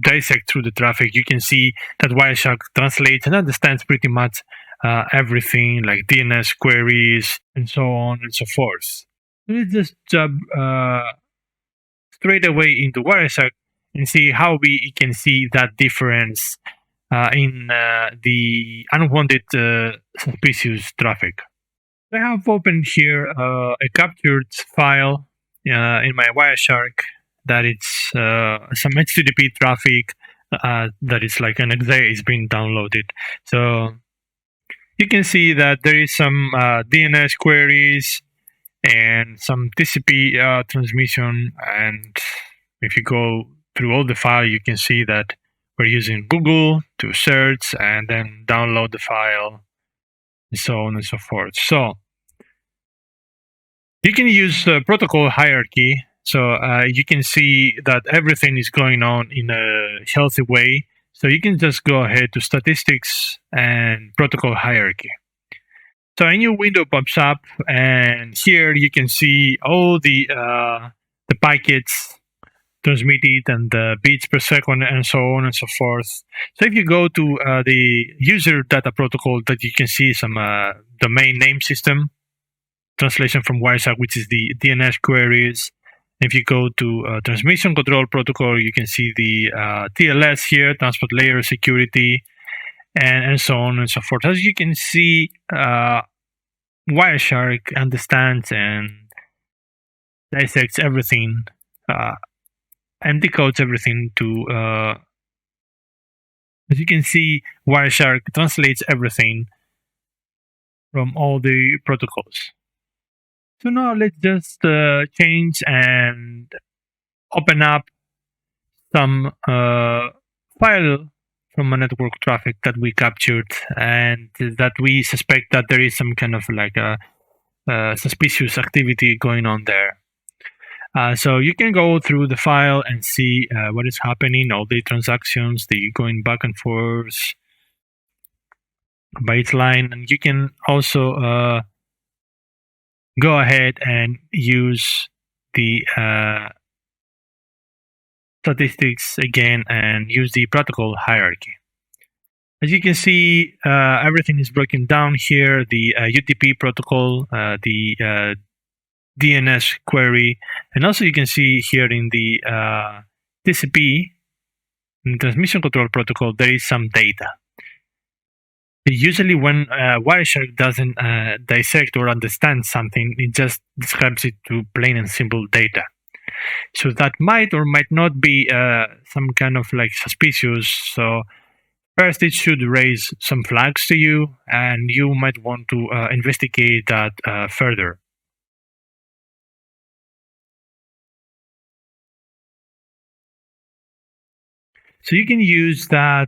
dissect through the traffic, you can see that Wireshark translates and understands pretty much everything, like DNS queries and so on and so forth. Let's just jump straight away into Wireshark and see how we can see that difference in the unwanted suspicious traffic. I have opened here a captured file in my Wireshark that it's some HTTP traffic that is like an exe is being downloaded. So you can see that there is some DNS queries and some TCP transmission, and if you go through all the file, you can see that we're using Google to search and then download the file, and so on and so forth. So you can use the protocol hierarchy, so you can see that everything is going on in a healthy way. So you can just go ahead to statistics and protocol hierarchy. So a new window pops up, and here you can see all the packets transmitted and the bits per second and so on and so forth. So if you go to the user data protocol, that you can see some domain name system translation from Wireshark, which is the DNS queries. If you go to transmission control protocol, you can see the TLS here, transport layer security, and so on and so forth. As you can see, Wireshark understands and dissects everything and decodes everything to, as you can see, Wireshark translates everything from all the protocols. So now let's just change and open up some file from a network traffic that we captured, and that we suspect that there is some kind of like a suspicious activity going on there. So you can go through the file and see what is happening, all the transactions, the going back and forth by each line, and you can also go ahead and use the statistics again and use the protocol hierarchy. As you can see, everything is broken down here, the UDP protocol, the DNS query, and also you can see here in the TCP, in the transmission control protocol, there is some data. Usually when Wireshark doesn't dissect or understand something, it just describes it to plain and simple data. So that might or might not be some kind of like suspicious. So first it should raise some flags to you, and you might want to investigate that further. So you can use that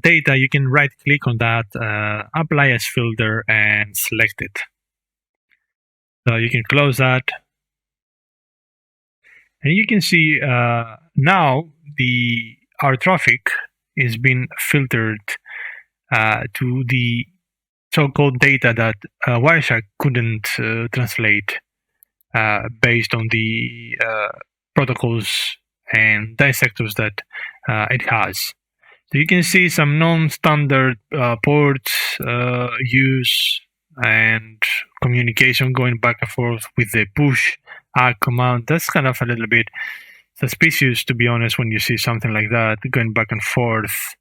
data, you can right click on that, apply as filter and select it. So you can close that. And you can see now our traffic is being filtered to the so-called data that Wireshark couldn't translate based on the protocols and dissectors that it has. So you can see some non-standard ports use and communication going back and forth with the push command. That's kind of a little bit suspicious, to be honest, when you see something like that going back and forth.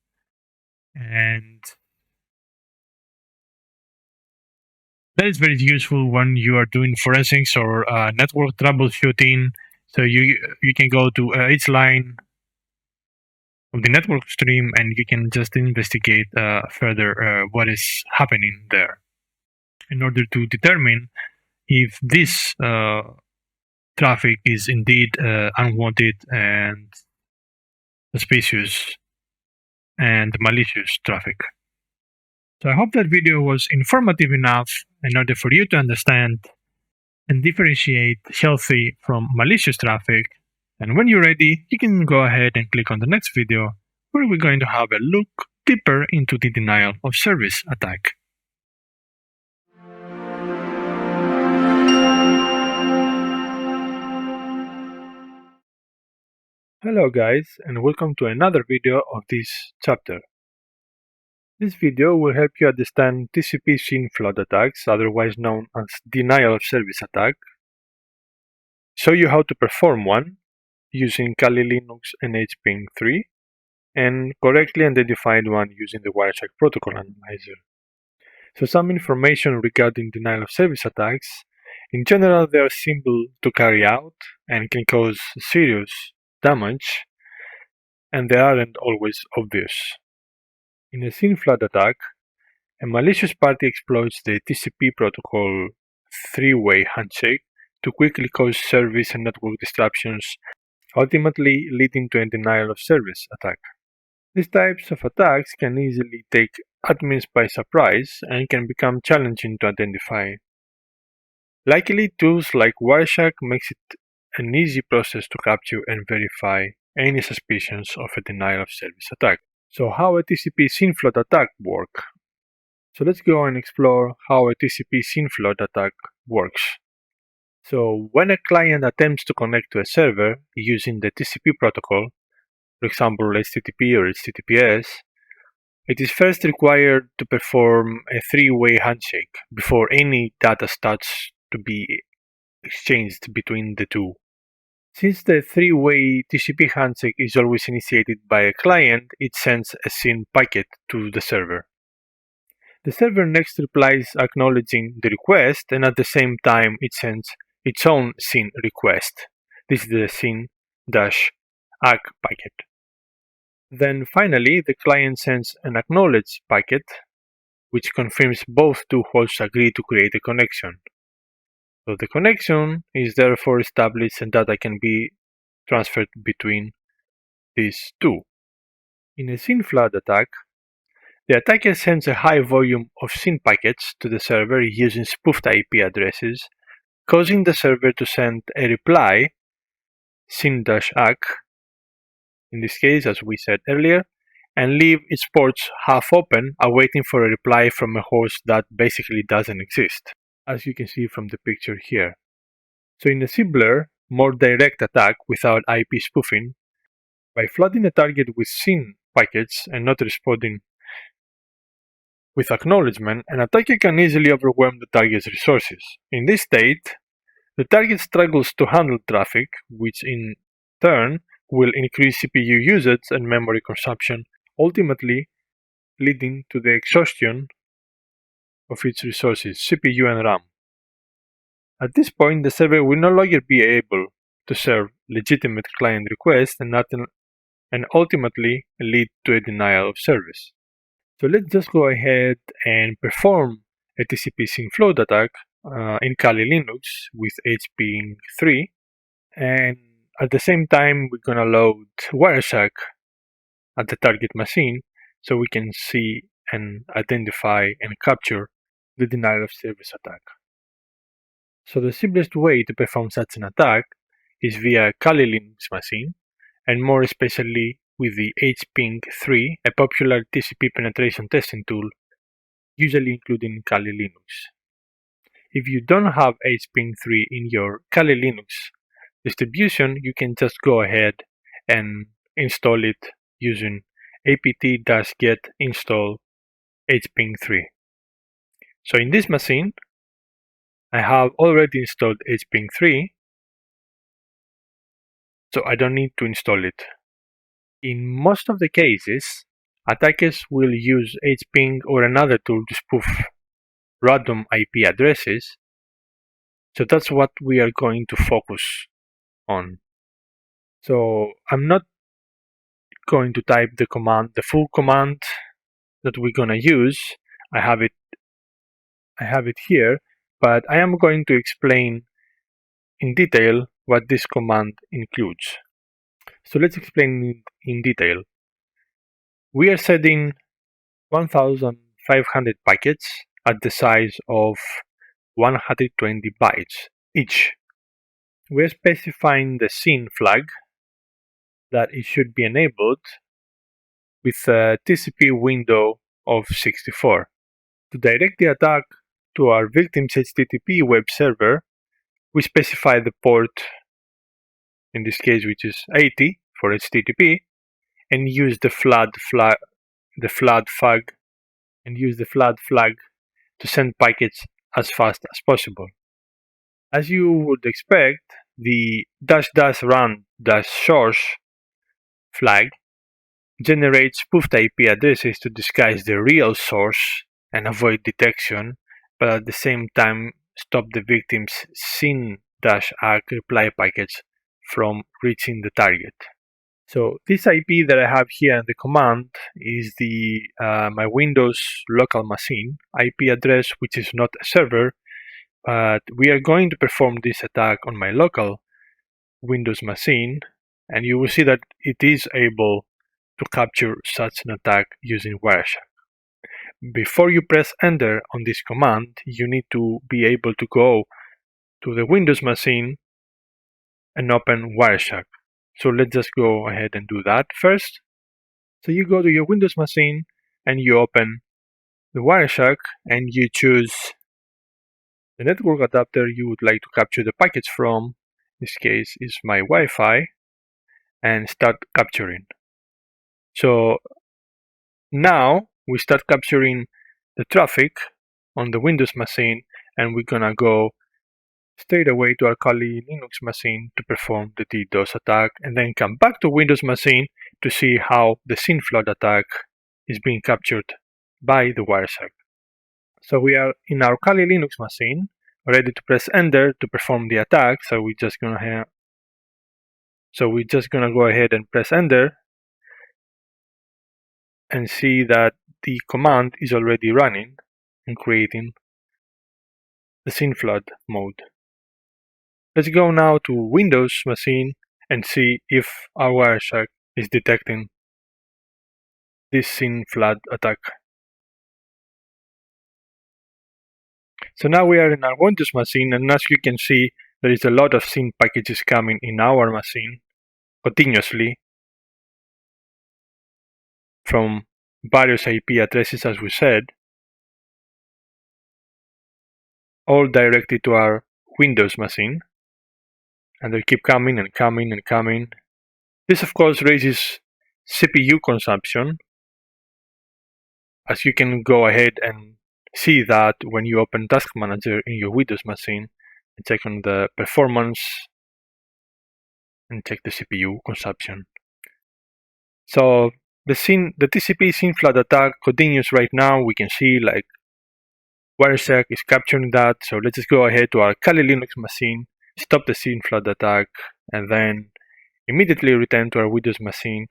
And that is very useful when you are doing forensics or network troubleshooting. So you can go to each line of the network stream and you can just investigate further what is happening there in order to determine if this traffic is indeed unwanted and suspicious and malicious traffic. So I hope that video was informative enough in order for you to understand and differentiate healthy from malicious traffic. And when you're ready, you can go ahead and click on the next video where we're going to have a look deeper into the denial of service attack. Hello guys, and welcome to another video of this chapter. This video will help you understand TCP SYN flood attacks, otherwise known as denial of service attack, show you how to perform one using Kali Linux and HPing 3, and correctly identified one using the Wireshark protocol analyzer. So some information regarding denial of service attacks. In general, they are simple to carry out and can cause serious damage, and they aren't always obvious. In a SYN flood attack, a malicious party exploits the TCP protocol three-way handshake to quickly cause service and network disruptions, ultimately leading to a denial of service attack. These types of attacks can easily take admins by surprise and can become challenging to identify. Luckily, tools like Wireshark makes it an easy process to capture and verify any suspicions of a denial of service attack. So how a TCP SYN flood attack works? So let's go and explore how a TCP SYN flood attack works. So when a client attempts to connect to a server using the TCP protocol, for example HTTP or HTTPS, it is first required to perform a three-way handshake before any data starts to be exchanged between the two. Since the three-way TCP handshake is always initiated by a client, it sends a SYN packet to the server. The server next replies acknowledging the request, and at the same time it sends its own SYN request. This is the SYN-ACK packet. Then finally, the client sends an acknowledge packet, which confirms both two hosts agree to create a connection. So the connection is therefore established and data can be transferred between these two. In a SYN flood attack, the attacker sends a high volume of SYN packets to the server using spoofed IP addresses, causing the server to send a reply, SYN-ACK, in this case, as we said earlier, and leave its ports half open, awaiting for a reply from a host that basically doesn't exist, as you can see from the picture here. So in a simpler, more direct attack without IP spoofing, by flooding a target with SYN packets and not responding with acknowledgement, an attacker can easily overwhelm the target's resources. In this state, the target struggles to handle traffic, which in turn will increase CPU usage and memory consumption, ultimately leading to the exhaustion of its resources, CPU and RAM. At this point, the server will no longer be able to serve legitimate client requests and ultimately lead to a denial of service. So let's just go ahead and perform a TCP SYN flood attack in Kali Linux with HPing 3, and at the same time we're gonna load Wireshark at the target machine so we can see and identify and capture the denial of service attack. So the simplest way to perform such an attack is via Kali Linux machine, and more especially with the hping-3, a popular TCP penetration testing tool, usually including Kali Linux. If you don't have hping-3 in your Kali Linux distribution, you can just go ahead and install it using apt-get install hping-3. So in this machine, I have already installed hping-3, so I don't need to install it. In most of the cases, attackers will use hping or another tool to spoof random IP addresses, so that's what we are going to focus on. So I'm not going to type the full command that we're gonna use. I have it here, but I am going to explain in detail what this command includes. So let's explain in detail. We are setting 1,500 packets at the size of 120 bytes each. We are specifying the SYN flag that it should be enabled with a TCP window of 64. To direct the attack to our victim's HTTP web server, we specify the port, in this case which is 80 for HTTP, and use the flood flag to send packets as fast as possible. As you would expect, the --run-source flag generates spoofed IP addresses to disguise the real source and avoid detection, but at the same time stop the victim's SYN-ACK reply packets from reaching the target. So this IP that I have here in the command is the my Windows local machine IP address, which is not a server, but we are going to perform this attack on my local Windows machine, and you will see that it is able to capture such an attack using Wireshark. Before you press enter on this command, you need to be able to go to the Windows machine and open Wireshark. So let's just go ahead and do that first. So you go to your Windows machine and you open the Wireshark and you choose the network adapter you would like to capture the packets from. This case is my Wi-Fi, and start capturing. So now we start capturing the traffic on the Windows machine, and we're gonna go straight away to our Kali Linux machine to perform the DDoS attack, and then come back to Windows machine to see how the SYN flood attack is being captured by the Wireshark. So we are in our Kali Linux machine, ready to press enter to perform the attack. So we're just gonna go ahead and press enter and see that the command is already running and creating the SYN flood mode. Let's go now to Windows machine and see if our Wireshark is detecting this SYN flood attack. So now we are in our Windows machine, and as you can see, there is a lot of SYN packages coming in our machine continuously from various IP addresses, as we said, all directed to our Windows machine, and they keep coming and coming and coming. This of course raises CPU consumption, as you can go ahead and see that when you open Task Manager in your Windows machine and check on the performance and check the CPU consumption. So the TCP SYN flood attack continues right now. We can see like Wireshark is capturing that. So let's just go ahead to our Kali Linux machine, stop the SYN flood attack, and then immediately return to our Windows machine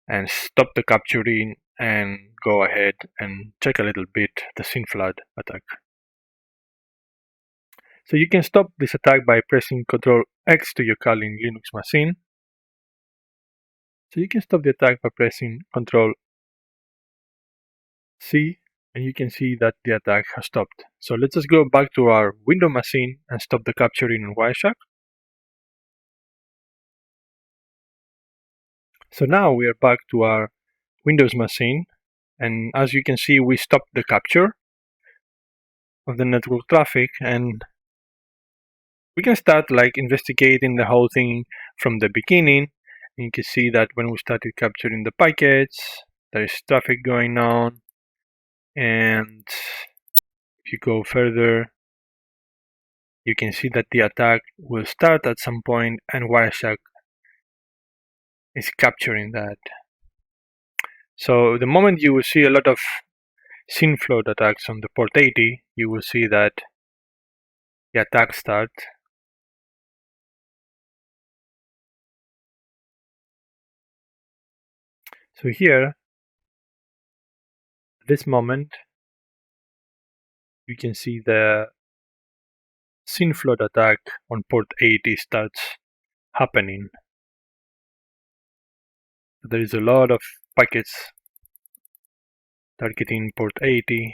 and stop the capturing and go ahead and check a little bit the SYN flood attack. So you can stop this attack by pressing Ctrl X to your Kali Linux machine. So you can stop the attack by pressing Ctrl C, and you can see that the attack has stopped. So let's just go back to our Windows machine and stop the capturing on Wireshark. So now we are back to our Windows machine, and as you can see, we stopped the capture of the network traffic, and we can start like investigating the whole thing from the beginning. And you can see that when we started capturing the packets, there is traffic going on, and if you go further, you can see that the attack will start at some point, and Wireshark is capturing that. So the moment you will see a lot of SYN float attacks on the port 80, you will see that the attack starts. So here, at this moment, you can see the SYN float attack on port 80 starts happening. There is a lot of packets targeting port 80.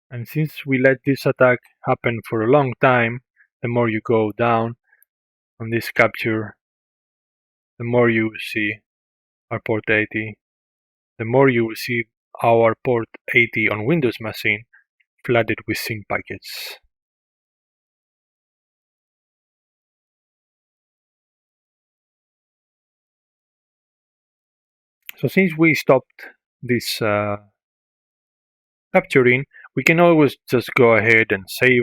And since we let this attack happen for a long time, the more you go down on this capture, the more you will see our port 80, the more you will see our port 80 on Windows machine flooded with SYN packets. So since we stopped this capturing, we can always just go ahead and save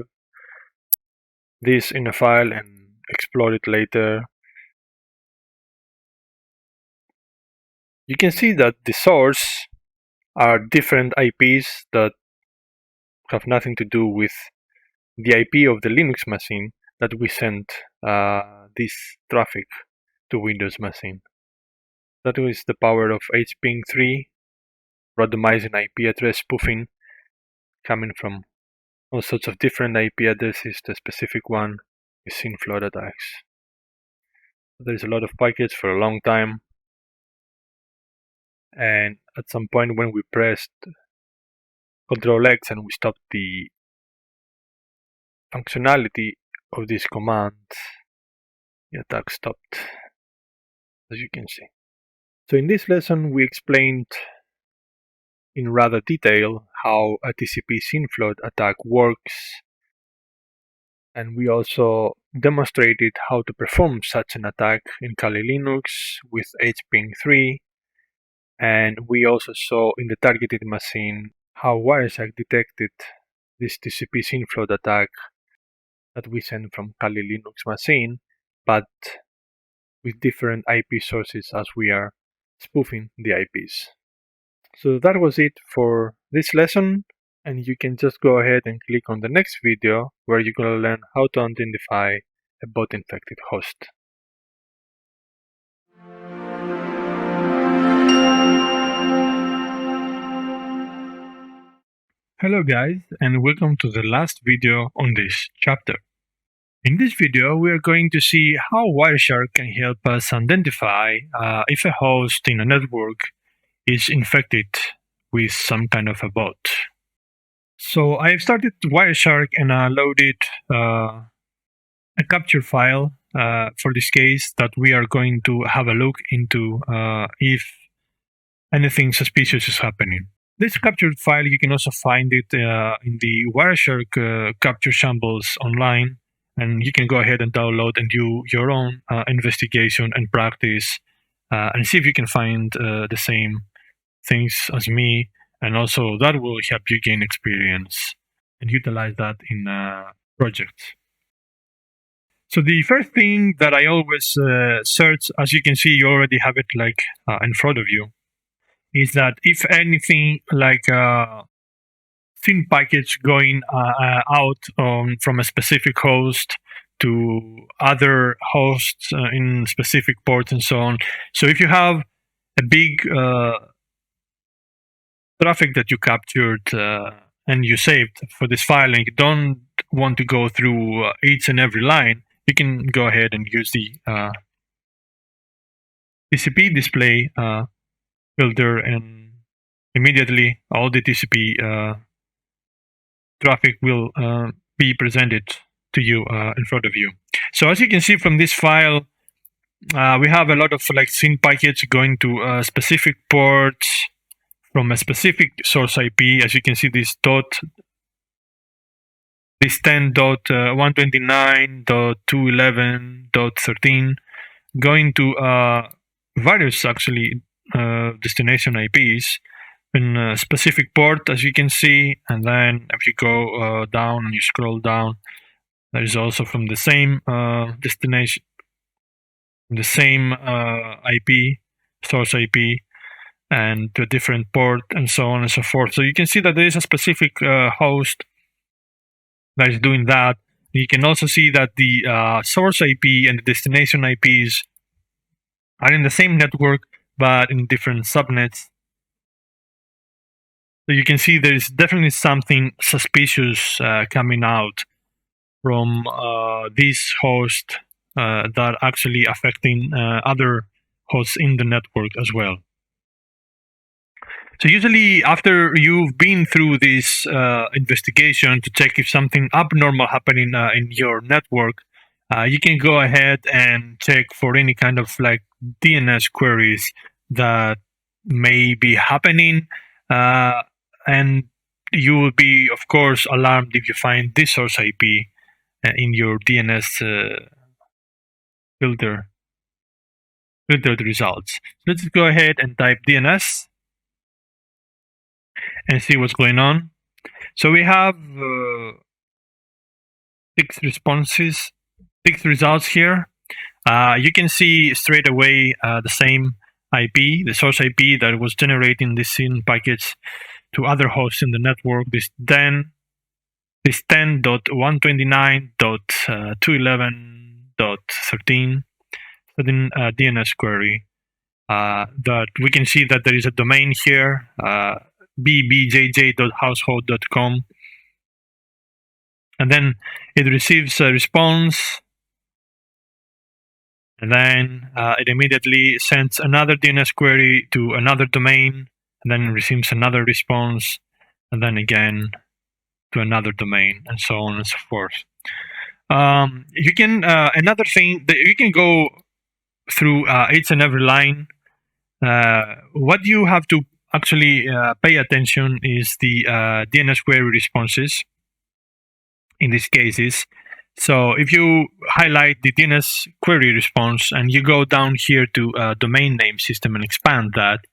this in a file and explore it later. You can see that the source are different IPs that have nothing to do with the IP of the Linux machine that we sent this traffic to Windows machine. That is the power of hping3 randomizing IP address spoofing, coming from all sorts of different IP addresses. The specific one is SYN float attacks. There's a lot of packets for a long time, and at some point when we pressed Ctrl X and we stopped the functionality of this command, the attack stopped, as you can see. So in this lesson we explained in rather detail how a TCP SYN float attack works, and we also demonstrated how to perform such an attack in Kali Linux with hping3, and we also saw in the targeted machine how Wireshark detected this TCP SYN float attack that we sent from Kali Linux machine, but with different IP sources as we are spoofing the IPs. So that was it for this lesson, and you can just go ahead and click on the next video where you're going to learn how to identify a bot infected host. Hello guys, and welcome to the last video on this chapter. In this video, we are going to see how Wireshark can help us identify if a host in a network is infected with some kind of a bot. So I've started Wireshark and I loaded a capture file for this case that we are going to have a look into if anything suspicious is happening. This captured file, you can also find it in the Wireshark capture samples online, and you can go ahead and download and do your own investigation and practice and see if you can find the same things as me, and also that will help you gain experience and utilize that in projects. So the first thing that I always search, as you can see, you already have it like in front of you, is that if anything like SYN package going out from a specific host to other hosts in specific ports and so on. So if you have a big traffic that you captured and you saved for this file and you don't want to go through each and every line, you can go ahead and use the TCP display filter, and immediately all the TCP traffic will be presented to you in front of you. So as you can see from this file, we have a lot of like SYN packets going to specific ports from a specific source IP. As you can see, this 10.129.211.13 going to various actually destination IPs in a specific port, as you can see. And then if you go down and you scroll down, there is also from the same destination, the same IP, source IP, and to a different port, and so on and so forth. So you can see that there is a specific host that is doing that. You can also see that the source IP and the destination IPs are in the same network, but in different subnets. So you can see there is definitely something suspicious coming out from this host that actually affecting other hosts in the network as well. So usually after you've been through this investigation to check if something abnormal happening in your network, you can go ahead and check for any kind of like DNS queries that may be happening, and you will be, of course, alarmed if you find this source IP in your DNS filtered results. So let's go ahead and type DNS and see what's going on. So we have 6 results here. You can see straight away the same IP, the source IP that was generating these SYN packets to other hosts in the network. This 10.129.211.13 DNS query. That we can see that there is a domain here, bbjj.household.com, and then it receives a response, and then it immediately sends another DNS query to another domain, and then receives another response, and then again to another domain, and so on and so forth. You can another thing that you can go through each and every line. What you have to actually pay attention is the DNS query responses in these cases. So if you highlight the DNS query response and you go down here to domain name system and expand that,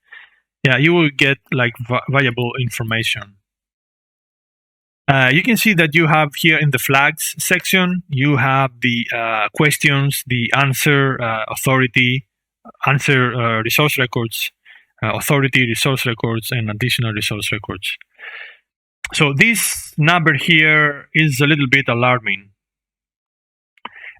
yeah, you will get like valuable information. You can see that you have here in the flags section, you have the questions, the answer, authority, answer resource records, authority resource records, and additional resource records. So this number here is a little bit alarming.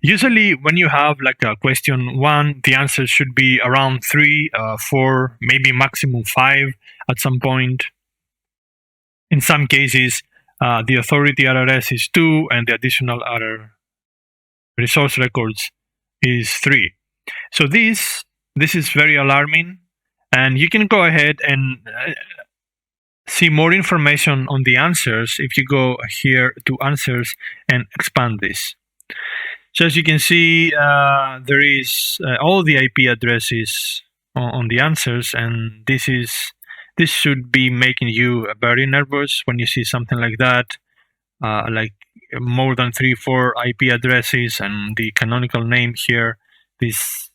Usually when you have like a question 1, the answer should be around 3, 4, maybe maximum 5 at some point. In some cases, the authority RRS is 2 and the additional other resource records is 3. So this is very alarming, and you can go ahead and see more information on the answers if you go here to answers and expand this. So as you can see, there is all the IP addresses on the answers, and this should be making you very nervous when you see something like that, like more than 3-4 IP addresses, and the canonical name here, this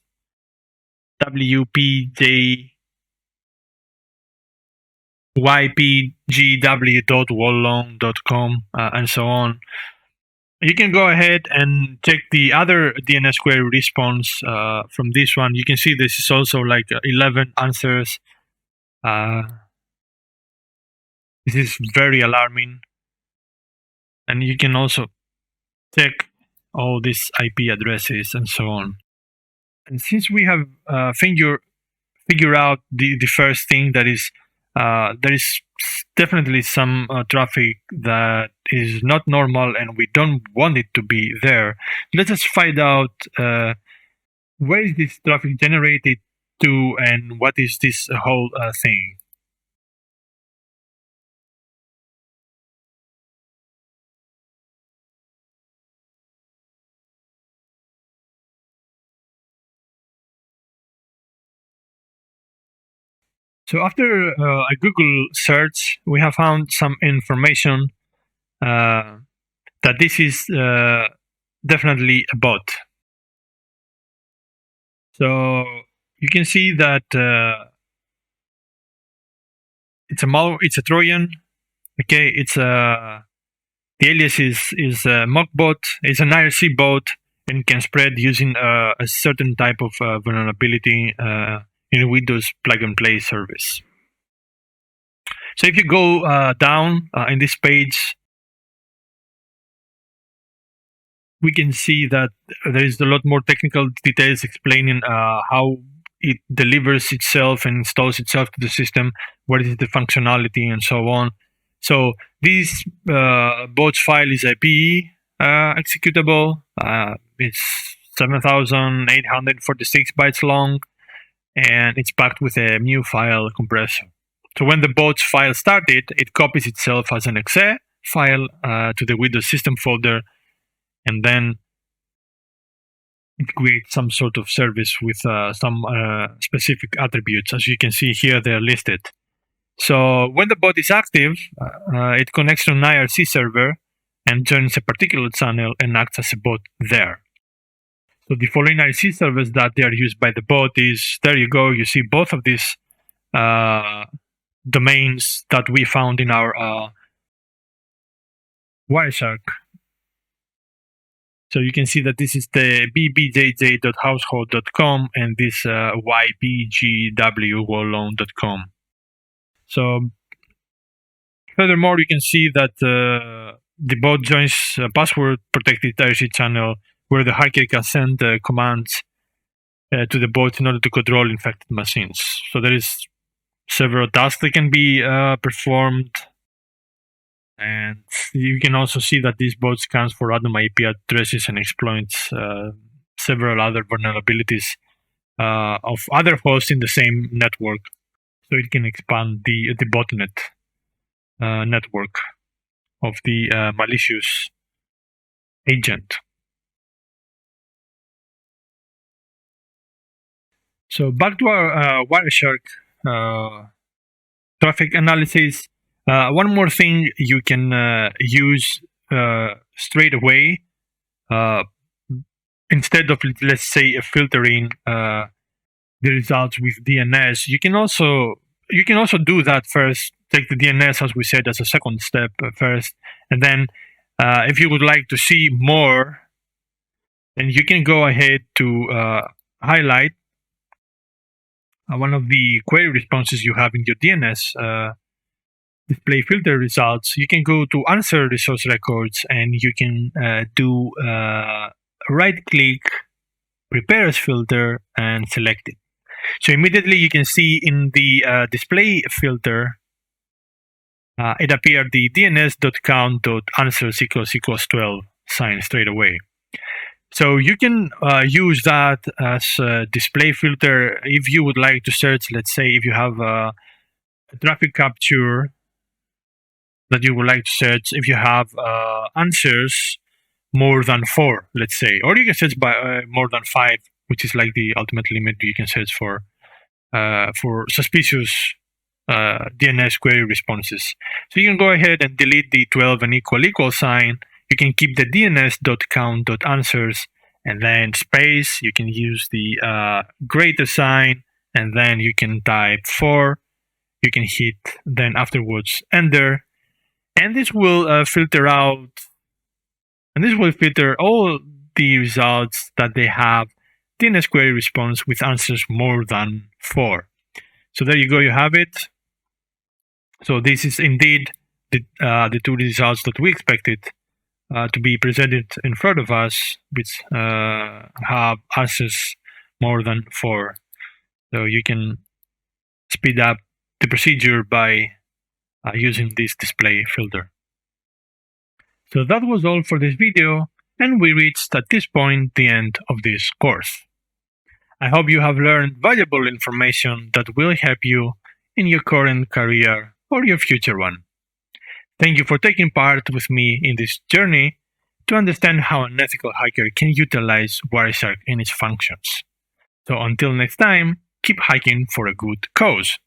wpgw.wallong.com, and so on. You can go ahead and check the other DNS query response from this one. You can see this is also like 11 answers. This is very alarming. And you can also check all these IP addresses and so on. And since we have figured out the first thing, that is there is definitely some traffic that is not normal and we don't want it to be there. Let us find out where is this traffic generated to and what is this whole thing. So after a Google search, we have found some information that this is definitely a bot. So you can see that it's a Trojan. Okay, the alias is a mockbot. It's an IRC bot and can spread using a certain type of vulnerability in Windows plug and play service. So if you go down in this page, we can see that there is a lot more technical details explaining how it delivers itself and installs itself to the system, what is the functionality, and so on. So this bot's file is a PE executable. It's 7,846 bytes long, and it's packed with a mu file compressor. So when the bot's file started, it copies itself as an exe file to the Windows system folder, and then it creates some sort of service with some specific attributes. As you can see here, they're listed. So when the bot is active, it connects to an IRC server and joins a particular channel and acts as a bot there. So the following IRC servers that they are used by the bot is, there you go, you see both of these domains that we found in our Wireshark. So you can see that this is the bbjj.household.com and this ybgwwallone.com. So furthermore, you can see that the bot joins a password-protected IRC channel where the hacker can send commands to the bot in order to control infected machines. So there is several tasks that can be performed. And you can also see that this bot scans for random IP addresses and exploits several other vulnerabilities of other hosts in the same network. So it can expand the botnet network of the malicious agent. So back to our Wireshark traffic analysis. One more thing you can use straight away instead of, let's say, filtering the results with DNS. You can also do that first. Take the DNS, as we said, as a second step first, and then if you would like to see more, then you can go ahead to highlight one of the query responses you have in your DNS display filter results. You can go to answer resource records and you can do right click, prepare as filter, and select it. So immediately you can see in the display filter, it appeared the dns.count.answers equals 12 sign straight away. So you can use that as a display filter if you would like to search. Let's say if you have a traffic capture that you would like to search, if you have answers more than 4, let's say, or you can search by more than 5, which is like the ultimate limit you can search for suspicious DNS query responses. So you can go ahead and delete the 12 and equal sign. You can keep the dns.count.answers and then space. You can use the greater sign and then you can type 4. You can hit then afterwards enter, and this will filter out, and this will filter all the results that they have DNS query response with answers more than 4. So there you go, you have it. So this is indeed the 2 results that we expected to be presented in front of us, which have answers more than 4. So you can speed up the procedure by using this display filter. So that was all for this video, and we reached at this point the end of this course. I hope you have learned valuable information that will help you in your current career or your future one. Thank you for taking part with me in this journey to understand how an ethical hacker can utilize Wireshark and its functions. So until next time, keep hiking for a good cause.